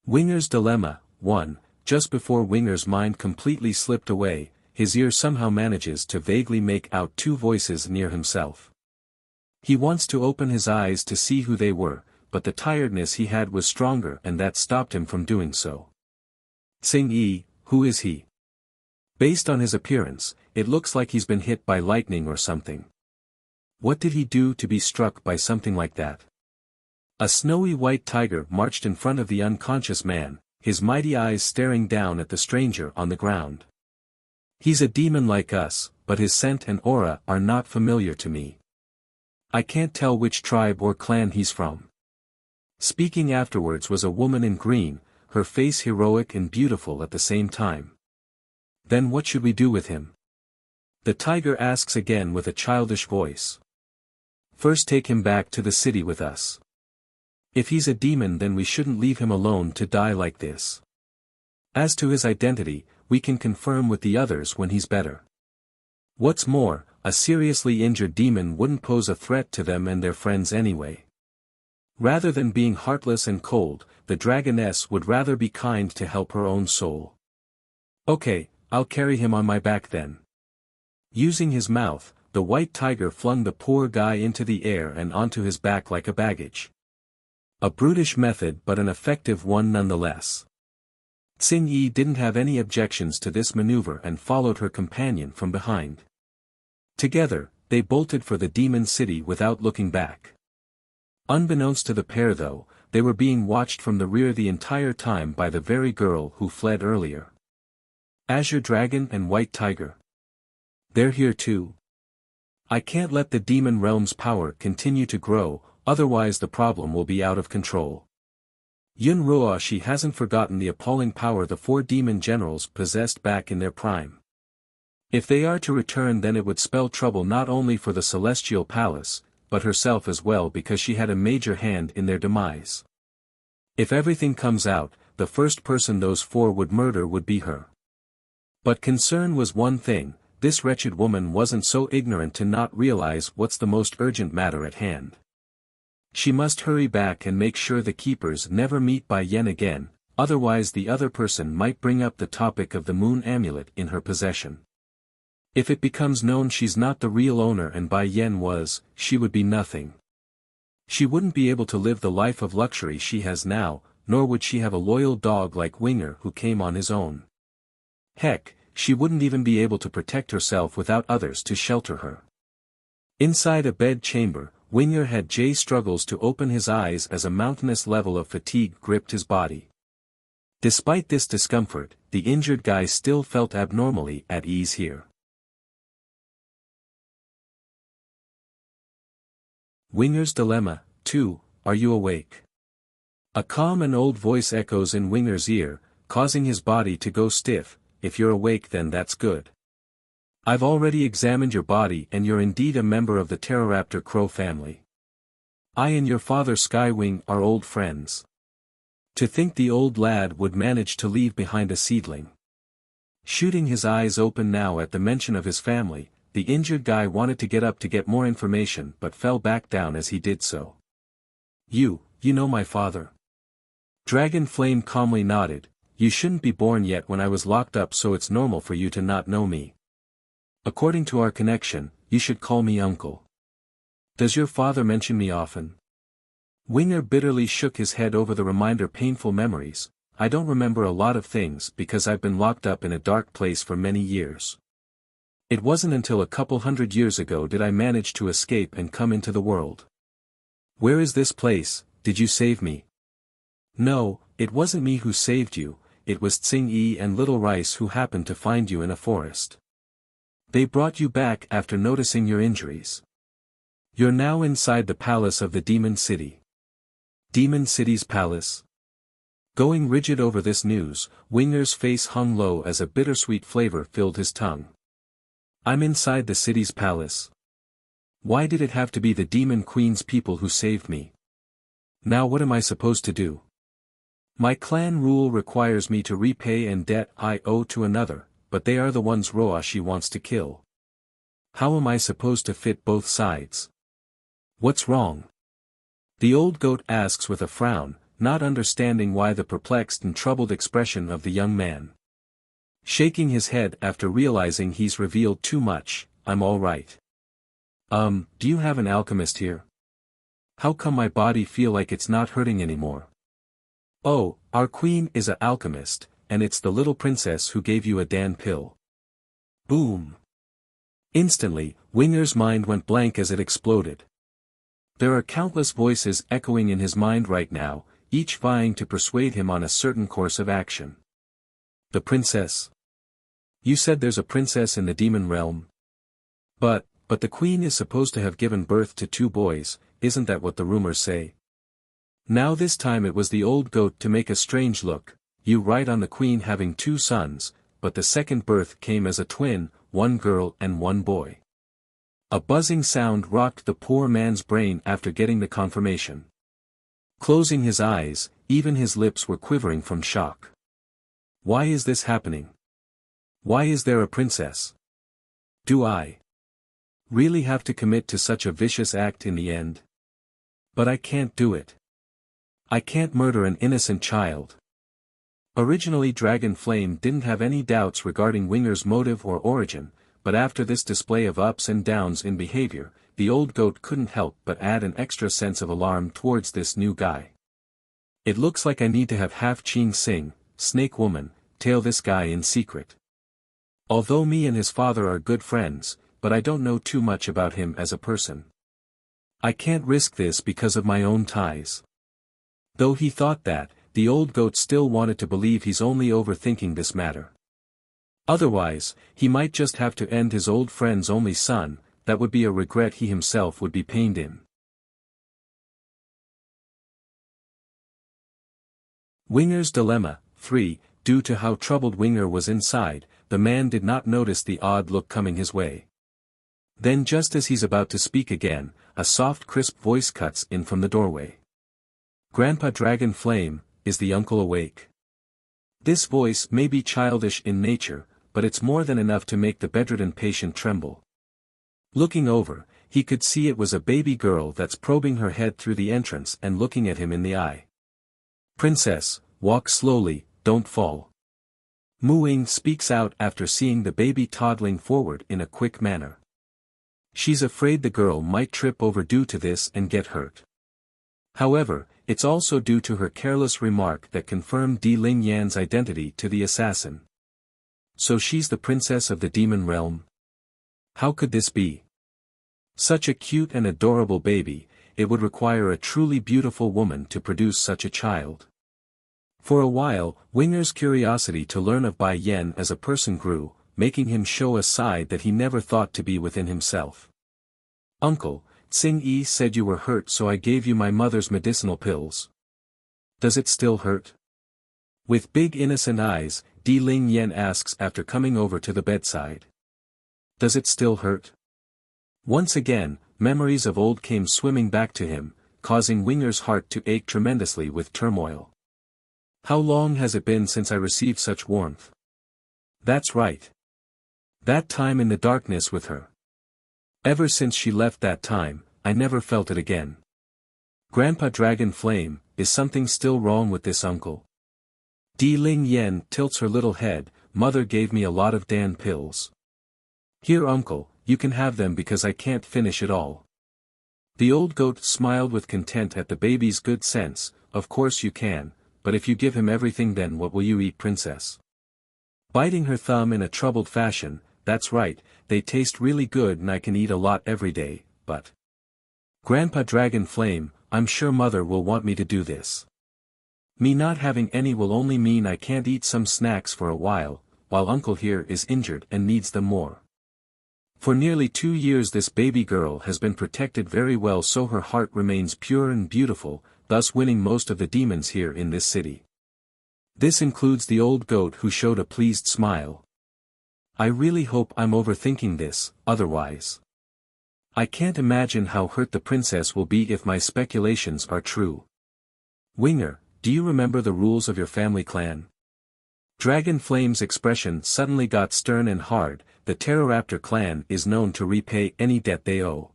Winger's Dilemma. 1. Just before Winger's mind completely slipped away, his ear somehow manages to vaguely make out 2 voices near himself. He wants to open his eyes to see who they were, but the tiredness he had was stronger and that stopped him from doing so. Tsing-yi, who is he? Based on his appearance, it looks like he's been hit by lightning or something. What did he do to be struck by something like that? A snowy white tiger marched in front of the unconscious man, his mighty eyes staring down at the stranger on the ground. He's a demon like us, but his scent and aura are not familiar to me. I can't tell which tribe or clan he's from. Speaking afterwards was a woman in green, her face heroic and beautiful at the same time. Then what should we do with him? The tiger asks again with a childish voice. First take him back to the city with us. If he's a demon then we shouldn't leave him alone to die like this. As to his identity, we can confirm with the others when he's better. What's more, a seriously injured demon wouldn't pose a threat to them and their friends anyway. Rather than being heartless and cold, the dragoness would rather be kind to help her own soul. Okay, I'll carry him on my back then. Using his mouth, the white tiger flung the poor guy into the air and onto his back like a baggage. A brutish method but an effective one nonetheless. Tsing Yi didn't have any objections to this maneuver and followed her companion from behind. Together, they bolted for the demon city without looking back. Unbeknownst to the pair though, they were being watched from the rear the entire time by the very girl who fled earlier. Azure Dragon and White Tiger. They're here too. I can't let the demon realm's power continue to grow, otherwise the problem will be out of control. Yun Ruoshi hasn't forgotten the appalling power the 4 demon generals possessed back in their prime. If they are to return then it would spell trouble not only for the Celestial Palace, but herself as well because she had a major hand in their demise. If everything comes out, the first person those 4 would murder would be her. But concern was one thing, this wretched woman wasn't so ignorant to not realize what's the most urgent matter at hand. She must hurry back and make sure the keepers never meet Bai Yen again, otherwise the other person might bring up the topic of the moon amulet in her possession. If it becomes known she's not the real owner and Bai Yen was, she would be nothing. She wouldn't be able to live the life of luxury she has now, nor would she have a loyal dog like Winger who came on his own. Heck, she wouldn't even be able to protect herself without others to shelter her. Inside a bed chamber, Winger had struggles to open his eyes as a mountainous level of fatigue gripped his body. Despite this discomfort, the injured guy still felt abnormally at ease here. Winger's Dilemma, 2, Are you awake? A calm and old voice echoes in Winger's ear, causing his body to go stiff. If you're awake then that's good. I've already examined your body and you're indeed a member of the Pteroraptor crow family. I and your father Skywing are old friends. To think the old lad would manage to leave behind a seedling. Shooting his eyes open now at the mention of his family, the injured guy wanted to get up to get more information but fell back down as he did so. You know my father. Dragon Flame calmly nodded. You shouldn't be born yet when I was locked up so it's normal for you to not know me. According to our connection, you should call me uncle. Does your father mention me often? Winger bitterly shook his head over the reminder painful memories. I don't remember a lot of things because I've been locked up in a dark place for many years. It wasn't until a couple hundred years ago did I manage to escape and come into the world. Where is this place? Did you save me? No, it wasn't me who saved you. It was Tsing Yi and Little Rice who happened to find you in a forest. They brought you back after noticing your injuries. You're now inside the palace of the Demon City. Demon City's palace? Going rigid over this news, Winger's face hung low as a bittersweet flavor filled his tongue. I'm inside the city's palace. Why did it have to be the Demon Queen's people who saved me? Now what am I supposed to do? My clan rule requires me to repay an debt I owe to another, but they are the ones Ruoshi wants to kill. How am I supposed to fit both sides? What's wrong? The old goat asks with a frown, not understanding why the perplexed and troubled expression of the young man. Shaking his head after realizing he's revealed too much, I'm all right. Do you have an alchemist here? How come my body feel like it's not hurting anymore? Oh, our queen is an alchemist, and it's the little princess who gave you a Dan pill. Boom. Instantly, Winger's mind went blank as it exploded. There are countless voices echoing in his mind right now, each vying to persuade him on a certain course of action. The princess? You said there's a princess in the demon realm? But the queen is supposed to have given birth to 2 boys, isn't that what the rumors say? Now this time it was the old goat to make a strange look. You right on the queen having 2 sons, but the second birth came as a twin, 1 girl and 1 boy. A buzzing sound rocked the poor man's brain after getting the confirmation. Closing his eyes, even his lips were quivering from shock. Why is this happening? Why is there a princess? Do I really have to commit to such a vicious act in the end? But I can't do it. I can't murder an innocent child. Originally Dragon Flame didn't have any doubts regarding Winger's motive or origin, but after this display of ups and downs in behavior, the old goat couldn't help but add an extra sense of alarm towards this new guy. It looks like I need to have half Ching Sing, Snake Woman, tail this guy in secret. Although me and his father are good friends, but I don't know too much about him as a person. I can't risk this because of my own ties. Though he thought that, the old goat still wanted to believe he's only overthinking this matter. Otherwise, he might just have to end his old friend's only son. That would be a regret he himself would be pained in. Winger's Dilemma 3. Due to how troubled Winger was inside, the man did not notice the odd look coming his way. Then just as he's about to speak again, a soft crisp voice cuts in from the doorway. Grandpa Dragon Flame, is the uncle awake? This voice may be childish in nature, but it's more than enough to make the bedridden patient tremble. Looking over, he could see it was a baby girl that's probing her head through the entrance and looking at him in the eye. Princess, walk slowly, don't fall. Mu-Ying speaks out after seeing the baby toddling forward in a quick manner. She's afraid the girl might trip over due to this and get hurt. However, it's also due to her careless remark that confirmed Di Ling Yan's identity to the assassin. So she's the princess of the demon realm? How could this be? Such a cute and adorable baby, it would require a truly beautiful woman to produce such a child. For a while, Winger's curiosity to learn of Bai Yen as a person grew, making him show a side that he never thought to be within himself. Uncle, Tsing Yi said you were hurt, so I gave you my mother's medicinal pills. Does it still hurt? With big innocent eyes, Di Ling Yan asks after coming over to the bedside. Does it still hurt? Once again, memories of old came swimming back to him, causing Winger's heart to ache tremendously with turmoil. How long has it been since I received such warmth? That's right. That time in the darkness with her. Ever since she left that time, I never felt it again. Grandpa Dragon Flame, is something still wrong with this uncle? Di Ling Yan tilts her little head. Mother gave me a lot of Dan pills. Here uncle, you can have them because I can't finish it all. The old goat smiled with content at the baby's good sense. Of course you can, but if you give him everything, then what will you eat, princess? Biting her thumb in a troubled fashion, that's right, they taste really good and I can eat a lot every day, but... Grandpa Dragon Flame, I'm sure mother will want me to do this. Me not having any will only mean I can't eat some snacks for a while uncle here is injured and needs them more. For nearly 2 years this baby girl has been protected very well, so her heart remains pure and beautiful, thus winning most of the demons here in this city. This includes the old goat, who showed a pleased smile. I really hope I'm overthinking this, otherwise. I can't imagine how hurt the princess will be if my speculations are true. Winger, do you remember the rules of your family clan? Dragon Flame's expression suddenly got stern and hard. The Pteroraptor clan is known to repay any debt they owe.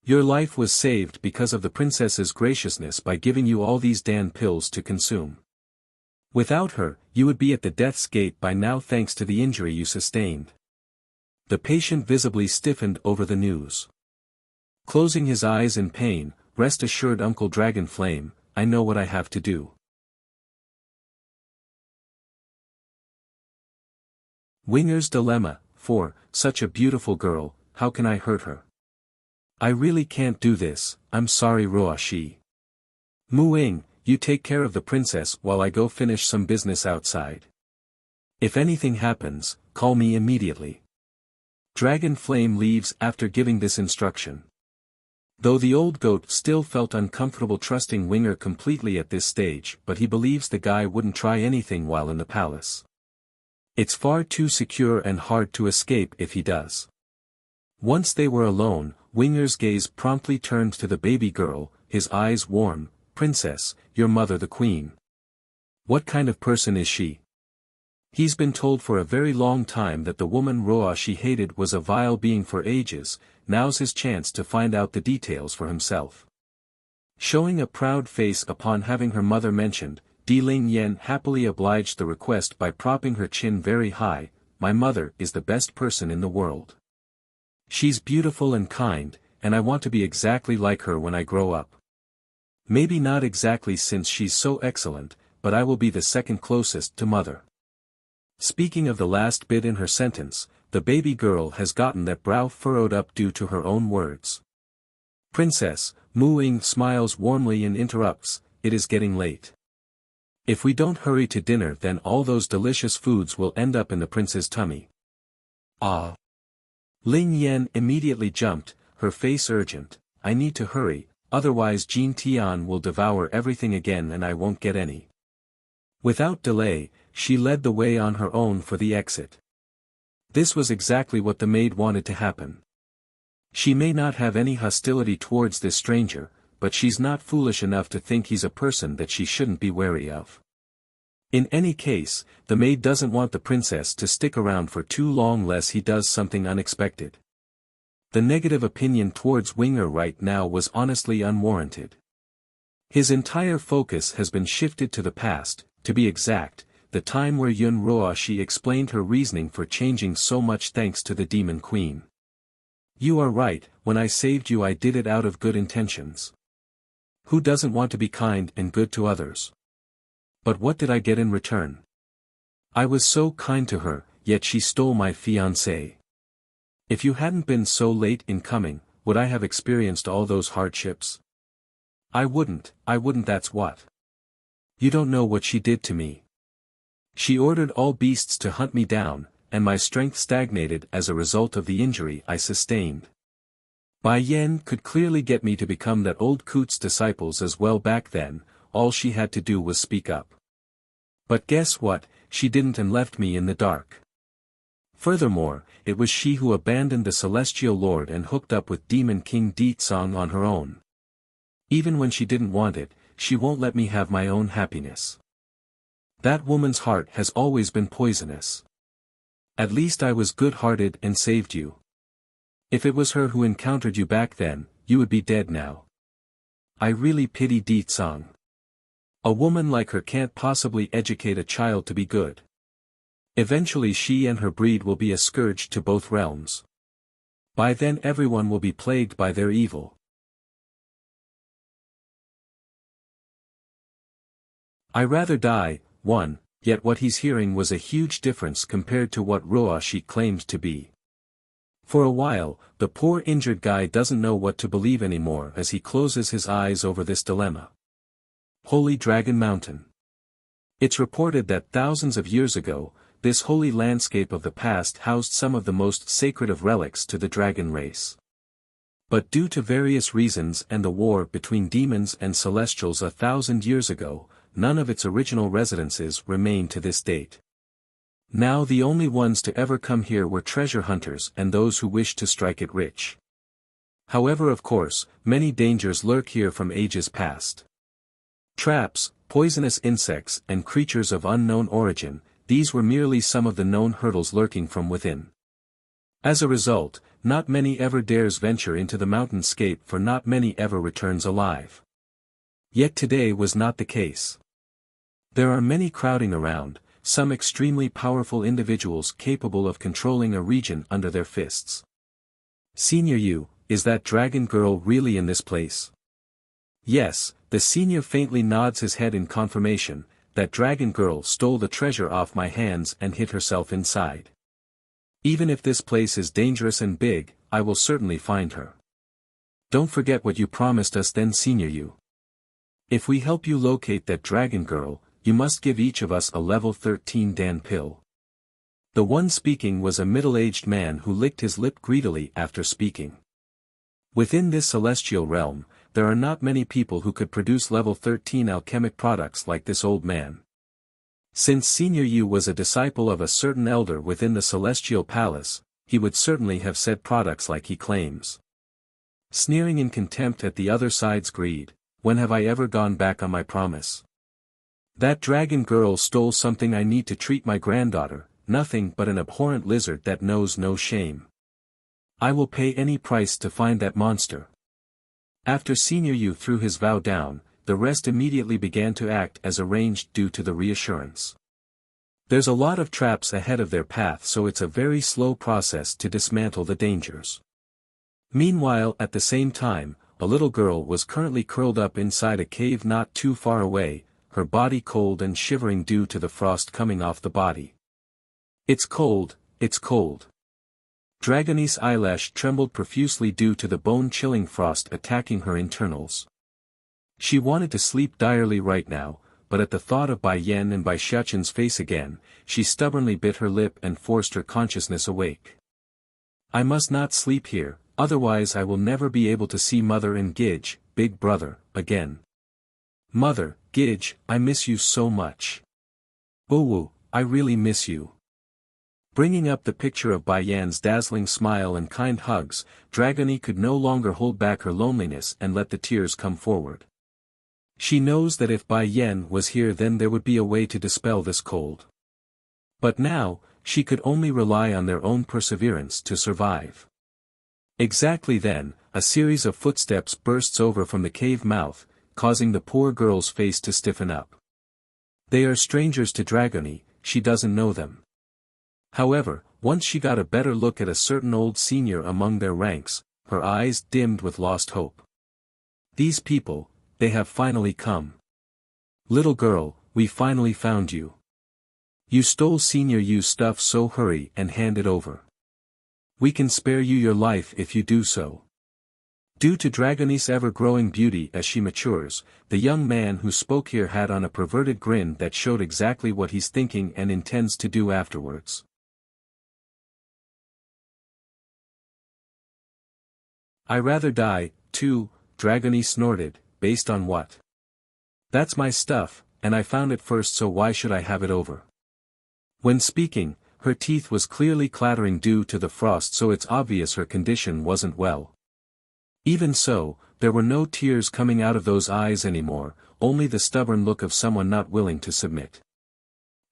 Your life was saved because of the princess's graciousness by giving you all these Dan pills to consume. Without her, you would be at the death's gate by now thanks to the injury you sustained. The patient visibly stiffened over the news. Closing his eyes in pain, rest assured Uncle Dragon Flame, I know what I have to do. Winger's Dilemma 4. Such a beautiful girl, how can I hurt her? I really can't do this, I'm sorry Roashi. Mu-Ying, you take care of the princess while I go finish some business outside. If anything happens, call me immediately. Dragon Flame leaves after giving this instruction. Though the old goat still felt uncomfortable trusting Winger completely at this stage, but he believes the guy wouldn't try anything while in the palace. It's far too secure and hard to escape if he does. Once they were alone, Winger's gaze promptly turned to the baby girl, his eyes warm. Princess, your mother the queen. What kind of person is she? He's been told for a very long time that the woman Roa she hated was a vile being for ages. Now's his chance to find out the details for himself. Showing a proud face upon having her mother mentioned, Di Ling Yen happily obliged the request by propping her chin very high. My mother is the best person in the world. She's beautiful and kind, and I want to be exactly like her when I grow up. Maybe not exactly since she's so excellent, but I will be the second closest to mother. Speaking of the last bit in her sentence, the baby girl has gotten that brow furrowed up due to her own words. Princess, Mu Ying smiles warmly and interrupts, it is getting late. If we don't hurry to dinner then all those delicious foods will end up in the prince's tummy. Ah! Ling Yan immediately jumped, her face urgent, I need to hurry, otherwise Jean Tian will devour everything again and I won't get any. Without delay, she led the way on her own for the exit. This was exactly what the maid wanted to happen. She may not have any hostility towards this stranger, but she's not foolish enough to think he's a person that she shouldn't be wary of. In any case, the maid doesn't want the princess to stick around for too long lest he does something unexpected. The negative opinion towards Winger right now was honestly unwarranted. His entire focus has been shifted to the past, to be exact, the time where Yun Roa she explained her reasoning for changing so much thanks to the Demon Queen. You are right, when I saved you I did it out of good intentions. Who doesn't want to be kind and good to others? But what did I get in return? I was so kind to her, yet she stole my fiancé. If you hadn't been so late in coming, would I have experienced all those hardships? I wouldn't, that's what. You don't know what she did to me. She ordered all beasts to hunt me down, and my strength stagnated as a result of the injury I sustained. Bai Yen could clearly get me to become that old coot's disciples as well back then, all she had to do was speak up. But guess what, she didn't and left me in the dark. Furthermore, it was she who abandoned the Celestial Lord and hooked up with Demon King Di Tsong on her own. Even when she didn't want it, she won't let me have my own happiness. That woman's heart has always been poisonous. At least I was good-hearted and saved you. If it was her who encountered you back then, you would be dead now. I really pity Di Tsong. A woman like her can't possibly educate a child to be good. Eventually she and her breed will be a scourge to both realms. By then everyone will be plagued by their evil. I rather die, yet what he's hearing was a huge difference compared to what Roa she claimed to be. For a while, the poor injured guy doesn't know what to believe anymore as he closes his eyes over this dilemma. Holy Dragon Mountain. It's reported that thousands of years ago, this holy landscape of the past housed some of the most sacred of relics to the dragon race. But due to various reasons and the war between demons and celestials 1,000 years ago, none of its original residences remain to this date. Now the only ones to ever come here were treasure hunters and those who wished to strike it rich. However, of course, many dangers lurk here from ages past. Traps, poisonous insects and creatures of unknown origin, these were merely some of the known hurdles lurking from within. As a result, not many ever dares venture into the mountainscape for not many ever returns alive. Yet today was not the case. There are many crowding around, some extremely powerful individuals capable of controlling a region under their fists. Senior Yu, is that dragon girl really in this place? Yes, the senior faintly nods his head in confirmation, that dragon girl stole the treasure off my hands and hid herself inside. Even if this place is dangerous and big, I will certainly find her. Don't forget what you promised us then, Senior Yu. If we help you locate that dragon girl, you must give each of us a level 13 Dan pill. The one speaking was a middle-aged man who licked his lip greedily after speaking. Within this celestial realm, there are not many people who could produce level 13 alchemic products like this old man. Since Senior Yu was a disciple of a certain elder within the celestial palace, he would certainly have said products like he claims. Sneering in contempt at the other side's greed, when have I ever gone back on my promise? That dragon girl stole something I need to treat my granddaughter, nothing but an abhorrent lizard that knows no shame. I will pay any price to find that monster. After Senior Yu threw his vow down, the rest immediately began to act as arranged due to the reassurance. There's a lot of traps ahead of their path, so it's a very slow process to dismantle the dangers. Meanwhile, at the same time, a little girl was currently curled up inside a cave not too far away, her body cold and shivering due to the frost coming off the body. It's cold, it's cold. Dragone's eyelash trembled profusely due to the bone-chilling frost attacking her internals. She wanted to sleep direly right now, but at the thought of Bai Yan and Bai Xiaoqin's face again, she stubbornly bit her lip and forced her consciousness awake. I must not sleep here, otherwise I will never be able to see Mother and Gidge, big brother, again. Mother, Gidge, I miss you so much. Owu, I really miss you. Bringing up the picture of Bai Yan's dazzling smile and kind hugs, Dragony could no longer hold back her loneliness and let the tears come forward. She knows that if Bai Yan was here then there would be a way to dispel this cold. But now, she could only rely on their own perseverance to survive. Exactly then, a series of footsteps bursts over from the cave mouth, causing the poor girl's face to stiffen up. They are strangers to Dragony, she doesn't know them. However, once she got a better look at a certain old senior among their ranks, her eyes dimmed with lost hope. These people, they have finally come. Little girl, we finally found you. You stole Senior Yu's stuff, so hurry and hand it over. We can spare you your life if you do so. Due to Dragony's ever-growing beauty as she matures, the young man who spoke here had on a perverted grin that showed exactly what he's thinking and intends to do afterwards. I rather die, too, Dragony snorted, based on what? That's my stuff, and I found it first, so why should I have it over? When speaking, her teeth was clearly clattering due to the frost, so it's obvious her condition wasn't well. Even so, there were no tears coming out of those eyes anymore, only the stubborn look of someone not willing to submit.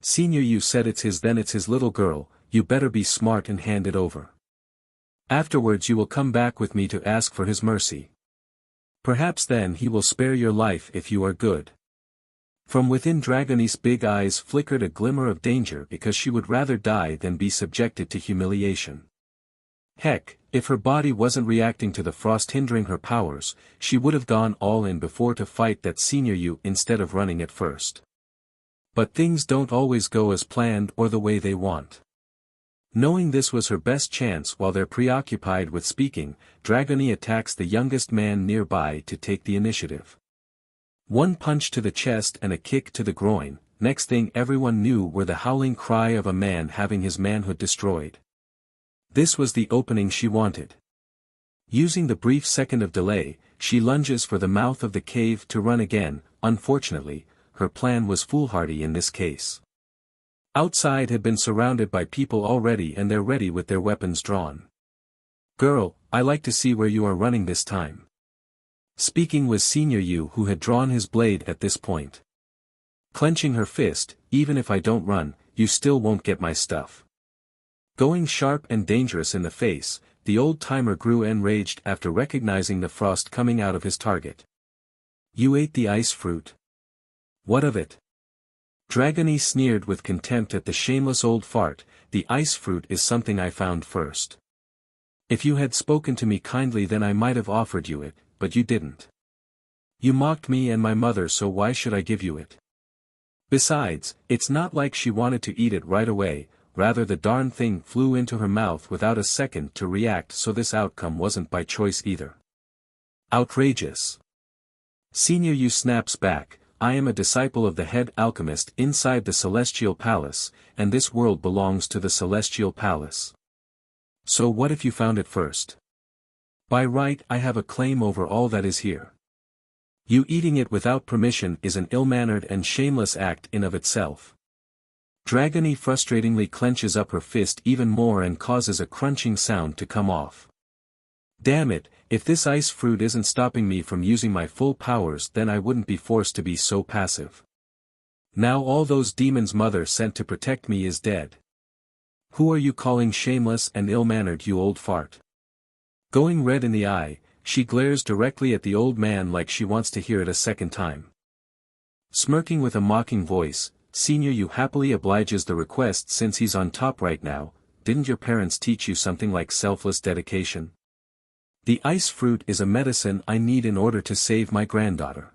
Senior Yu said it's his, then it's his. Little girl, you better be smart and hand it over. Afterwards you will come back with me to ask for his mercy. Perhaps then he will spare your life if you are good. From within Dragony's big eyes flickered a glimmer of danger, because she would rather die than be subjected to humiliation. Heck, if her body wasn't reacting to the frost hindering her powers, she would have gone all in before to fight that Senior Yu instead of running at first. But things don't always go as planned or the way they want. Knowing this was her best chance while they're preoccupied with speaking, Dragony attacks the youngest man nearby to take the initiative. One punch to the chest and a kick to the groin, next thing everyone knew were the howling cry of a man having his manhood destroyed. This was the opening she wanted. Using the brief second of delay, she lunges for the mouth of the cave to run again. Unfortunately, her plan was foolhardy in this case. Outside had been surrounded by people already, and they're ready with their weapons drawn. Girl, I like to see where you are running this time. Speaking was Senior Yu, who had drawn his blade at this point. Clenching her fist, even if I don't run, you still won't get my stuff. Going sharp and dangerous in the face, the old-timer grew enraged after recognizing the frost coming out of his target. You ate the ice fruit. What of it? Dragony sneered with contempt at the shameless old fart. The ice fruit is something I found first. If you had spoken to me kindly then I might have offered you it, but you didn't. You mocked me and my mother, so why should I give you it? Besides, it's not like she wanted to eat it right away, rather the darn thing flew into her mouth without a second to react, so this outcome wasn't by choice either. Outrageous. Senior Yu snaps back, I am a disciple of the head alchemist inside the Celestial Palace, and this world belongs to the Celestial Palace. So what if you found it first? By right I have a claim over all that is here. You eating it without permission is an ill-mannered and shameless act in of itself. Dragony frustratingly clenches up her fist even more and causes a crunching sound to come off. Damn it, if this ice fruit isn't stopping me from using my full powers then I wouldn't be forced to be so passive. Now all those demons mother sent to protect me is dead. Who are you calling shameless and ill-mannered, you old fart? Going red in the eye, she glares directly at the old man like she wants to hear it a second time. Smirking with a mocking voice, Senior Yu happily obliges the request since he's on top right now. Didn't your parents teach you something like selfless dedication? The ice fruit is a medicine I need in order to save my granddaughter.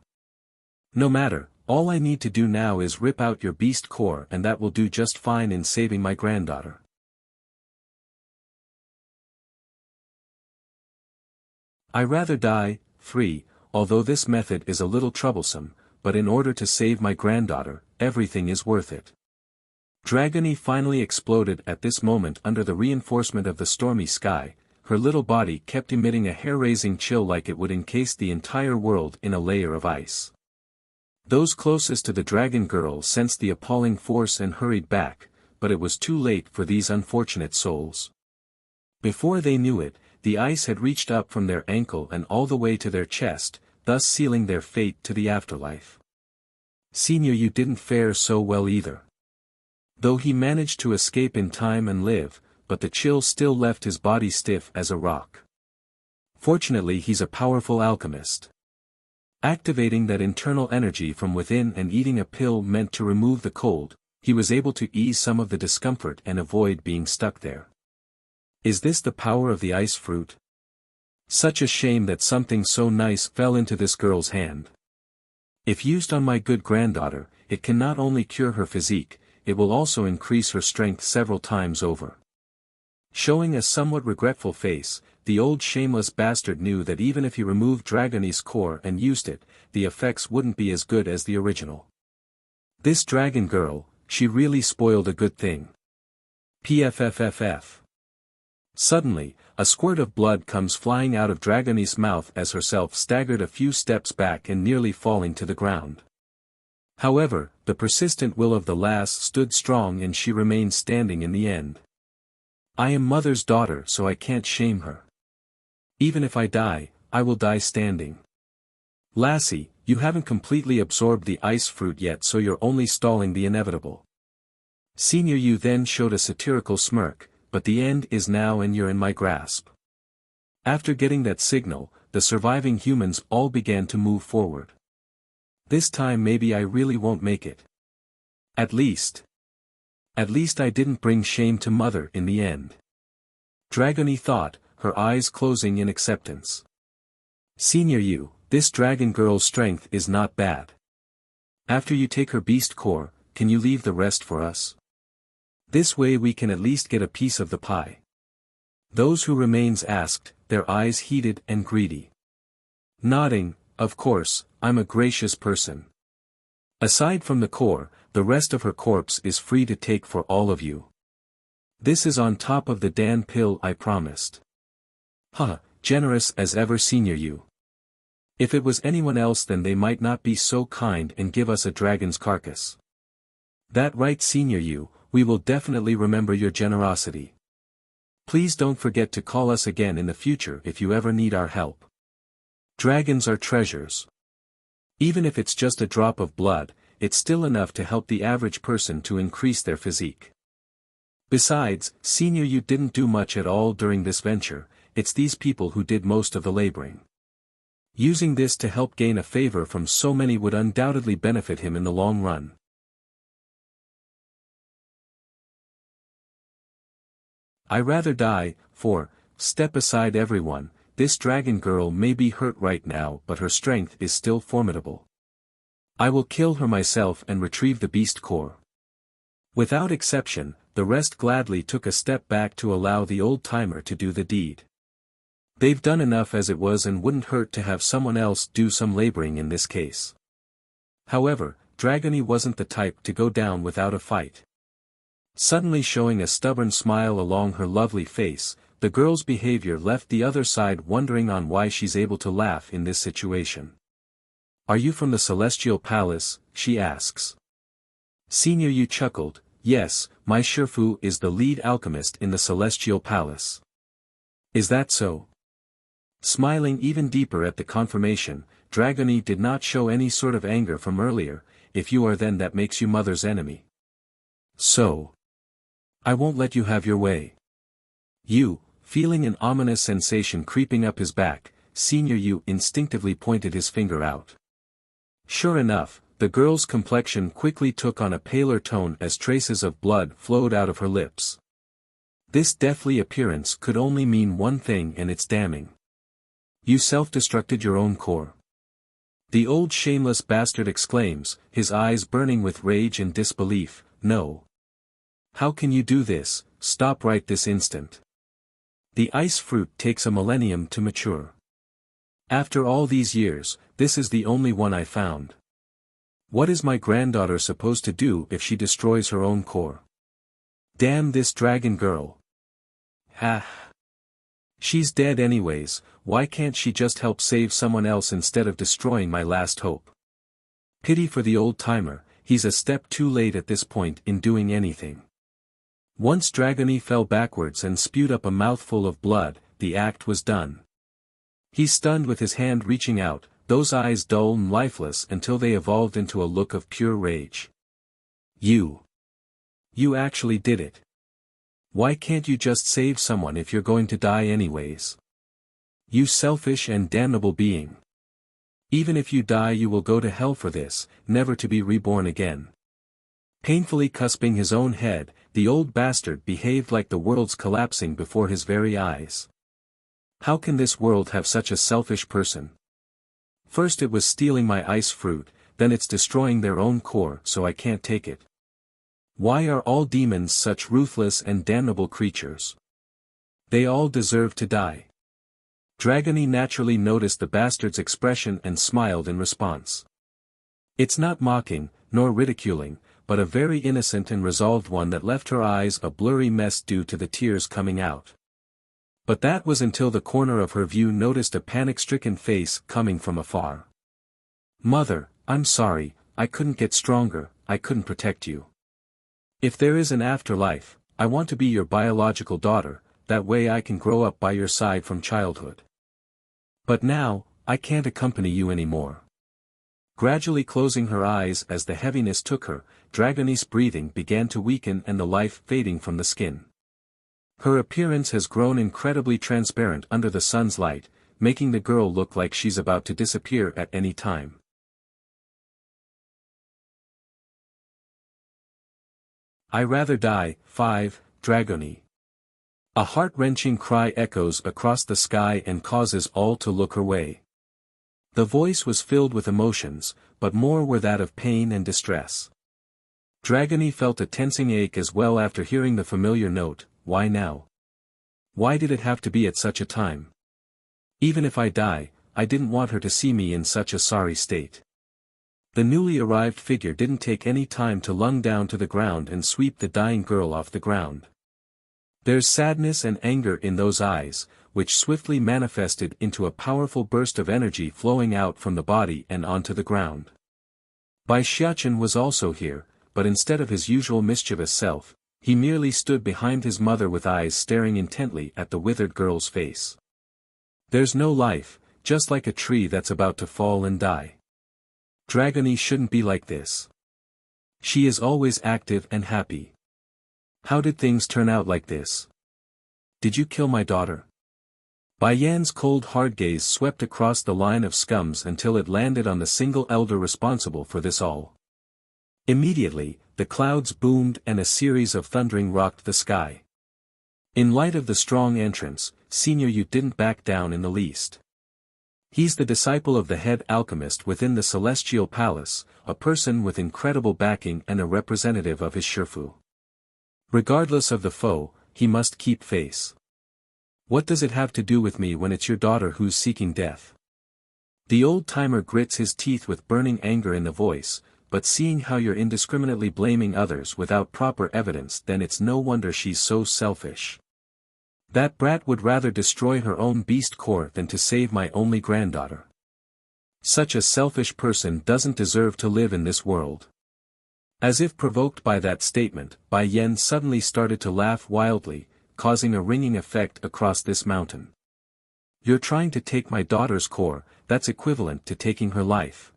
No matter, all I need to do now is rip out your beast core and that will do just fine in saving my granddaughter. I rather die, 3, although this method is a little troublesome, but in order to save my granddaughter, everything is worth it. Dragony finally exploded at this moment under the reinforcement of the stormy sky. Her little body kept emitting a hair-raising chill like it would encase the entire world in a layer of ice. Those closest to the dragon girl sensed the appalling force and hurried back, but it was too late for these unfortunate souls. Before they knew it, the ice had reached up from their ankle and all the way to their chest, thus sealing their fate to the afterlife. Senior Yu didn't fare so well either. Though he managed to escape in time and live, but the chill still left his body stiff as a rock. Fortunately he's a powerful alchemist. Activating that internal energy from within and eating a pill meant to remove the cold, he was able to ease some of the discomfort and avoid being stuck there. Is this the power of the ice fruit? Such a shame that something so nice fell into this girl's hand. If used on my good granddaughter, it can not only cure her physique, it will also increase her strength several times over. Showing a somewhat regretful face, the old shameless bastard knew that even if he removed Dragony's core and used it, the effects wouldn't be as good as the original. This dragon girl, she really spoiled a good thing. PFFFF. Suddenly, a squirt of blood comes flying out of Dragony's mouth as herself staggered a few steps back and nearly falling to the ground. However, the persistent will of the lass stood strong and she remained standing in the end. I am mother's daughter so I can't shame her. Even if I die, I will die standing. Lassie, you haven't completely absorbed the ice fruit yet so you're only stalling the inevitable. Senior Yu then showed a satirical smirk, but the end is now and you're in my grasp. After getting that signal, the surviving humans all began to move forward. This time maybe I really won't make it. At least I didn't bring shame to mother in the end. Dragony thought, her eyes closing in acceptance. Senior Yu, this dragon girl's strength is not bad. After you take her beast core, can you leave the rest for us? This way we can at least get a piece of the pie. Those who remains asked, their eyes heated and greedy. Nodding, of course, I'm a gracious person. Aside from the core, the rest of her corpse is free to take for all of you. This is on top of the Dan pill I promised. Huh, generous as ever Senior Yu. If it was anyone else then they might not be so kind and give us a dragon's carcass. That right Senior Yu, we will definitely remember your generosity. Please don't forget to call us again in the future if you ever need our help. Dragons are treasures. Even if it's just a drop of blood, it's still enough to help the average person to increase their physique. Besides, Senior Yu didn't do much at all during this venture, it's these people who did most of the laboring. Using this to help gain a favor from so many would undoubtedly benefit him in the long run. I rather die, for, step aside everyone, this dragon girl may be hurt right now but her strength is still formidable. I will kill her myself and retrieve the beast core. Without exception, the rest gladly took a step back to allow the old-timer to do the deed. They've done enough as it was and wouldn't hurt to have someone else do some laboring in this case. However, Dragony wasn't the type to go down without a fight. Suddenly showing a stubborn smile along her lovely face, the girl's behavior left the other side wondering on why she's able to laugh in this situation. "Are you from the Celestial Palace?" she asks. Senior Yu chuckled, "Yes, my Shifu is the lead alchemist in the Celestial Palace." "Is that so?" Smiling even deeper at the confirmation, Dragony did not show any sort of anger from earlier. "If you are, then that makes you mother's enemy. So I won't let you have your way." You, feeling an ominous sensation creeping up his back, Senior Yu instinctively pointed his finger out. Sure enough, the girl's complexion quickly took on a paler tone as traces of blood flowed out of her lips. This deathly appearance could only mean one thing, and it's damning. "You self-destructed your own core?" the old shameless bastard exclaims, his eyes burning with rage and disbelief. "No. How can you do this? Stop right this instant. The ice fruit takes a millennium to mature. After all these years, this is the only one I found. What is my granddaughter supposed to do if she destroys her own core? Damn this dragon girl. Ha! She's dead anyways, why can't she just help save someone else instead of destroying my last hope?" Pity for the old-timer, he's a step too late at this point in doing anything. Once Dragony fell backwards and spewed up a mouthful of blood, the act was done. He's stunned with his hand reaching out, those eyes dull and lifeless until they evolved into a look of pure rage. You actually did it. Why can't you just save someone if you're going to die anyways? You selfish and damnable being. Even if you die you will go to hell for this, never to be reborn again. Painfully cusping his own head, the old bastard behaved like the world's collapsing before his very eyes. How can this world have such a selfish person? First it was stealing my ice fruit, then it's destroying their own core, so I can't take it. Why are all demons such ruthless and damnable creatures? They all deserve to die. Dragony naturally noticed the bastard's expression and smiled in response. It's not mocking, nor ridiculing, but a very innocent and resolved one that left her eyes a blurry mess due to the tears coming out. But that was until the corner of her view noticed a panic-stricken face coming from afar. "Mother, I'm sorry, I couldn't get stronger, I couldn't protect you. If there is an afterlife, I want to be your biological daughter, that way I can grow up by your side from childhood. But now, I can't accompany you anymore." Gradually closing her eyes as the heaviness took her, Dragony's breathing began to weaken and the life fading from the skin. Her appearance has grown incredibly transparent under the sun's light, making the girl look like she's about to disappear at any time. "I rather die." 5. Dragony. A heart-wrenching cry echoes across the sky and causes all to look her way. The voice was filled with emotions, but more were that of pain and distress. Dragony felt a tensing ache as well after hearing the familiar note. Why now? Why did it have to be at such a time? Even if I die, I didn't want her to see me in such a sorry state. The newly arrived figure didn't take any time to lung down to the ground and sweep the dying girl off the ground. There's sadness and anger in those eyes, which swiftly manifested into a powerful burst of energy flowing out from the body and onto the ground. Bai Xiachen was also here, but instead of his usual mischievous self, he merely stood behind his mother with eyes staring intently at the withered girl's face. There's no life, just like a tree that's about to fall and die. Dragony shouldn't be like this. She is always active and happy. How did things turn out like this? Did you kill my daughter? Bai Yan's cold hard gaze swept across the line of scums until it landed on the single elder responsible for this all. Immediately, the clouds boomed and a series of thundering rocked the sky. In light of the strong entrance, Senior Yu didn't back down in the least. He's the disciple of the head alchemist within the Celestial Palace, a person with incredible backing and a representative of his Shifu. Regardless of the foe, he must keep face. What does it have to do with me when it's your daughter who's seeking death? The old-timer grits his teeth with burning anger in the voice, but seeing how you're indiscriminately blaming others without proper evidence, then it's no wonder she's so selfish. That brat would rather destroy her own beast core than to save my only granddaughter. Such a selfish person doesn't deserve to live in this world. As if provoked by that statement, Bai Yen suddenly started to laugh wildly, causing a ringing effect across this mountain. You're trying to take my daughter's core, that's equivalent to taking her life.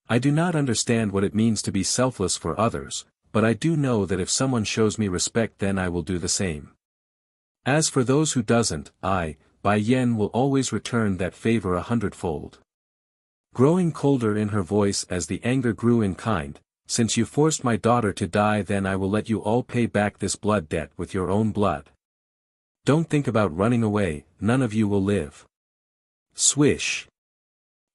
I do not understand what it means to be selfless for others, but I do know that if someone shows me respect then I will do the same. As for those who doesn't, Bai Yen will always return that favor 100-fold. Growing colder in her voice as the anger grew in kind, since you forced my daughter to die then I will let you all pay back this blood debt with your own blood. Don't think about running away, none of you will live. Swish.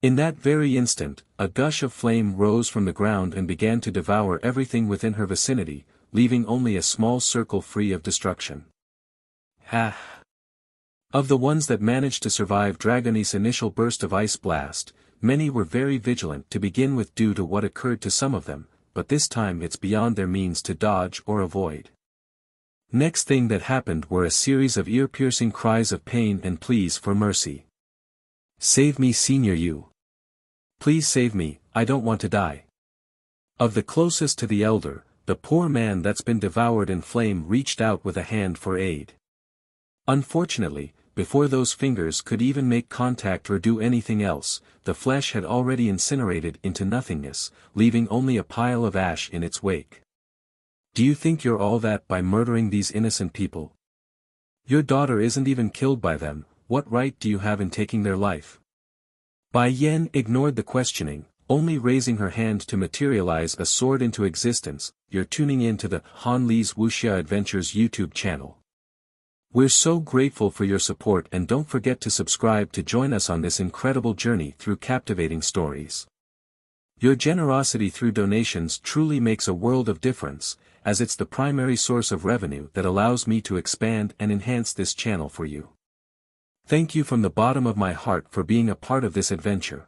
In that very instant, a gush of flame rose from the ground and began to devour everything within her vicinity, leaving only a small circle free of destruction. Ha! Of the ones that managed to survive Dragone's initial burst of ice blast, many were very vigilant to begin with due to what occurred to some of them, but this time it's beyond their means to dodge or avoid. Next thing that happened were a series of ear-piercing cries of pain and pleas for mercy. Save me, Senior Yu. Please save me, I don't want to die. Of the closest to the elder, the poor man that's been devoured in flame reached out with a hand for aid. Unfortunately, before those fingers could even make contact or do anything else, the flesh had already incinerated into nothingness, leaving only a pile of ash in its wake. Do you think you're all that by murdering these innocent people? Your daughter isn't even killed by them, what right do you have in taking their life? Bai Yen ignored the questioning, only raising her hand to materialize a sword into existence. You're tuning in to the Han Li's Wuxia Adventures YouTube channel. We're so grateful for your support and don't forget to subscribe to join us on this incredible journey through captivating stories. Your generosity through donations truly makes a world of difference, as it's the primary source of revenue that allows me to expand and enhance this channel for you. Thank you from the bottom of my heart for being a part of this adventure.